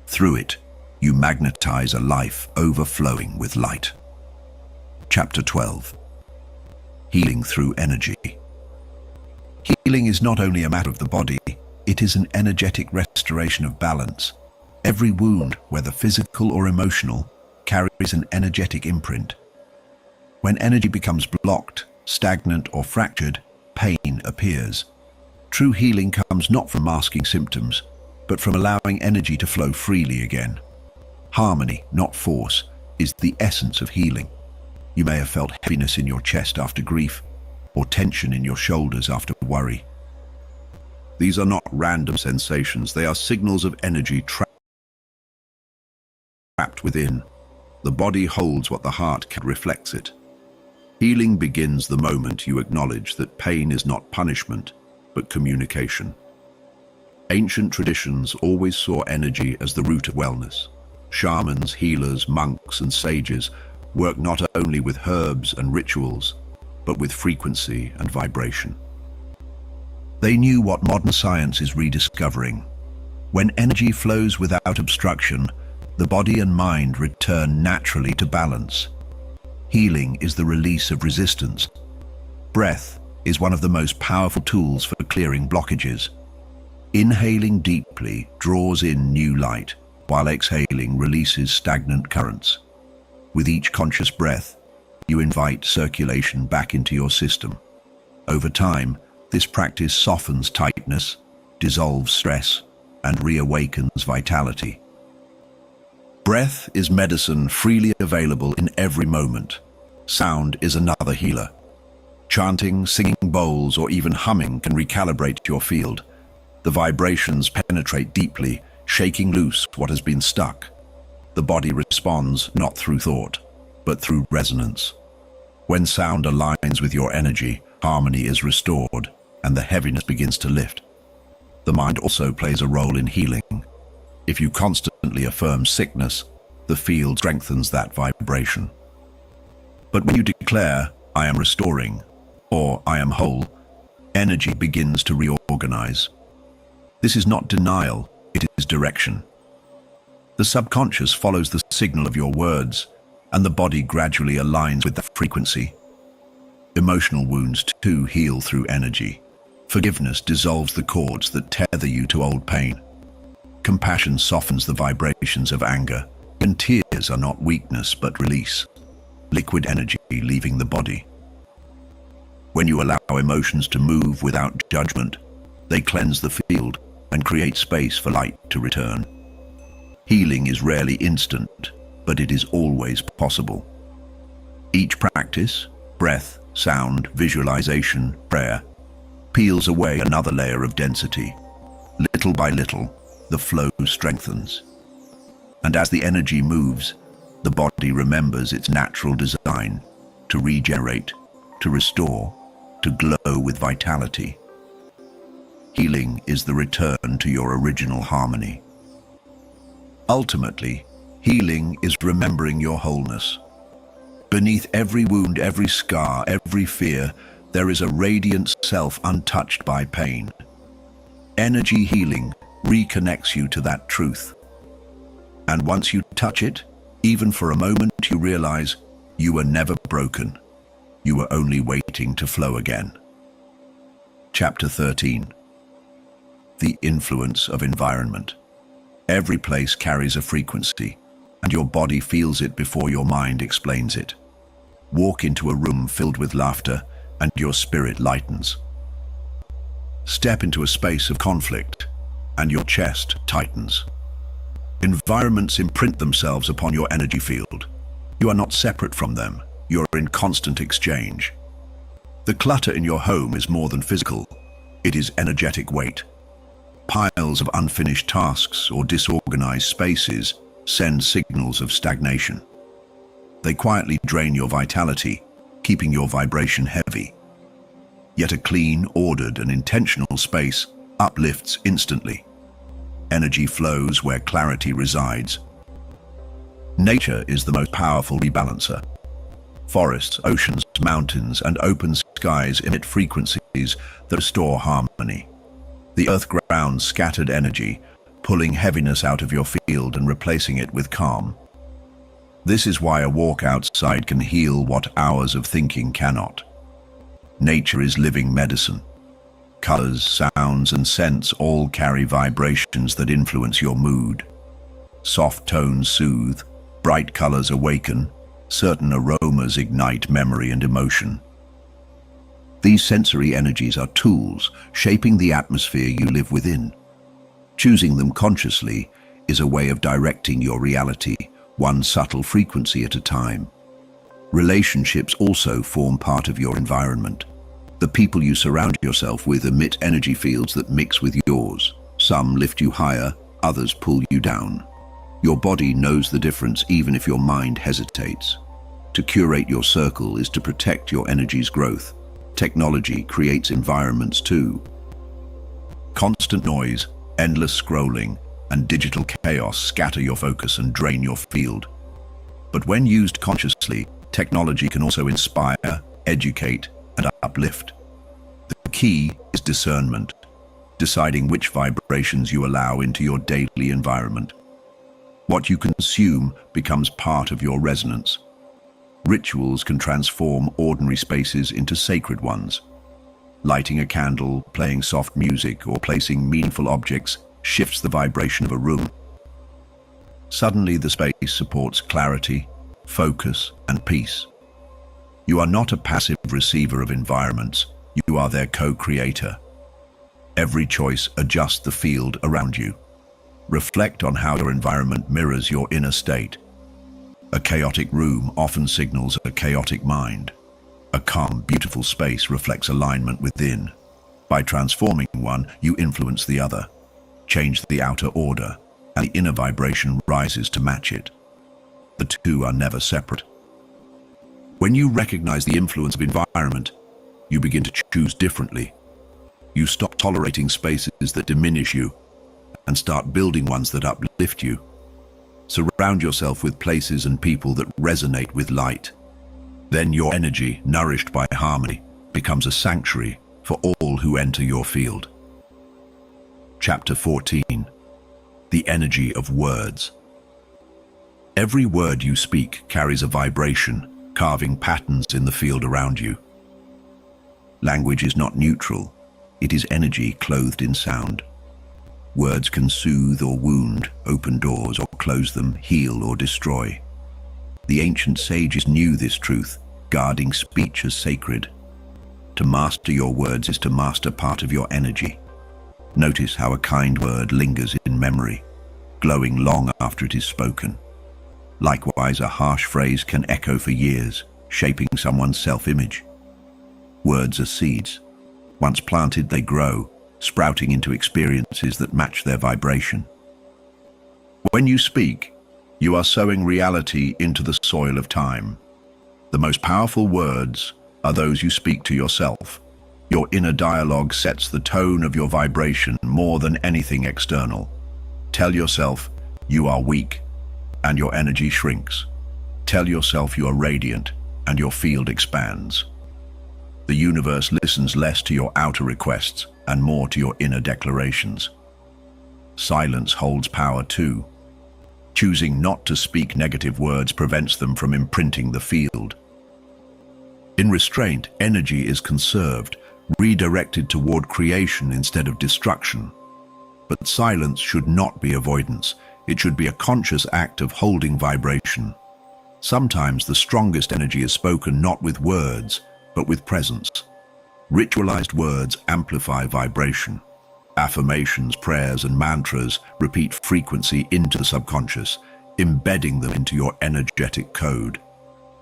Through it, you magnetize a life overflowing with light. Chapter 12. Healing through energy. Healing is not only a matter of the body, it is an energetic restoration of balance. Every wound, whether physical or emotional, carries an energetic imprint. When energy becomes blocked, stagnant, or fractured, pain appears. True healing comes not from masking symptoms, but from allowing energy to flow freely again. Harmony, not force, is the essence of healing. You may have felt heaviness in your chest after grief, or tension in your shoulders after worry. These are not random sensations, they are signals of energy trapped within. The body holds what the heart reflects it. Healing begins the moment you acknowledge that pain is not punishment, but communication. Ancient traditions always saw energy as the root of wellness. Shamans, healers, monks, and sages work not only with herbs and rituals, but with frequency and vibration. They knew what modern science is rediscovering. When energy flows without obstruction, the body and mind return naturally to balance. Healing is the release of resistance. Breath is one of the most powerful tools for clearing blockages. Inhaling deeply draws in new light, while exhaling releases stagnant currents. With each conscious breath, you invite circulation back into your system. Over time, this practice softens tightness, dissolves stress, and reawakens vitality. Breath is medicine freely available in every moment. Sound is another healer. Chanting, singing bowls, or even humming can recalibrate your field. The vibrations penetrate deeply, shaking loose what has been stuck. The body responds not through thought, but through resonance. When sound aligns with your energy, harmony is restored, and the heaviness begins to lift. The mind also plays a role in healing. If you constantly affirm sickness, the field strengthens that vibration. But when you declare, "I am restoring," or "I am whole," energy begins to reorganize. This is not denial, it is direction. The subconscious follows the signal of your words, and the body gradually aligns with that frequency. Emotional wounds too heal through energy. Forgiveness dissolves the cords that tether you to old pain. Compassion softens the vibrations of anger, and tears are not weakness but release. Liquid energy leaving the body. When you allow emotions to move without judgment, they cleanse the field and create space for light to return. Healing is rarely instant, but it is always possible. Each practice, breath, sound, visualization, prayer, peels away another layer of density. Little by little, the flow strengthens. And as the energy moves, the body remembers its natural design to regenerate, to restore, to glow with vitality. Healing is the return to your original harmony. Ultimately, healing is remembering your wholeness. Beneath every wound, every scar, every fear, there is a radiant self untouched by pain. Energy healing reconnects you to that truth. And once you touch it, even for a moment, you realize you were never broken. You were only waiting to flow again. Chapter 13. The influence of environment. Every place carries a frequency, and your body feels it before your mind explains it. Walk into a room filled with laughter, and your spirit lightens. Step into a space of conflict, and your chest tightens. Environments imprint themselves upon your energy field. You are not separate from them. You're in constant exchange. The clutter in your home is more than physical. It is energetic weight. Piles of unfinished tasks or disorganized spaces send signals of stagnation. They quietly drain your vitality, keeping your vibration heavy. Yet a clean, ordered, and intentional space uplifts instantly. Energy flows where clarity resides. Nature is the most powerful rebalancer. Forests, oceans, mountains, and open skies emit frequencies that restore harmony. The earth grounds scattered energy, pulling heaviness out of your field and replacing it with calm. This is why a walk outside can heal what hours of thinking cannot. Nature is living medicine. Colors, sounds, and scents all carry vibrations that influence your mood. Soft tones soothe, bright colors awaken, certain aromas ignite memory and emotion. These sensory energies are tools shaping the atmosphere you live within. Choosing them consciously is a way of directing your reality, one subtle frequency at a time. Relationships also form part of your environment. The people you surround yourself with emit energy fields that mix with yours. Some lift you higher, others pull you down. Your body knows the difference even if your mind hesitates. To curate your circle is to protect your energy's growth. Technology creates environments too. Constant noise, endless scrolling, and digital chaos scatter your focus and drain your field. But when used consciously, technology can also inspire, educate, and uplift. The key is discernment, deciding which vibrations you allow into your daily environment. What you consume becomes part of your resonance. Rituals can transform ordinary spaces into sacred ones. Lighting a candle, playing soft music, or placing meaningful objects shifts the vibration of a room. Suddenly the space supports clarity, focus, and peace. You are not a passive receiver of environments, you are their co-creator. Every choice adjusts the field around you. Reflect on how your environment mirrors your inner state. A chaotic room often signals a chaotic mind. A calm, beautiful space reflects alignment within. By transforming one, you influence the other. Change the outer order, and the inner vibration rises to match it. The two are never separate. When you recognize the influence of environment, you begin to choose differently. You stop tolerating spaces that diminish you and start building ones that uplift you. Surround yourself with places and people that resonate with light. Then your energy, nourished by harmony, becomes a sanctuary for all who enter your field. Chapter 14. The energy of words. Every word you speak carries a vibration, carving patterns in the field around you. Language is not neutral, it is energy clothed in sound. Words can soothe or wound, open doors or close them, heal or destroy. The ancient sages knew this truth, guarding speech as sacred. To master your words is to master part of your energy. Notice how a kind word lingers in memory, glowing long after it is spoken. Likewise, a harsh phrase can echo for years, shaping someone's self-image. Words are seeds. Once planted, they grow, sprouting into experiences that match their vibration. When you speak, you are sowing reality into the soil of time. The most powerful words are those you speak to yourself. Your inner dialogue sets the tone of your vibration more than anything external. Tell yourself you are weak, and your energy shrinks. Tell yourself you are radiant, and your field expands. The universe listens less to your outer requests and more to your inner declarations. Silence holds power too. Choosing not to speak negative words prevents them from imprinting the field. In restraint, energy is conserved, redirected toward creation instead of destruction. But silence should not be avoidance. It should be a conscious act of holding vibration. Sometimes the strongest energy is spoken not with words, but with presence. Ritualized words amplify vibration. Affirmations, prayers, and mantras repeat frequency into the subconscious, embedding them into your energetic code.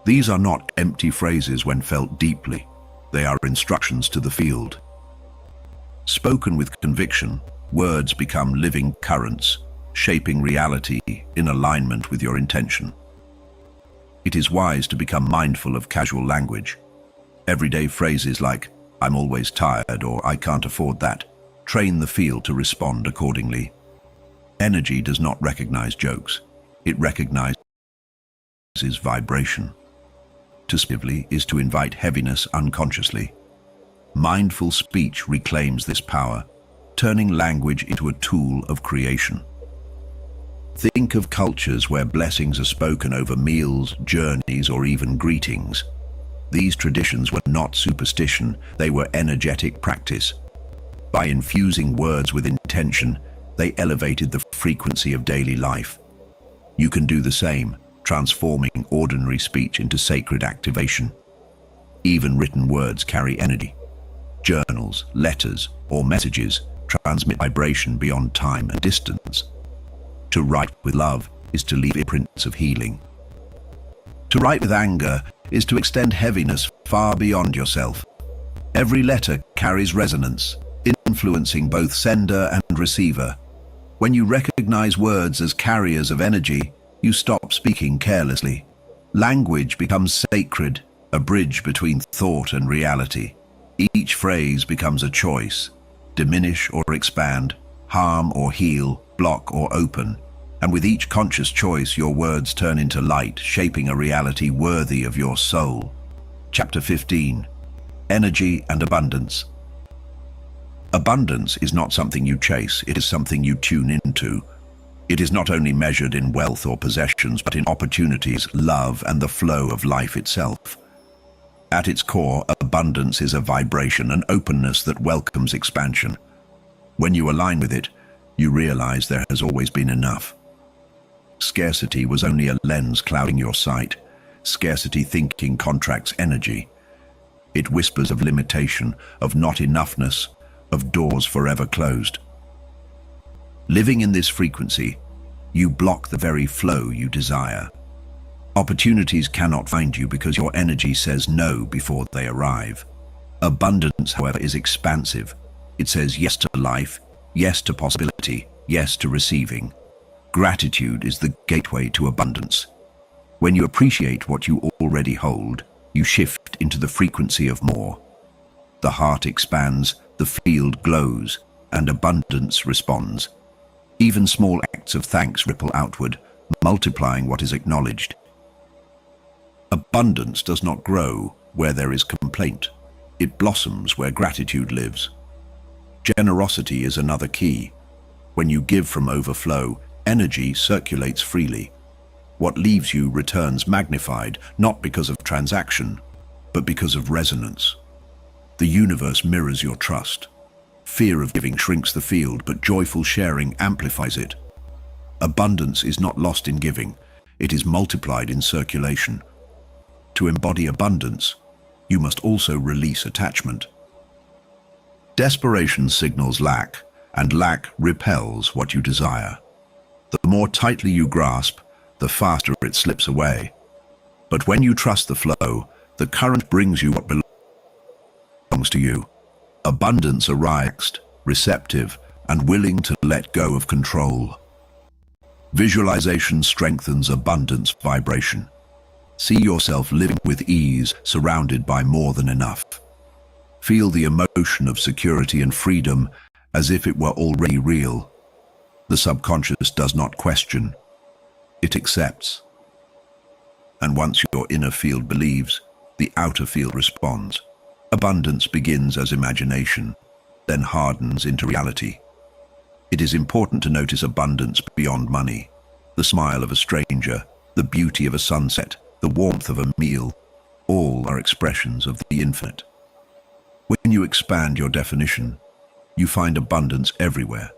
These are not empty phrases when felt deeply. They are instructions to the field. Spoken with conviction, words become living currents, shaping reality in alignment with your intention. It is wise to become mindful of casual language. Everyday phrases like, "I'm always tired" or "I can't afford that," train the field to respond accordingly. Energy does not recognize jokes. It recognizes vibration. To speak is to invite heaviness unconsciously. Mindful speech reclaims this power, turning language into a tool of creation. Think of cultures where blessings are spoken over meals, journeys, or even greetings. These traditions were not superstition, they were energetic practice. By infusing words with intention, they elevated the frequency of daily life. You can do the same, transforming ordinary speech into sacred activation. Even written words carry energy. Journals, letters, or messages transmit vibration beyond time and distance. To write with love is to leave imprints of healing. To write with anger is to extend heaviness far beyond yourself. Every letter carries resonance, influencing both sender and receiver. When you recognize words as carriers of energy, you stop speaking carelessly. Language becomes sacred, a bridge between thought and reality. Each phrase becomes a choice: diminish or expand, harm or heal, block or open. And with each conscious choice, your words turn into light, shaping a reality worthy of your soul. Chapter 15. Energy and Abundance. Abundance is not something you chase, it is something you tune into. It is not only measured in wealth or possessions, but in opportunities, love, and the flow of life itself. At its core, abundance is a vibration, an openness that welcomes expansion. When you align with it, you realize there has always been enough. Scarcity was only a lens clouding your sight. Scarcity thinking contracts energy. It whispers of limitation, of not enoughness, of doors forever closed. Living in this frequency, you block the very flow you desire. Opportunities cannot find you because your energy says no before they arrive. Abundance, however, is expansive. It says yes to life, yes to possibility, yes to receiving. Gratitude is the gateway to abundance. When you appreciate what you already hold, you shift into the frequency of more. The heart expands, the field glows, and abundance responds. Even small acts of thanks ripple outward, multiplying what is acknowledged. Abundance does not grow where there is complaint. It blossoms where gratitude lives. Generosity is another key. When you give from overflow, energy circulates freely. What leaves you returns magnified, not because of transaction, but because of resonance. The universe mirrors your trust. Fear of giving shrinks the field, but joyful sharing amplifies it. Abundance is not lost in giving, it is multiplied in circulation. To embody abundance, you must also release attachment. Desperation signals lack, and lack repels what you desire. The more tightly you grasp, the faster it slips away. But when you trust the flow, the current brings you what belongs to you. Abundance arrives, receptive, and willing to let go of control. Visualization strengthens abundance vibration. See yourself living with ease, surrounded by more than enough. Feel the emotion of security and freedom as if it were already real. The subconscious does not question, it accepts. And once your inner field believes, the outer field responds. Abundance begins as imagination, then hardens into reality. It is important to notice abundance beyond money. The smile of a stranger, the beauty of a sunset, the warmth of a meal, all are expressions of the infinite. When you expand your definition, you find abundance everywhere.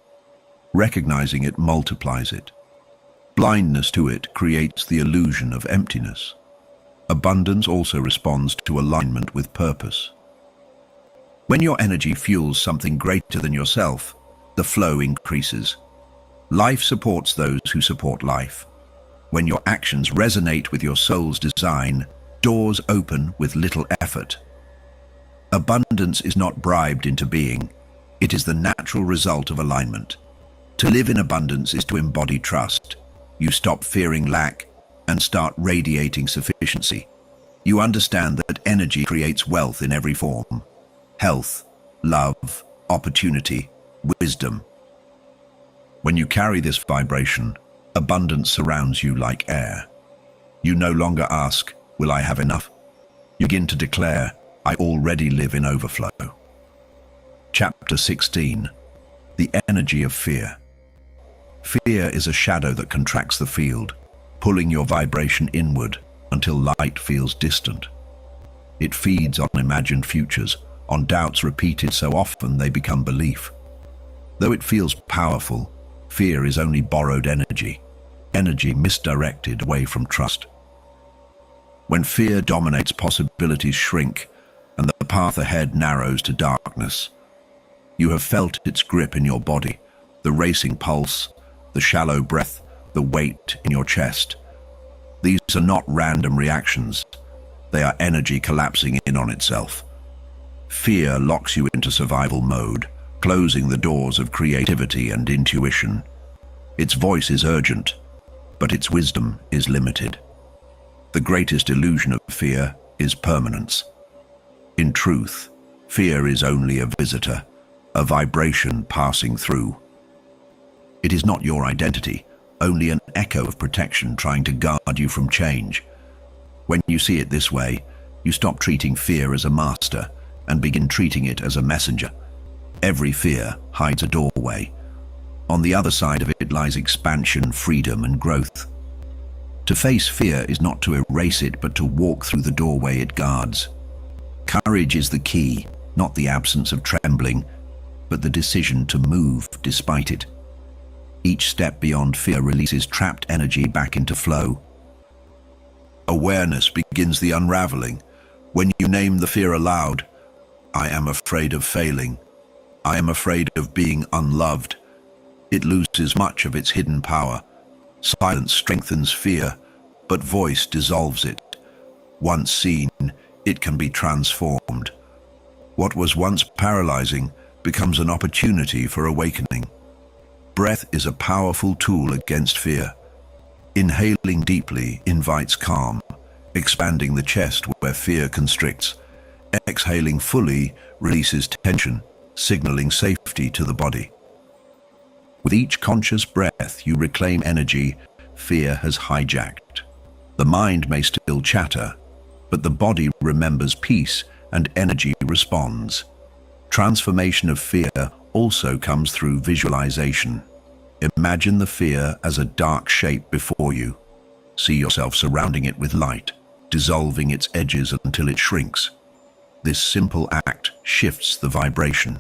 Recognizing it multiplies it. Blindness to it creates the illusion of emptiness. Abundance also responds to alignment with purpose. When your energy fuels something greater than yourself, the flow increases. Life supports those who support life. When your actions resonate with your soul's design, doors open with little effort. Abundance is not bribed into being. It is the natural result of alignment. To live in abundance is to embody trust. You stop fearing lack and start radiating sufficiency. You understand that energy creates wealth in every form: health, love, opportunity, wisdom. When you carry this vibration, abundance surrounds you like air. You no longer ask, "Will I have enough?" You begin to declare, "I already live in overflow." Chapter 16. The energy of fear. Fear is a shadow that contracts the field, pulling your vibration inward until light feels distant. It feeds on imagined futures, on doubts repeated so often they become belief. Though it feels powerful, fear is only borrowed energy misdirected away from trust. When fear dominates, possibilities shrink, and the path ahead narrows to darkness. You have felt its grip in your body, the racing pulse, the shallow breath, the weight in your chest. These are not random reactions. They are energy collapsing in on itself. Fear locks you into survival mode, closing the doors of creativity and intuition. Its voice is urgent, but its wisdom is limited. The greatest illusion of fear is permanence. In truth, fear is only a visitor, a vibration passing through. It is not your identity, only an echo of protection trying to guard you from change. When you see it this way, you stop treating fear as a master and begin treating it as a messenger. Every fear hides a doorway. On the other side of it lies expansion, freedom, and growth. To face fear is not to erase it, but to walk through the doorway it guards. Courage is the key, not the absence of trembling, but the decision to move despite it. Each step beyond fear releases trapped energy back into flow. Awareness begins the unraveling. When you name the fear aloud, "I am afraid of failing. I am afraid of being unloved," it loses much of its hidden power. Silence strengthens fear, but voice dissolves it. Once seen, it can be transformed. What was once paralyzing becomes an opportunity for awakening. Breath is a powerful tool against fear. Inhaling deeply invites calm, expanding the chest where fear constricts. Exhaling fully releases tension, signaling safety to the body. With each conscious breath, you reclaim energy fear has hijacked. The mind may still chatter, but the body remembers peace and energy responds. Transformation of fear also comes through visualization. Imagine the fear as a dark shape before you. See yourself surrounding it with light, dissolving its edges until it shrinks. This simple act shifts the vibration.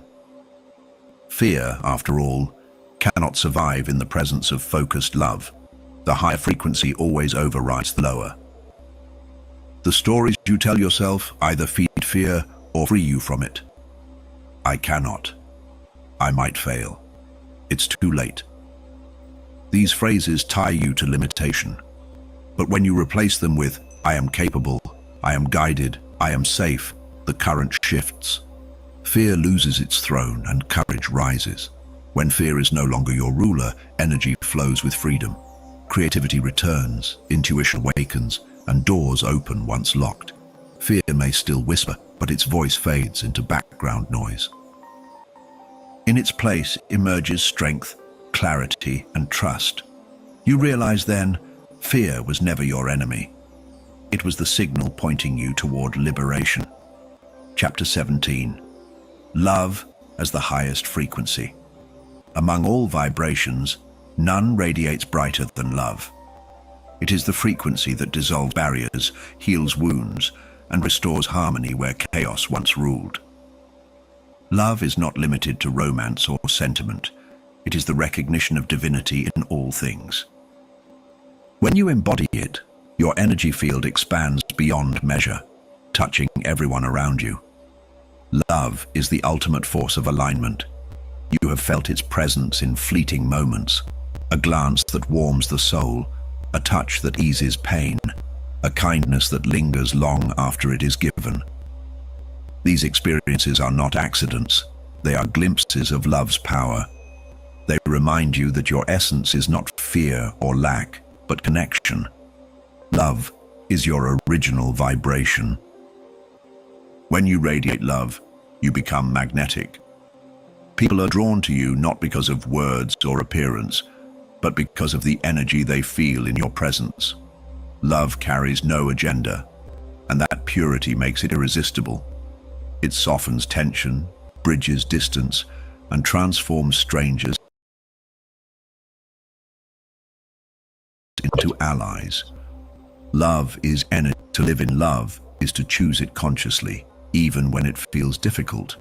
Fear, after all, cannot survive in the presence of focused love. The higher frequency always overrides the lower. The stories you tell yourself either feed fear or free you from it. "I cannot. I might fail. It's too late." These phrases tie you to limitation. But when you replace them with "I am capable, I am guided, I am safe," the current shifts. Fear loses its throne and courage rises. When fear is no longer your ruler, energy flows with freedom. Creativity returns, intuition awakens, and doors open once locked. Fear may still whisper, but its voice fades into background noise. In its place emerges strength, clarity, and trust. You realize then, fear was never your enemy. It was the signal pointing you toward liberation. Chapter 17. Love as the highest frequency. Among all vibrations, none radiates brighter than love. It is the frequency that dissolves barriers, heals wounds, and restores harmony where chaos once ruled. Love is not limited to romance or sentiment. It is the recognition of divinity in all things. When you embody it, your energy field expands beyond measure, touching everyone around you. Love is the ultimate force of alignment. You have felt its presence in fleeting moments, a glance that warms the soul, a touch that eases pain, a kindness that lingers long after it is given. These experiences are not accidents, they are glimpses of love's power. They remind you that your essence is not fear or lack, but connection. Love is your original vibration. When you radiate love, you become magnetic. People are drawn to you not because of words or appearance, but because of the energy they feel in your presence. Love carries no agenda, and that purity makes it irresistible. It softens tension, bridges distance, and transforms strangers into allies. Love is energy. To live in love is to choose it consciously, even when it feels difficult.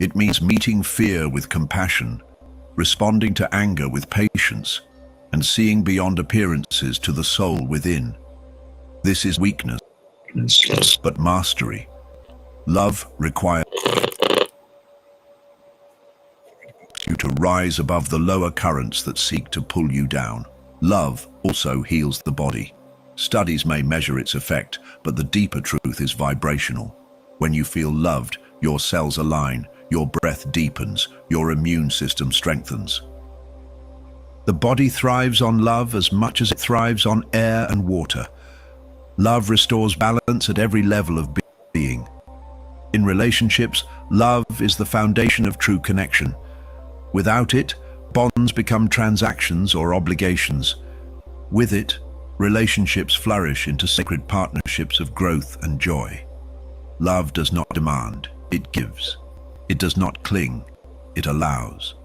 It means meeting fear with compassion, responding to anger with patience, and seeing beyond appearances to the soul within. This is weakness, but mastery. Love requires you to rise above the lower currents that seek to pull you down. Love also heals the body. Studies may measure its effect, but the deeper truth is vibrational. When you feel loved, your cells align, your breath deepens, your immune system strengthens. The body thrives on love as much as it thrives on air and water. Love restores balance at every level of being. In relationships, love is the foundation of true connection. Without it, bonds become transactions or obligations. With it, relationships flourish into sacred partnerships of growth and joy. Love does not demand, it gives. It does not cling, it allows.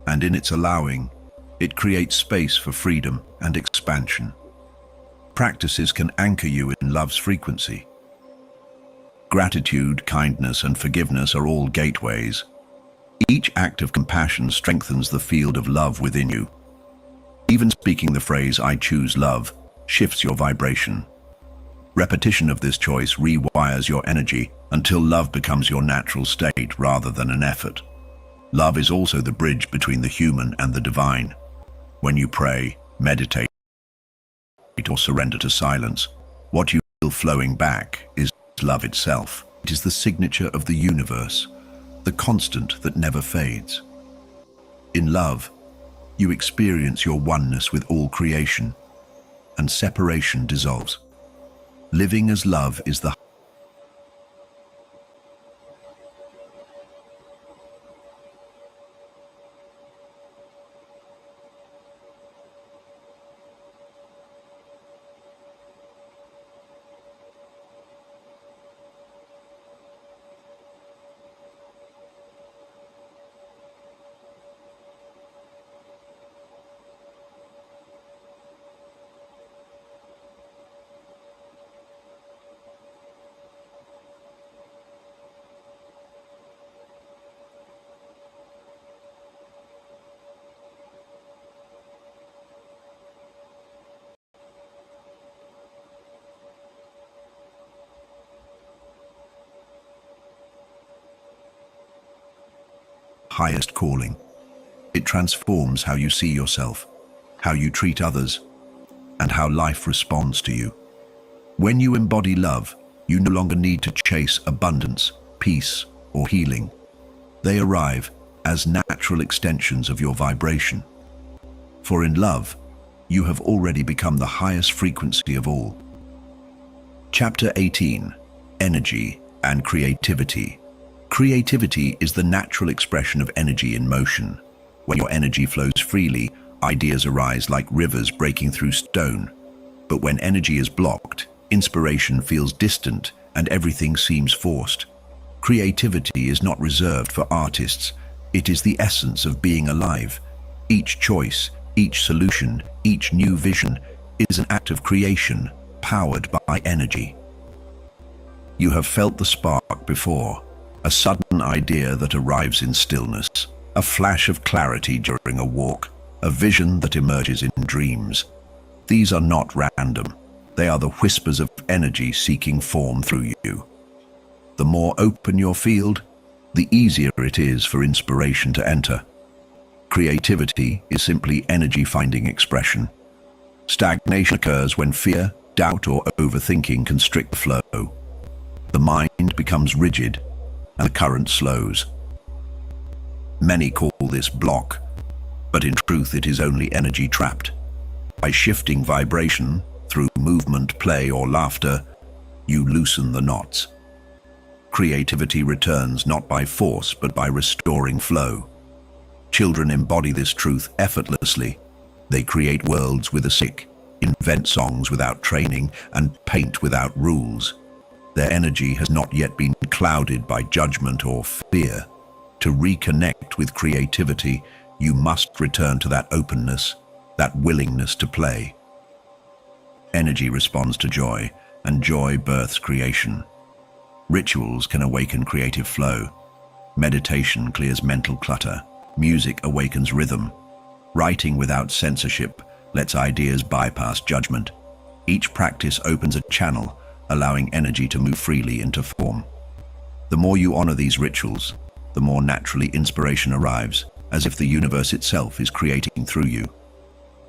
And in its allowing, it creates space for freedom and expansion. Practices can anchor you in love's frequency. Gratitude, kindness, and forgiveness are all gateways. Each act of compassion strengthens the field of love within you. Even speaking the phrase, "I choose love," shifts your vibration. Repetition of this choice rewires your energy until love becomes your natural state rather than an effort. Love is also the bridge between the human and the divine. When you pray, meditate, or surrender to silence, what you feel flowing back is love itself. It is the signature of the universe, the constant that never fades. In love, you experience your oneness with all creation, and separation dissolves. Living as love is the highest calling. It transforms how you see yourself, how you treat others, and how life responds to you. When you embody love, you no longer need to chase abundance, peace, or healing. They arrive as natural extensions of your vibration. For in love, you have already become the highest frequency of all. Chapter 18: Energy and Creativity. Creativity is the natural expression of energy in motion. When your energy flows freely, ideas arise like rivers breaking through stone. But when energy is blocked, inspiration feels distant and everything seems forced. Creativity is not reserved for artists. It is the essence of being alive. Each choice, each solution, each new vision is an act of creation, powered by energy. You have felt the spark before. A sudden idea that arrives in stillness, a flash of clarity during a walk, a vision that emerges in dreams. These are not random. They are the whispers of energy seeking form through you. The more open your field, the easier it is for inspiration to enter. Creativity is simply energy finding expression. Stagnation occurs when fear, doubt, or overthinking constrict the flow. The mind becomes rigid and the current slows. Many call this block, but in truth it is only energy trapped. By shifting vibration through movement, play, or laughter, you loosen the knots. Creativity returns not by force but by restoring flow. Children embody this truth effortlessly. They create worlds with a sick, invent songs without training, and paint without rules. Their energy has not yet been clouded by judgment or fear. To reconnect with creativity, you must return to that openness, that willingness to play. Energy responds to joy, and joy births creation. Rituals can awaken creative flow. Meditation clears mental clutter. Music awakens rhythm. Writing without censorship lets ideas bypass judgment. Each practice opens a channel, allowing energy to move freely into form. The more you honor these rituals, the more naturally inspiration arrives, as if the universe itself is creating through you.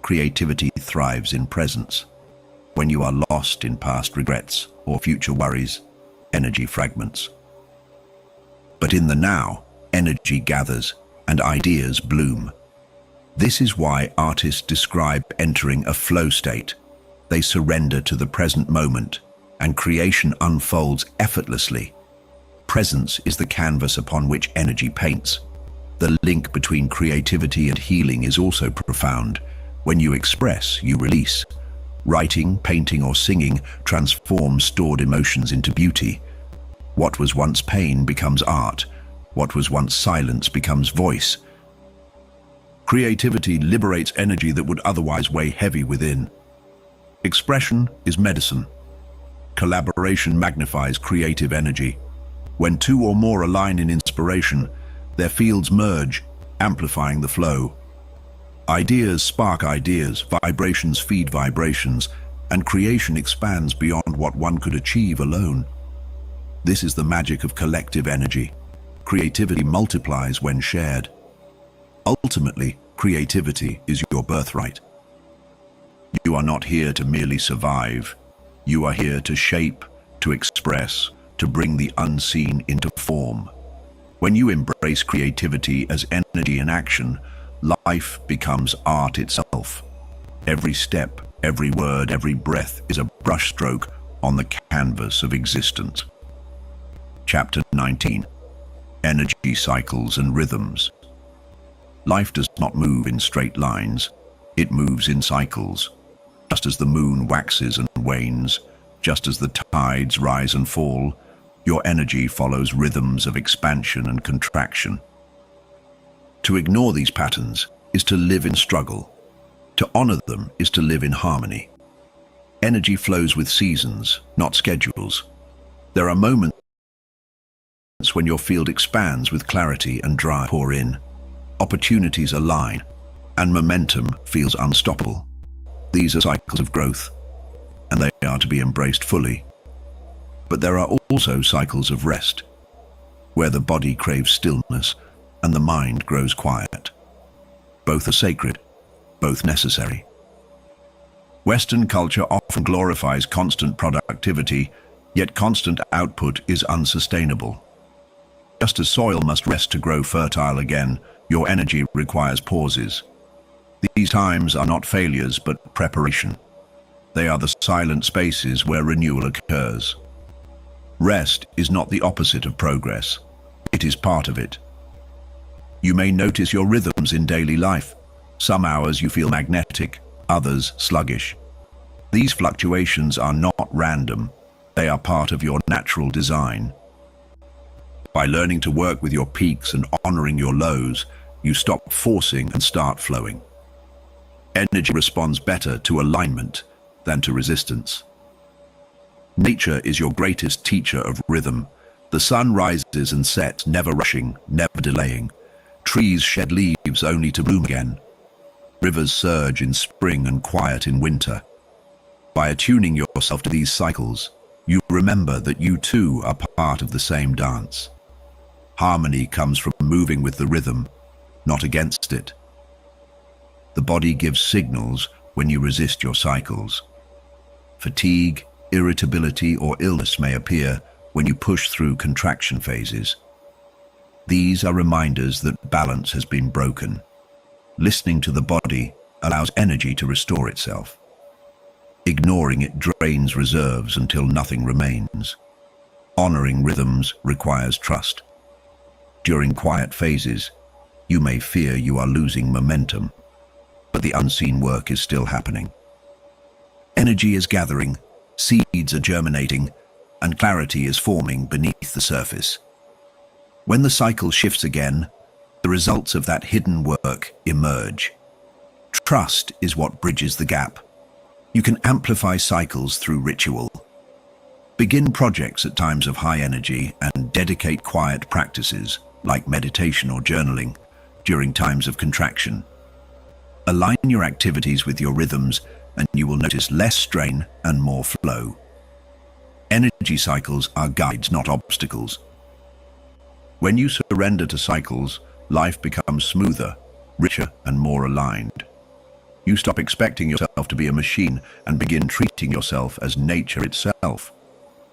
Creativity thrives in presence. When you are lost in past regrets or future worries, energy fragments. But in the now, energy gathers and ideas bloom. This is why artists describe entering a flow state. They surrender to the present moment, and creation unfolds effortlessly. Presence is the canvas upon which energy paints. The link between creativity and healing is also profound. When you express, you release. Writing, painting, or singing transforms stored emotions into beauty. What was once pain becomes art. What was once silence becomes voice. Creativity liberates energy that would otherwise weigh heavy within. Expression is medicine. Collaboration magnifies creative energy. When two or more align in inspiration, their fields merge, amplifying the flow. Ideas spark ideas, vibrations feed vibrations, and creation expands beyond what one could achieve alone. This is the magic of collective energy. Creativity multiplies when shared. Ultimately, creativity is your birthright. You are not here to merely survive. You are here to shape, to express, to bring the unseen into form. When you embrace creativity as energy in action, life becomes art itself. Every step, every word, every breath is a brushstroke on the canvas of existence. Chapter 19. Energy cycles and rhythms. Life does not move in straight lines. It moves in cycles. Just as the moon waxes and wanes, just as the tides rise and fall, your energy follows rhythms of expansion and contraction. To ignore these patterns is to live in struggle. To honor them is to live in harmony. Energy flows with seasons, not schedules. There are moments when your field expands with clarity and drive pour in. Opportunities align, and momentum feels unstoppable. These are cycles of growth, and they are to be embraced fully. But there are also cycles of rest, where the body craves stillness and the mind grows quiet. Both are sacred, both necessary. Western culture often glorifies constant productivity, yet constant output is unsustainable. Just as soil must rest to grow fertile again, your energy requires pauses. These times are not failures, but preparation. They are the silent spaces where renewal occurs. Rest is not the opposite of progress. It is part of it. You may notice your rhythms in daily life. Some hours you feel magnetic, others sluggish. These fluctuations are not random. They are part of your natural design. By learning to work with your peaks and honoring your lows, you stop forcing and start flowing. Energy responds better to alignment than to resistance. Nature is your greatest teacher of rhythm. The sun rises and sets, never rushing, never delaying. Trees shed leaves only to bloom again. Rivers surge in spring and quiet in winter. By attuning yourself to these cycles, you remember that you too are part of the same dance. Harmony comes from moving with the rhythm, not against it. The body gives signals when you resist your cycles. Fatigue, irritability, or illness may appear when you push through contraction phases. These are reminders that balance has been broken. Listening to the body allows energy to restore itself. Ignoring it drains reserves until nothing remains. Honoring rhythms requires trust. During quiet phases, you may fear you are losing momentum, but the unseen work is still happening. Energy is gathering, seeds are germinating, and clarity is forming beneath the surface. When the cycle shifts again, the results of that hidden work emerge. Trust is what bridges the gap. You can amplify cycles through ritual. Begin projects at times of high energy and dedicate quiet practices, like meditation or journaling, during times of contraction. Align your activities with your rhythms and you will notice less strain and more flow. Energy cycles are guides, not obstacles. When you surrender to cycles, life becomes smoother, richer, and more aligned. You stop expecting yourself to be a machine and begin treating yourself as nature itself.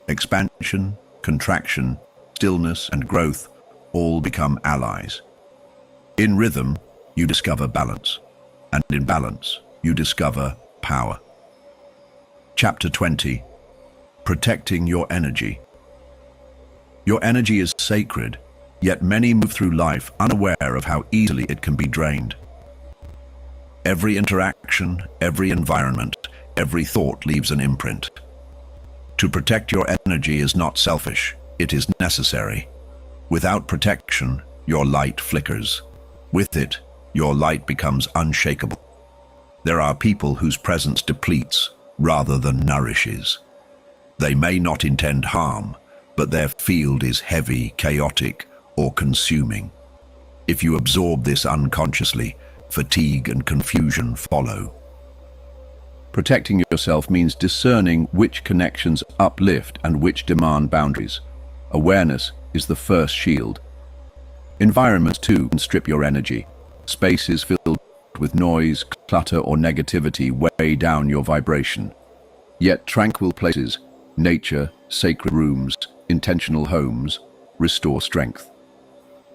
Expansion, contraction, stillness, and growth all become allies. In rhythm, you discover balance, and in balance, you discover power. Chapter 20. Protecting your energy. Your energy is sacred, yet many move through life unaware of how easily it can be drained. Every interaction, every environment, every thought leaves an imprint. To protect your energy is not selfish, it is necessary. Without protection, your light flickers. With it, your light becomes unshakable. There are people whose presence depletes rather than nourishes. They may not intend harm, but their field is heavy, chaotic, or consuming. If you absorb this unconsciously, fatigue and confusion follow. Protecting yourself means discerning which connections uplift and which demand boundaries. Awareness is the first shield. Environments too can strip your energy. Spaces filled with noise, clutter, or negativity weigh down your vibration. Yet tranquil places, nature, sacred rooms, intentional homes, restore strength.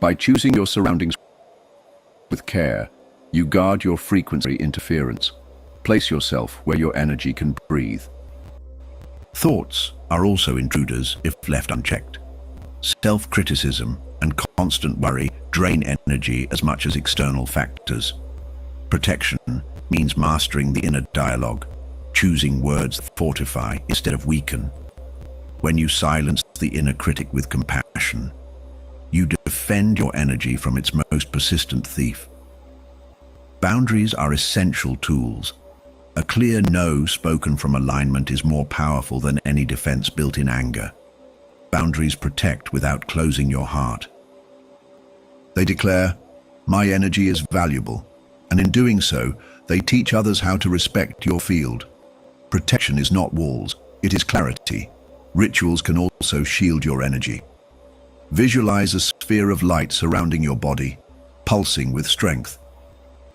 By choosing your surroundings with care, you guard your frequency interference. Place yourself where your energy can breathe. Thoughts are also intruders if left unchecked. Self-criticism and constant worry drain energy as much as external factors. Protection means mastering the inner dialogue, choosing words that fortify instead of weaken. When you silence the inner critic with compassion, you defend your energy from its most persistent thief. Boundaries are essential tools. A clear no spoken from alignment is more powerful than any defense built in anger. Boundaries protect without closing your heart. They declare, "My energy is valuable," and in doing so, they teach others how to respect your field. Protection is not walls, it is clarity. Rituals can also shield your energy. Visualize a sphere of light surrounding your body, pulsing with strength.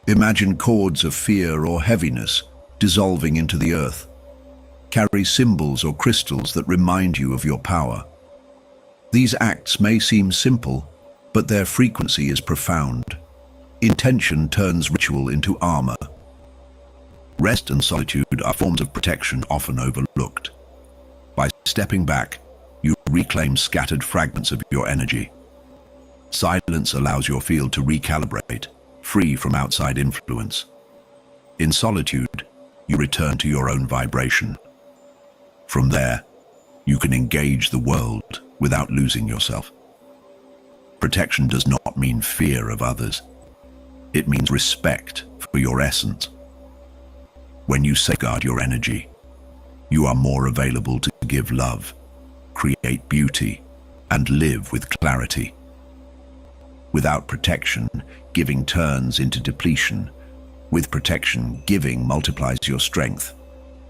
Imagine cords of fear or heaviness dissolving into the earth. Carry symbols or crystals that remind you of your power. These acts may seem simple, but their frequency is profound. Intention turns ritual into armor. Rest and solitude are forms of protection often overlooked. By stepping back, you reclaim scattered fragments of your energy. Silence allows your field to recalibrate, free from outside influence. In solitude, you return to your own vibration. From there, you can engage the world without losing yourself. Protection does not mean fear of others. It means respect for your essence. When you safeguard your energy, you are more available to give love, create beauty, and live with clarity. Without protection, giving turns into depletion. With protection, giving multiplies your strength.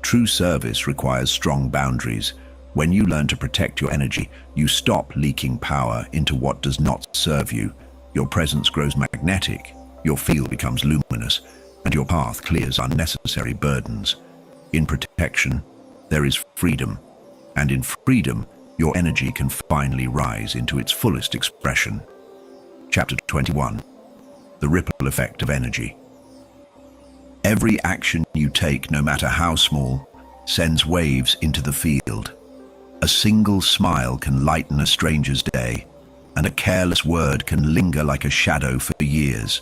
True service requires strong boundaries. When you learn to protect your energy, you stop leaking power into what does not serve you. Your presence grows magnetic, your field becomes luminous, and your path clears unnecessary burdens. In protection, there is freedom, and in freedom, your energy can finally rise into its fullest expression. Chapter 21. The ripple effect of energy. Every action you take, no matter how small, sends waves into the field. A single smile can lighten a stranger's day, and a careless word can linger like a shadow for years.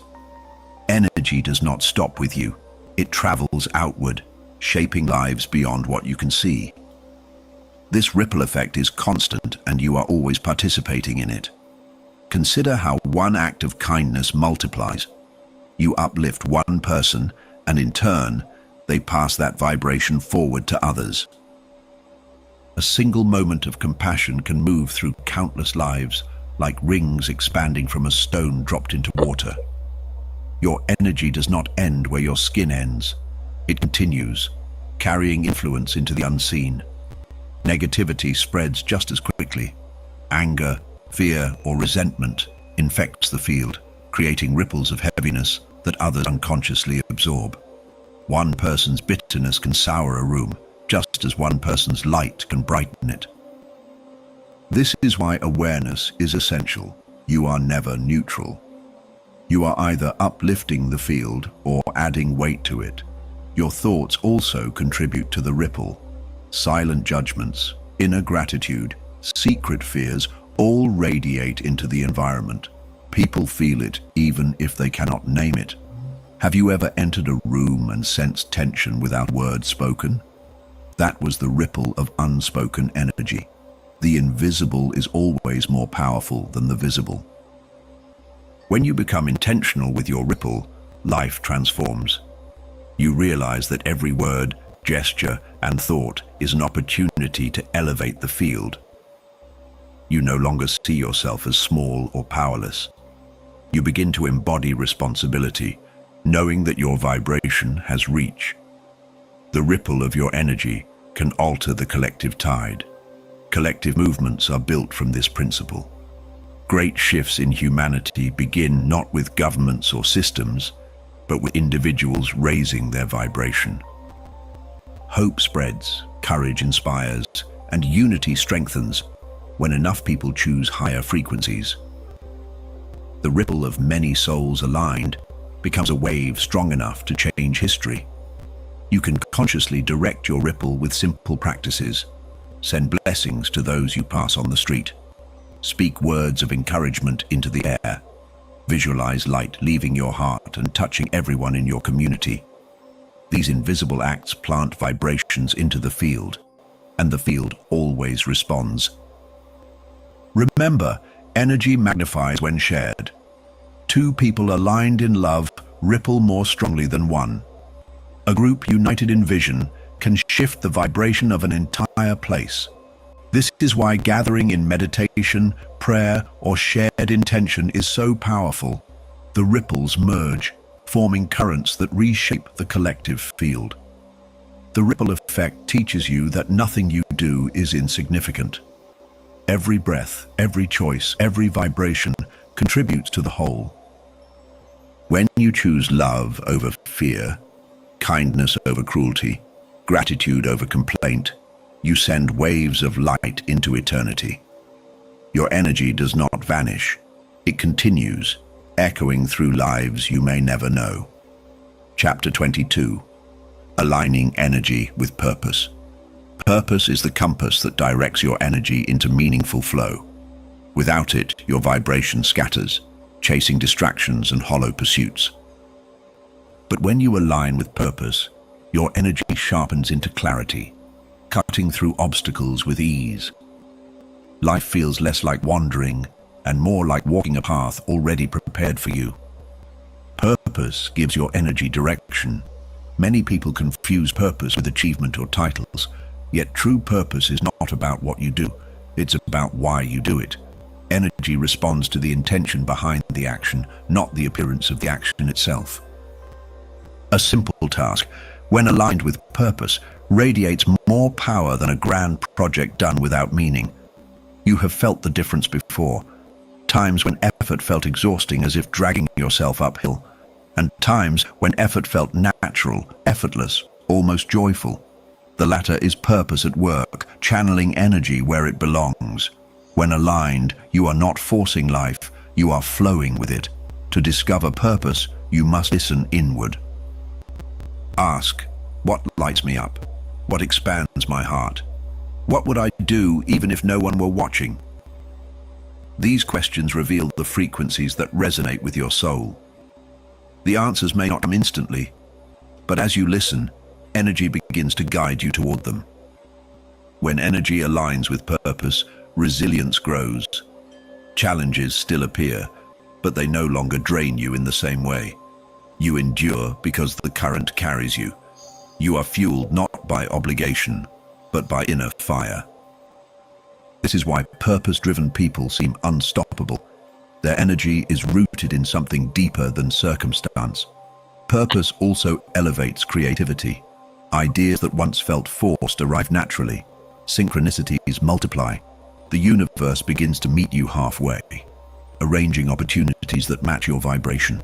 Energy does not stop with you. It travels outward, shaping lives beyond what you can see. This ripple effect is constant, and you are always participating in it. Consider how one act of kindness multiplies. You uplift one person, and in turn, they pass that vibration forward to others. A single moment of compassion can move through countless lives, like rings expanding from a stone dropped into water. Your energy does not end where your skin ends. It continues, carrying influence into the unseen. Negativity spreads just as quickly. Anger, fear, or resentment infects the field, creating ripples of heaviness that others unconsciously absorb. One person's bitterness can sour a room, just as one person's light can brighten it. This is why awareness is essential. You are never neutral. You are either uplifting the field or adding weight to it. Your thoughts also contribute to the ripple. Silent judgments, inner gratitude, secret fears all radiate into the environment. People feel it even if they cannot name it. Have you ever entered a room and sensed tension without words spoken? That was the ripple of unspoken energy. The invisible is always more powerful than the visible. When you become intentional with your ripple, life transforms. You realize that every word, gesture, and thought is an opportunity to elevate the field. You no longer see yourself as small or powerless. You begin to embody responsibility, knowing that your vibration has reach. The ripple of your energy can alter the collective tide. Collective movements are built from this principle. Great shifts in humanity begin not with governments or systems, but with individuals raising their vibration. Hope spreads, courage inspires, and unity strengthens when enough people choose higher frequencies. The ripple of many souls aligned becomes a wave strong enough to change history. You can consciously direct your ripple with simple practices. Send blessings to those you pass on the street. Speak words of encouragement into the air. Visualize light leaving your heart and touching everyone in your community. These invisible acts plant vibrations into the field, and the field always responds. Remember, energy magnifies when shared. Two people aligned in love ripple more strongly than one. A group united in vision can shift the vibration of an entire place. This is why gathering in meditation, prayer, or shared intention is so powerful. The ripples merge, forming currents that reshape the collective field. The ripple effect teaches you that nothing you do is insignificant. Every breath, every choice, every vibration contributes to the whole. When you choose love over fear, kindness over cruelty, gratitude over complaint, you send waves of light into eternity. Your energy does not vanish. It continues, echoing through lives you may never know. Chapter 22. Aligning energy with purpose. Purpose is the compass that directs your energy into meaningful flow. Without it, your vibration scatters, chasing distractions and hollow pursuits. But when you align with purpose, your energy sharpens into clarity, cutting through obstacles with ease. Life feels less like wandering and more like walking a path already prepared for you. Purpose gives your energy direction. Many people confuse purpose with achievement or titles, yet true purpose is not about what you do, it's about why you do it. Energy responds to the intention behind the action, not the appearance of the action itself. A simple task, when aligned with purpose, radiates more power than a grand project done without meaning. You have felt the difference before. Times when effort felt exhausting, as if dragging yourself uphill, and times when effort felt natural, effortless, almost joyful. The latter is purpose at work, channeling energy where it belongs. When aligned, you are not forcing life, you are flowing with it. To discover purpose, you must listen inward. Ask, what lights me up? What expands my heart? What would I do even if no one were watching? These questions reveal the frequencies that resonate with your soul. The answers may not come instantly, but as you listen, energy begins to guide you toward them. When energy aligns with purpose, resilience grows. Challenges still appear, but they no longer drain you in the same way. You endure because the current carries you. You are fueled not by obligation, but by inner fire. This is why purpose-driven people seem unstoppable. Their energy is rooted in something deeper than circumstance. Purpose also elevates creativity. Ideas that once felt forced arrive naturally. Synchronicities multiply. The universe begins to meet you halfway, arranging opportunities that match your vibration.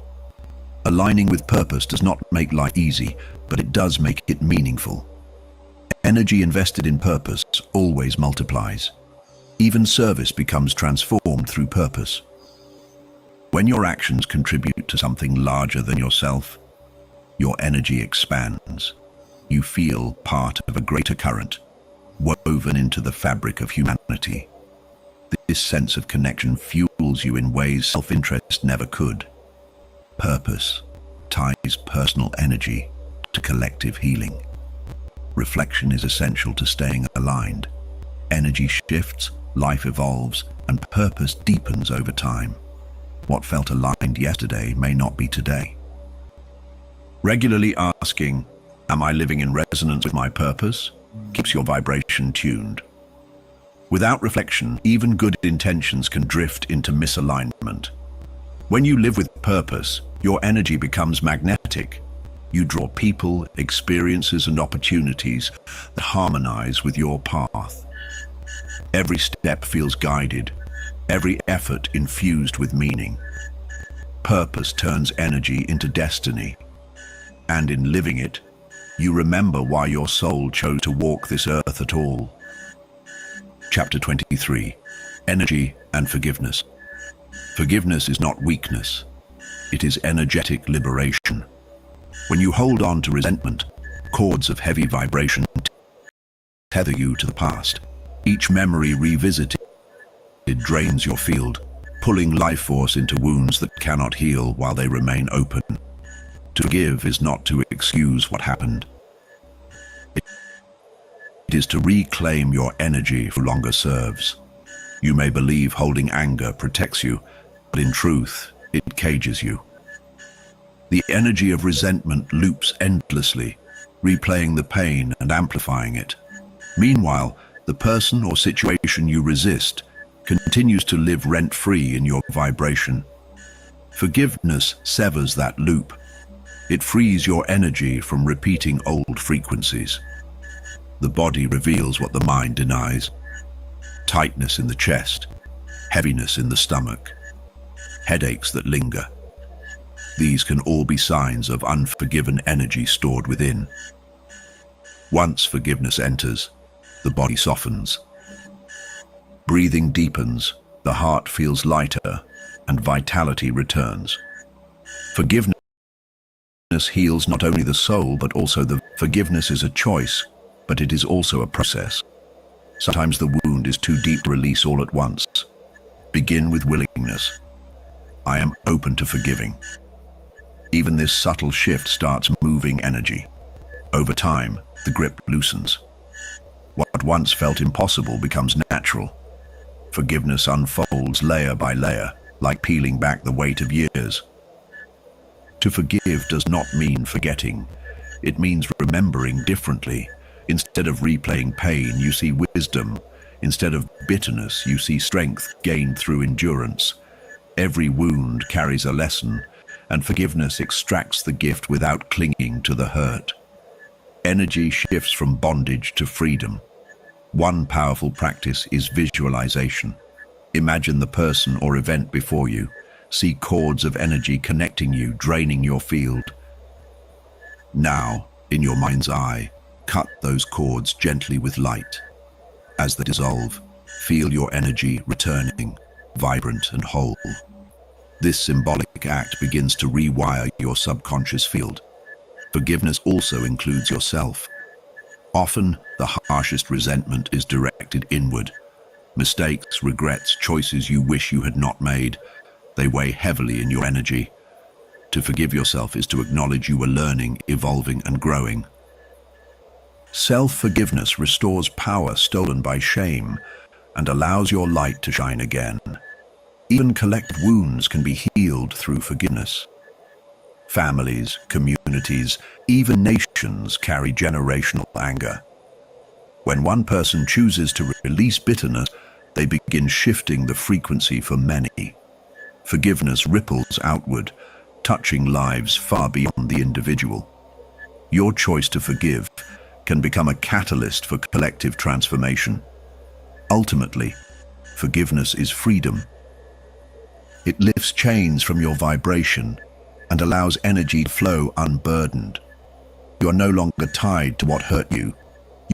Aligning with purpose does not make life easy, but it does make it meaningful. Energy invested in purpose always multiplies. Even service becomes transformed through purpose. When your actions contribute to something larger than yourself, your energy expands. You feel part of a greater current, woven into the fabric of humanity. This sense of connection fuels you in ways self-interest never could. Purpose ties personal energy to collective healing. Reflection is essential to staying aligned. Energy shifts, life evolves, and purpose deepens over time. What felt aligned yesterday may not be today. Regularly asking, "Am I living in resonance with my purpose?" keeps your vibration tuned. Without reflection, even good intentions can drift into misalignment. When you live with purpose, your energy becomes magnetic. You draw people, experiences, and opportunities that harmonize with your path. Every step feels guided, every effort infused with meaning. Purpose turns energy into destiny, and in living it, you remember why your soul chose to walk this earth at all. Chapter 23. Energy and Forgiveness. Forgiveness is not weakness. It is energetic liberation. When you hold on to resentment, cords of heavy vibration tether you to the past. Each memory revisited drains your field, pulling life force into wounds that cannot heal while they remain open. To forgive is not to excuse what happened. It is to reclaim your energy no longer serves. You may believe holding anger protects you, but in truth, it cages you. The energy of resentment loops endlessly, replaying the pain and amplifying it. Meanwhile, the person or situation you resist continues to live rent-free in your vibration. Forgiveness severs that loop. It frees your energy from repeating old frequencies. The body reveals what the mind denies. Tightness in the chest, heaviness in the stomach, headaches that linger. These can all be signs of unforgiven energy stored within. Once forgiveness enters, the body softens. Breathing deepens, the heart feels lighter, and vitality returns. Forgiveness heals not only the soul, but also the forgiveness is a choice, but it is also a process. Sometimes the wound is too deep to release all at once. Begin with willingness. I am open to forgiving. Even this subtle shift starts moving energy. Over time, the grip loosens. What once felt impossible becomes natural. Forgiveness unfolds layer by layer, like peeling back the weight of years. To forgive does not mean forgetting. It means remembering differently. Instead of replaying pain, you see wisdom. Instead of bitterness, you see strength gained through endurance. Every wound carries a lesson, and forgiveness extracts the gift without clinging to the hurt. energy shifts from bondage to freedom. One powerful practice is visualization. Imagine the person or event before you. See cords of energy connecting you, draining your field. Now, in your mind's eye, cut those cords gently with light. As they dissolve, feel your energy returning, vibrant and whole. This symbolic act begins to rewire your subconscious field. Forgiveness also includes yourself. Often, the harshest resentment is directed inward. Mistakes, regrets, choices you wish you had not made, they weigh heavily in your energy. To forgive yourself is to acknowledge you were learning, evolving, and growing. Self-forgiveness restores power stolen by shame and allows your light to shine again. Even collective wounds can be healed through forgiveness. Families, communities, even nations carry generational anger. When one person chooses to release bitterness, they begin shifting the frequency for many. Forgiveness ripples outward, touching lives far beyond the individual. Your choice to forgive can become a catalyst for collective transformation. Ultimately, forgiveness is freedom. It lifts chains from your vibration and allows energy to flow unburdened. You are no longer tied to what hurt you.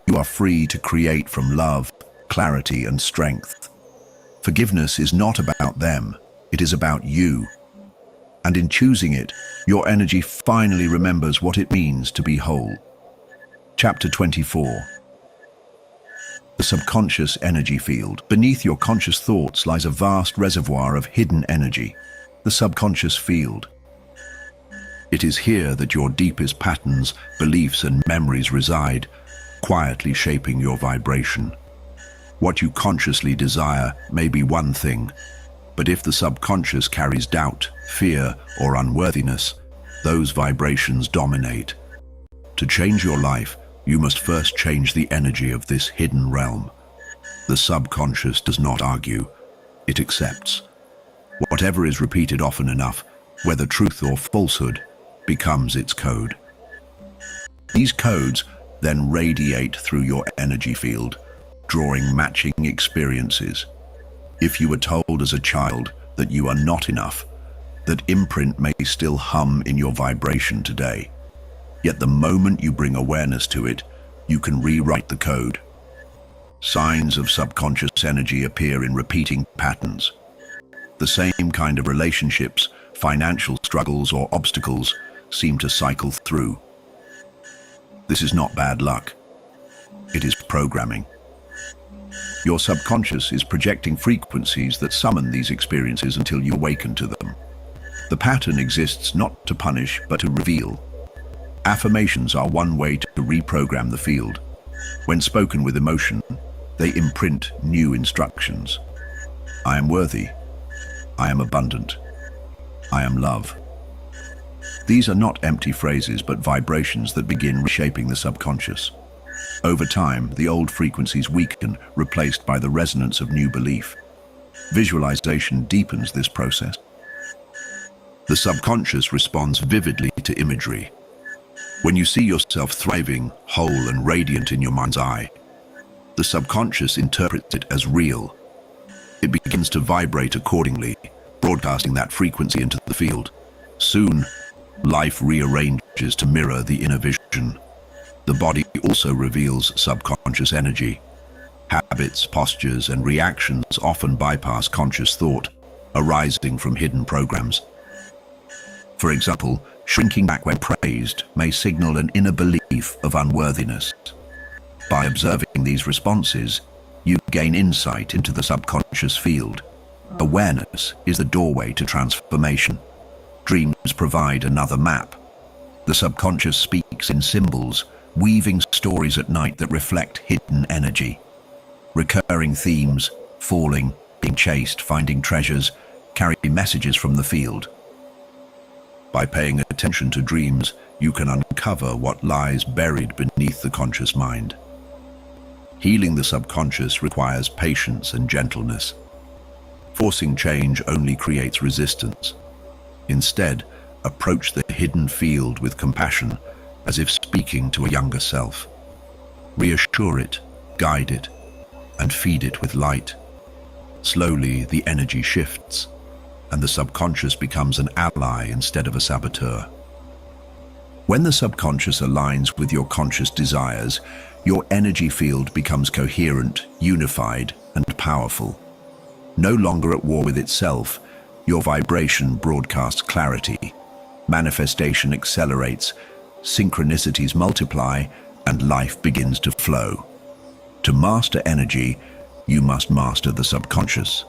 You are free to create from love, clarity, and strength. Forgiveness is not about them, it is about you. And in choosing it, your energy finally remembers what it means to be whole. Chapter 24. The subconscious energy field. Beneath your conscious thoughts lies a vast reservoir of hidden energy, the subconscious field. It is here that your deepest patterns, beliefs, and memories reside, quietly shaping your vibration. What you consciously desire may be one thing, but if the subconscious carries doubt, fear, or unworthiness, those vibrations dominate. To change your life, you must first change the energy of this hidden realm. The subconscious does not argue, it accepts. Whatever is repeated often enough, whether truth or falsehood, becomes its code. These codes then radiate through your energy field, drawing matching experiences. If you were told as a child that you are not enough, that imprint may still hum in your vibration today. Yet the moment you bring awareness to it, you can rewrite the code. Signs of subconscious energy appear in repeating patterns. The same kind of relationships, financial struggles, or obstacles seem to cycle through. This is not bad luck. It is programming. Your subconscious is projecting frequencies that summon these experiences until you awaken to them. The pattern exists not to punish, but to reveal. Affirmations are one way to reprogram the field. When spoken with emotion, they imprint new instructions. I am worthy. I am abundant. I am love. These are not empty phrases, but vibrations that begin reshaping the subconscious. Over time, the old frequencies weaken, replaced by the resonance of new belief. Visualization deepens this process. The subconscious responds vividly to imagery. When you see yourself thriving, whole, and radiant in your mind's eye, the subconscious interprets it as real. It begins to vibrate accordingly, broadcasting that frequency into the field. Soon, life rearranges to mirror the inner vision. The body also reveals subconscious energy. Habits, postures, and reactions often bypass conscious thought, arising from hidden programs. For example, shrinking back when praised may signal an inner belief of unworthiness. By observing these responses, you gain insight into the subconscious field. Awareness is the doorway to transformation. Dreams provide another map. The subconscious speaks in symbols, weaving stories at night that reflect hidden energy. Recurring themes, falling, being chased, finding treasures, carry messages from the field. By paying attention to dreams, you can uncover what lies buried beneath the conscious mind. Healing the subconscious requires patience and gentleness. Forcing change only creates resistance. Instead, approach the hidden field with compassion, as if speaking to a younger self. Reassure it, guide it, and feed it with light. Slowly, the energy shifts, and the subconscious becomes an ally instead of a saboteur. When the subconscious aligns with your conscious desires, your energy field becomes coherent, unified, and powerful. No longer at war with itself, your vibration broadcasts clarity, manifestation accelerates, synchronicities multiply, and life begins to flow. To master energy, you must master the subconscious,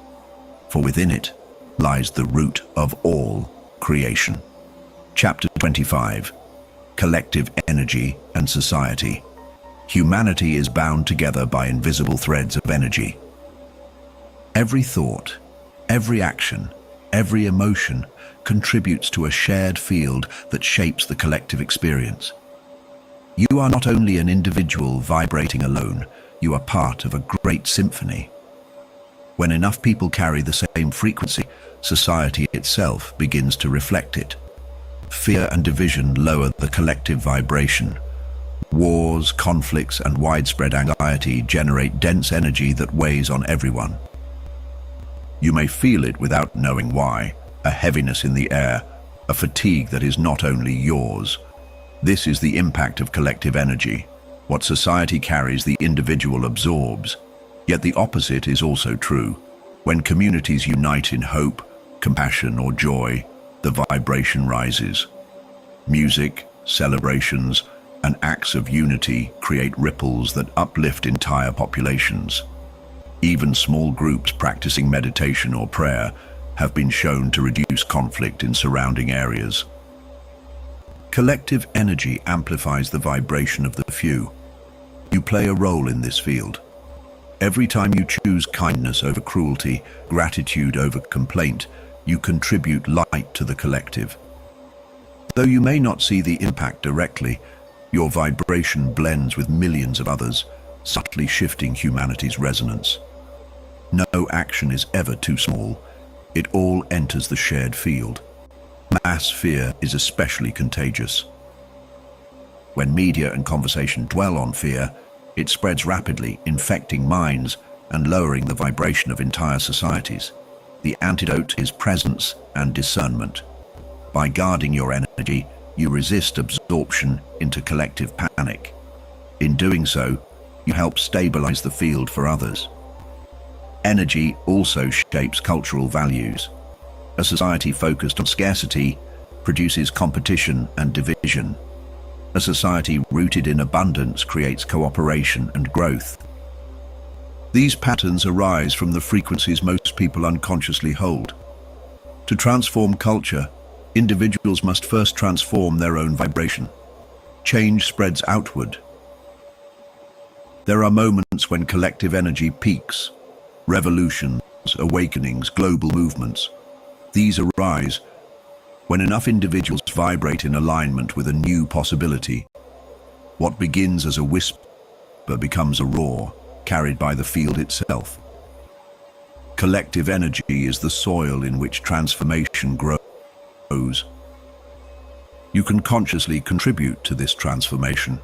for within it lies the root of all creation. Chapter 25. Collective Energy and Society. Humanity is bound together by invisible threads of energy. Every thought, every action, every emotion contributes to a shared field that shapes the collective experience. You are not only an individual vibrating alone, you are part of a great symphony. When enough people carry the same frequency, society itself begins to reflect it. Fear and division lower the collective vibration. Wars, conflicts, and widespread anxiety generate dense energy that weighs on everyone. You may feel it without knowing why, a heaviness in the air, a fatigue that is not only yours. This is the impact of collective energy. What society carries, the individual absorbs. Yet the opposite is also true. When communities unite in hope, compassion, or joy, the vibration rises. Music, celebrations, and acts of unity create ripples that uplift entire populations. Even small groups practicing meditation or prayer have been shown to reduce conflict in surrounding areas. Collective energy amplifies the vibration of the few. You play a role in this field. Every time you choose kindness over cruelty, gratitude over complaint, you contribute light to the collective. Though you may not see the impact directly, your vibration blends with millions of others, subtly shifting humanity's resonance. No action is ever too small. It all enters the shared field. Mass fear is especially contagious. When media and conversation dwell on fear, it spreads rapidly, infecting minds and lowering the vibration of entire societies. The antidote is presence and discernment. By guarding your energy, you resist absorption into collective panic. In doing so, you help stabilize the field for others. Energy also shapes cultural values. A society focused on scarcity produces competition and division. A society rooted in abundance creates cooperation and growth. These patterns arise from the frequencies most people unconsciously hold. To transform culture, individuals must first transform their own vibration. Change spreads outward. There are moments when collective energy peaks. Revolutions, awakenings, global movements. These arise when enough individuals vibrate in alignment with a new possibility. What begins as a whisper becomes a roar, carried by the field itself. Collective energy is the soil in which transformation grows. You can consciously contribute to this transformation.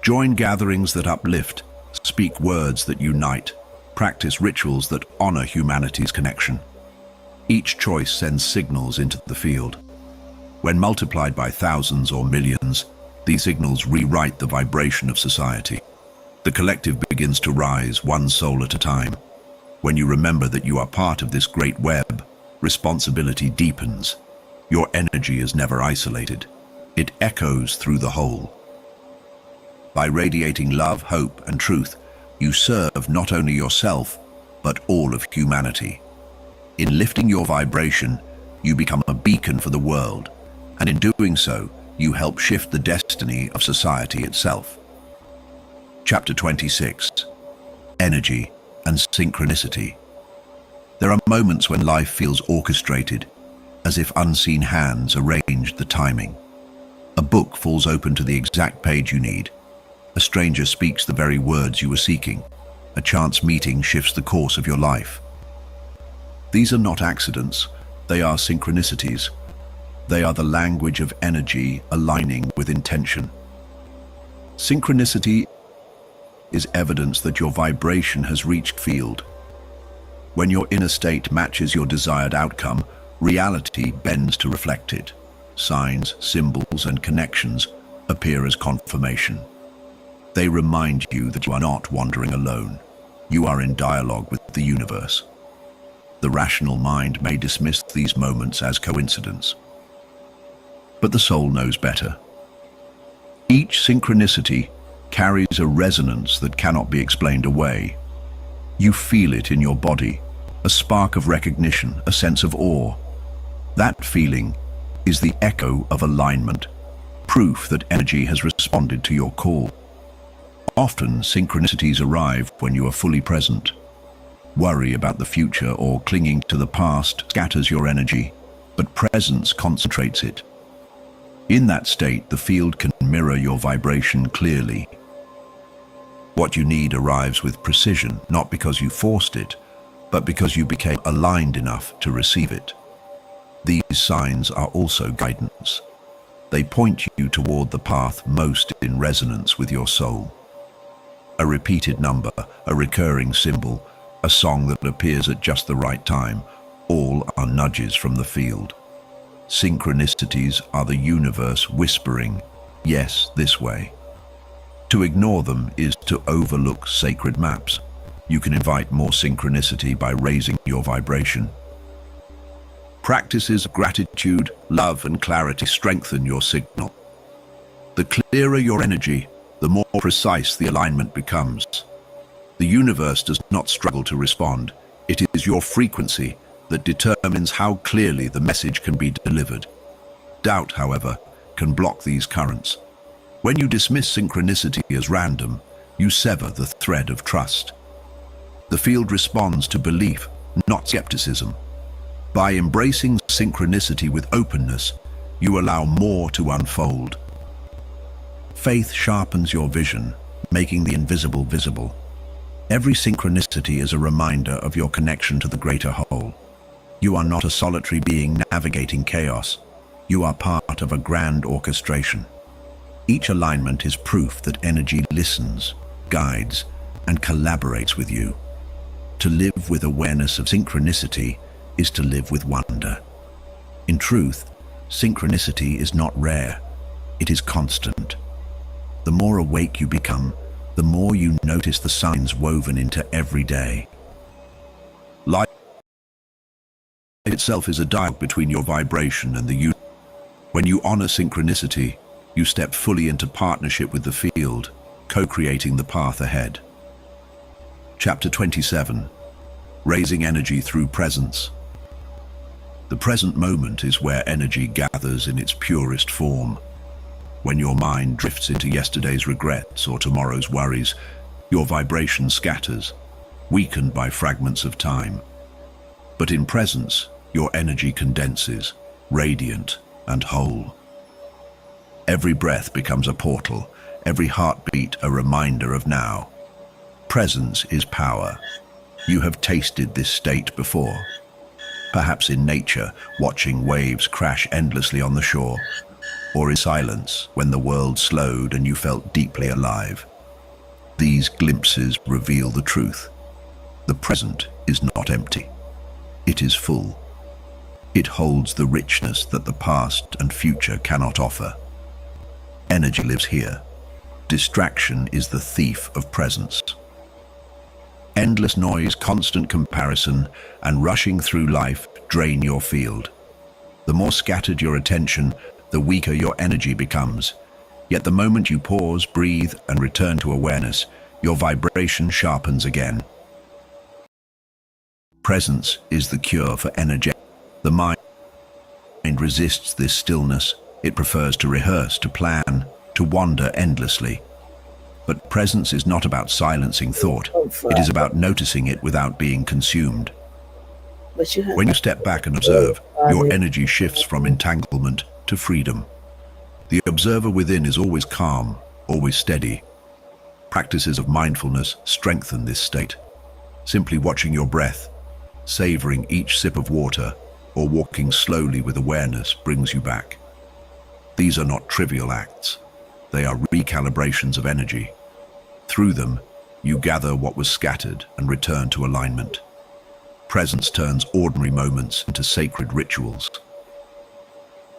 Join gatherings that uplift, speak words that unite, practice rituals that honor humanity's connection. Each choice sends signals into the field. When multiplied by thousands or millions, these signals rewrite the vibration of society. The collective begins to rise, one soul at a time. When you remember that you are part of this great web, responsibility deepens. Your energy is never isolated. It echoes through the whole. By radiating love, hope, and truth, you serve not only yourself, but all of humanity. In lifting your vibration, you become a beacon for the world, and in doing so, you help shift the destiny of society itself. Chapter 26. Energy and Synchronicity. There are moments when life feels orchestrated, as if unseen hands arranged the timing. A book falls open to the exact page you need. A stranger speaks the very words you were seeking. A chance meeting shifts the course of your life. These are not accidents, they are synchronicities. They are the language of energy aligning with intention. Synchronicity is evidence that your vibration has reached field. When your inner state matches your desired outcome, reality bends to reflect it. Signs, symbols, and connections appear as confirmation. They remind you that you are not wandering alone. You are in dialogue with the universe. The rational mind may dismiss these moments as coincidence, but the soul knows better. Each synchronicity carries a resonance that cannot be explained away. You feel it in your body, a spark of recognition, a sense of awe. That feeling is the echo of alignment, proof that energy has responded to your call. Often, synchronicities arrive when you are fully present. Worry about the future or clinging to the past scatters your energy, but presence concentrates it. In that state, the field can mirror your vibration clearly. What you need arrives with precision, not because you forced it, but because you became aligned enough to receive it. These signs are also guidance. They point you toward the path most in resonance with your soul. A repeated number, a recurring symbol, a song that appears at just the right time, all are nudges from the field. Synchronicities are the universe whispering, yes, this way. To ignore them is to overlook sacred maps. You can invite more synchronicity by raising your vibration. Practices of gratitude, love, and clarity strengthen your signal. The clearer your energy, the more precise the alignment becomes. The universe does not struggle to respond. It is your frequency that determines how clearly the message can be delivered. Doubt, however, can block these currents. When you dismiss synchronicity as random, you sever the thread of trust. The field responds to belief, not skepticism. By embracing synchronicity with openness, you allow more to unfold. Faith sharpens your vision, making the invisible visible. Every synchronicity is a reminder of your connection to the greater whole. You are not a solitary being navigating chaos. You are part of a grand orchestration. Each alignment is proof that energy listens, guides, and collaborates with you. To live with awareness of synchronicity is to live with wonder. In truth, synchronicity is not rare. It is constant. The more awake you become, the more you notice the signs woven into every day. Life itself is a dialogue between your vibration and the universe. When you honor synchronicity, you step fully into partnership with the field, co-creating the path ahead. Chapter 27. Raising energy through presence. The present moment is where energy gathers in its purest form. When your mind drifts into yesterday's regrets or tomorrow's worries, your vibration scatters, weakened by fragments of time. But in presence, your energy condenses, radiant and whole. Every breath becomes a portal, every heartbeat a reminder of now. Presence is power. You have tasted this state before. Perhaps in nature, watching waves crash endlessly on the shore, or in silence when the world slowed and you felt deeply alive. These glimpses reveal the truth. The present is not empty. It is full. It holds the richness that the past and future cannot offer. Energy lives here. Distraction is the thief of presence. Endless noise, constant comparison, and rushing through life drain your field. The more scattered your attention, the weaker your energy becomes. Yet the moment you pause, breathe, and return to awareness, your vibration sharpens again. Presence is the cure for energy. The mind resists this stillness. It prefers to rehearse, to plan, to wander endlessly. But presence is not about silencing thought. It is about noticing it without being consumed. When you step back and observe, your energy shifts from entanglement to freedom. The observer within is always calm, always steady. Practices of mindfulness strengthen this state. Simply watching your breath, savoring each sip of water, or walking slowly with awareness brings you back. These are not trivial acts. They are recalibrations of energy. Through them, you gather what was scattered and return to alignment. Presence turns ordinary moments into sacred rituals.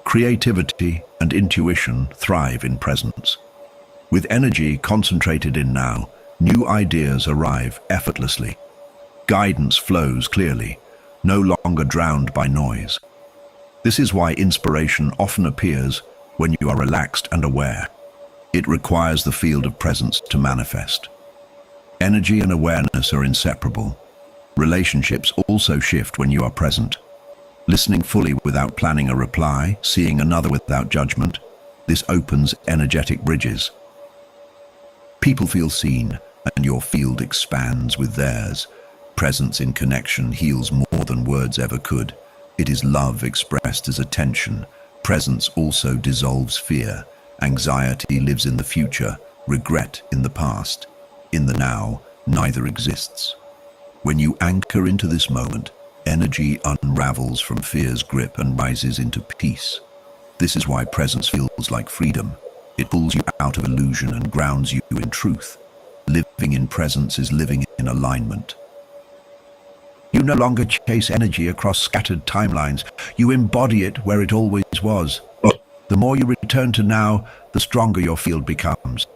Creativity and intuition thrive in presence. With energy concentrated in now, new ideas arrive effortlessly. Guidance flows clearly, no longer drowned by noise. This is why inspiration often appears when you are relaxed and aware. It requires the field of presence to manifest. Energy and awareness are inseparable. Relationships also shift when you are present. Listening fully without planning a reply, seeing another without judgment, this opens energetic bridges. People feel seen, and your field expands with theirs. Presence in connection heals more than words ever could. It is love expressed as attention. Presence also dissolves fear. Anxiety lives in the future, regret in the past. In the now, neither exists. When you anchor into this moment, energy unravels from fear's grip and rises into peace. This is why presence feels like freedom. It pulls you out of illusion and grounds you in truth. Living in presence is living in alignment. You no longer chase energy across scattered timelines. You embody it where it always was. The more you return to now, the stronger your field becomes.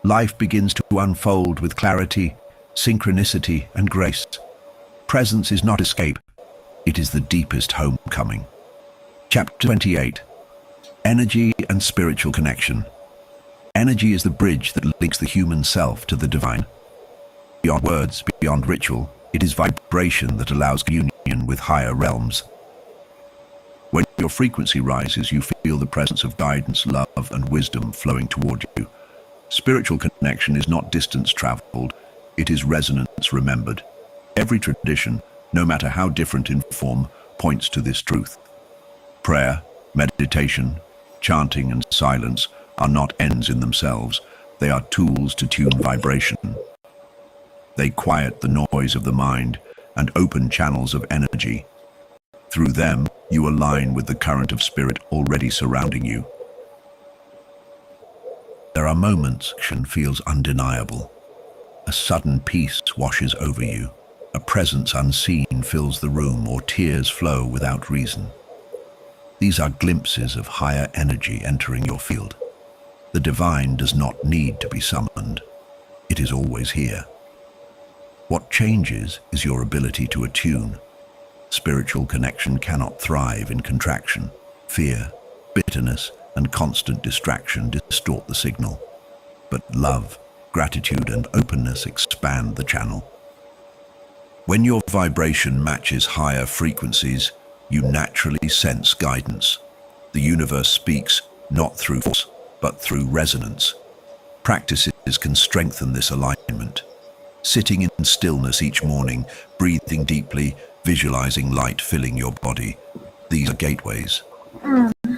Life begins to unfold with clarity, synchronicity, and grace. Presence is not escape. It is the deepest homecoming. Chapter 28. Energy and spiritual connection. Energy is the bridge that links the human self to the divine. Beyond words, beyond ritual, it is vibration that allows communion with higher realms. When your frequency rises, you feel the presence of guidance, love, and wisdom flowing toward you. Spiritual connection is not distance traveled, it is resonance remembered. Every tradition, no matter how different in form, points to this truth. Prayer, meditation, chanting, and silence are not ends in themselves. They are tools to tune vibration. They quiet the noise of the mind and open channels of energy. Through them, you align with the current of spirit already surrounding you. There are moments action feels undeniable. A sudden peace washes over you. A presence unseen fills the room, or tears flow without reason. These are glimpses of higher energy entering your field. The divine does not need to be summoned. It is always here. What changes is your ability to attune. Spiritual connection cannot thrive in contraction. Fear, bitterness, and constant distraction distort the signal. But love, gratitude, and openness expand the channel. When your vibration matches higher frequencies, you naturally sense guidance. The universe speaks not through force, but through resonance. Practices can strengthen this alignment. Sitting in stillness each morning, breathing deeply, visualizing light filling your body. These are gateways.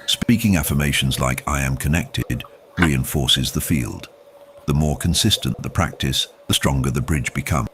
Speaking affirmations like "I am connected" reinforces the field. The more consistent the practice, the stronger the bridge becomes.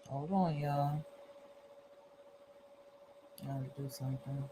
Hold on, y'all. I have to do something.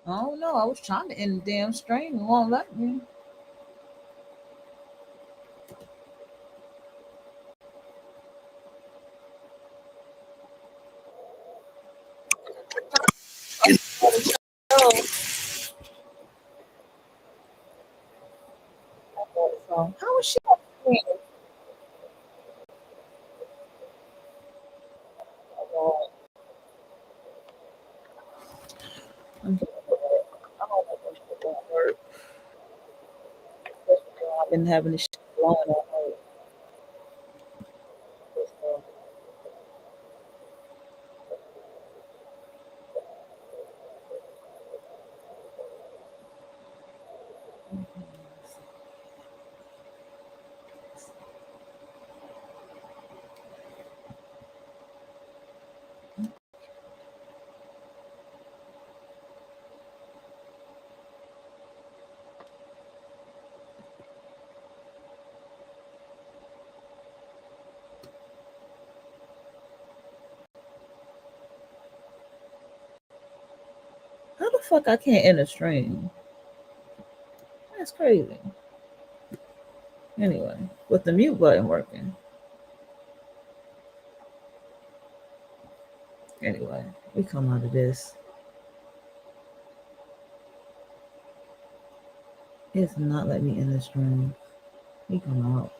I don't know. I was trying to end the damn stream. It won't let me. So, how is she on the screen? I'm getting bored. I don't know if it's going to work. I've been having this shit blowing on her. How the fuck I can't end a stream? That's crazy. Anyway, with the mute button working. Anyway, we come out of this. It's not letting me end the stream. He come out.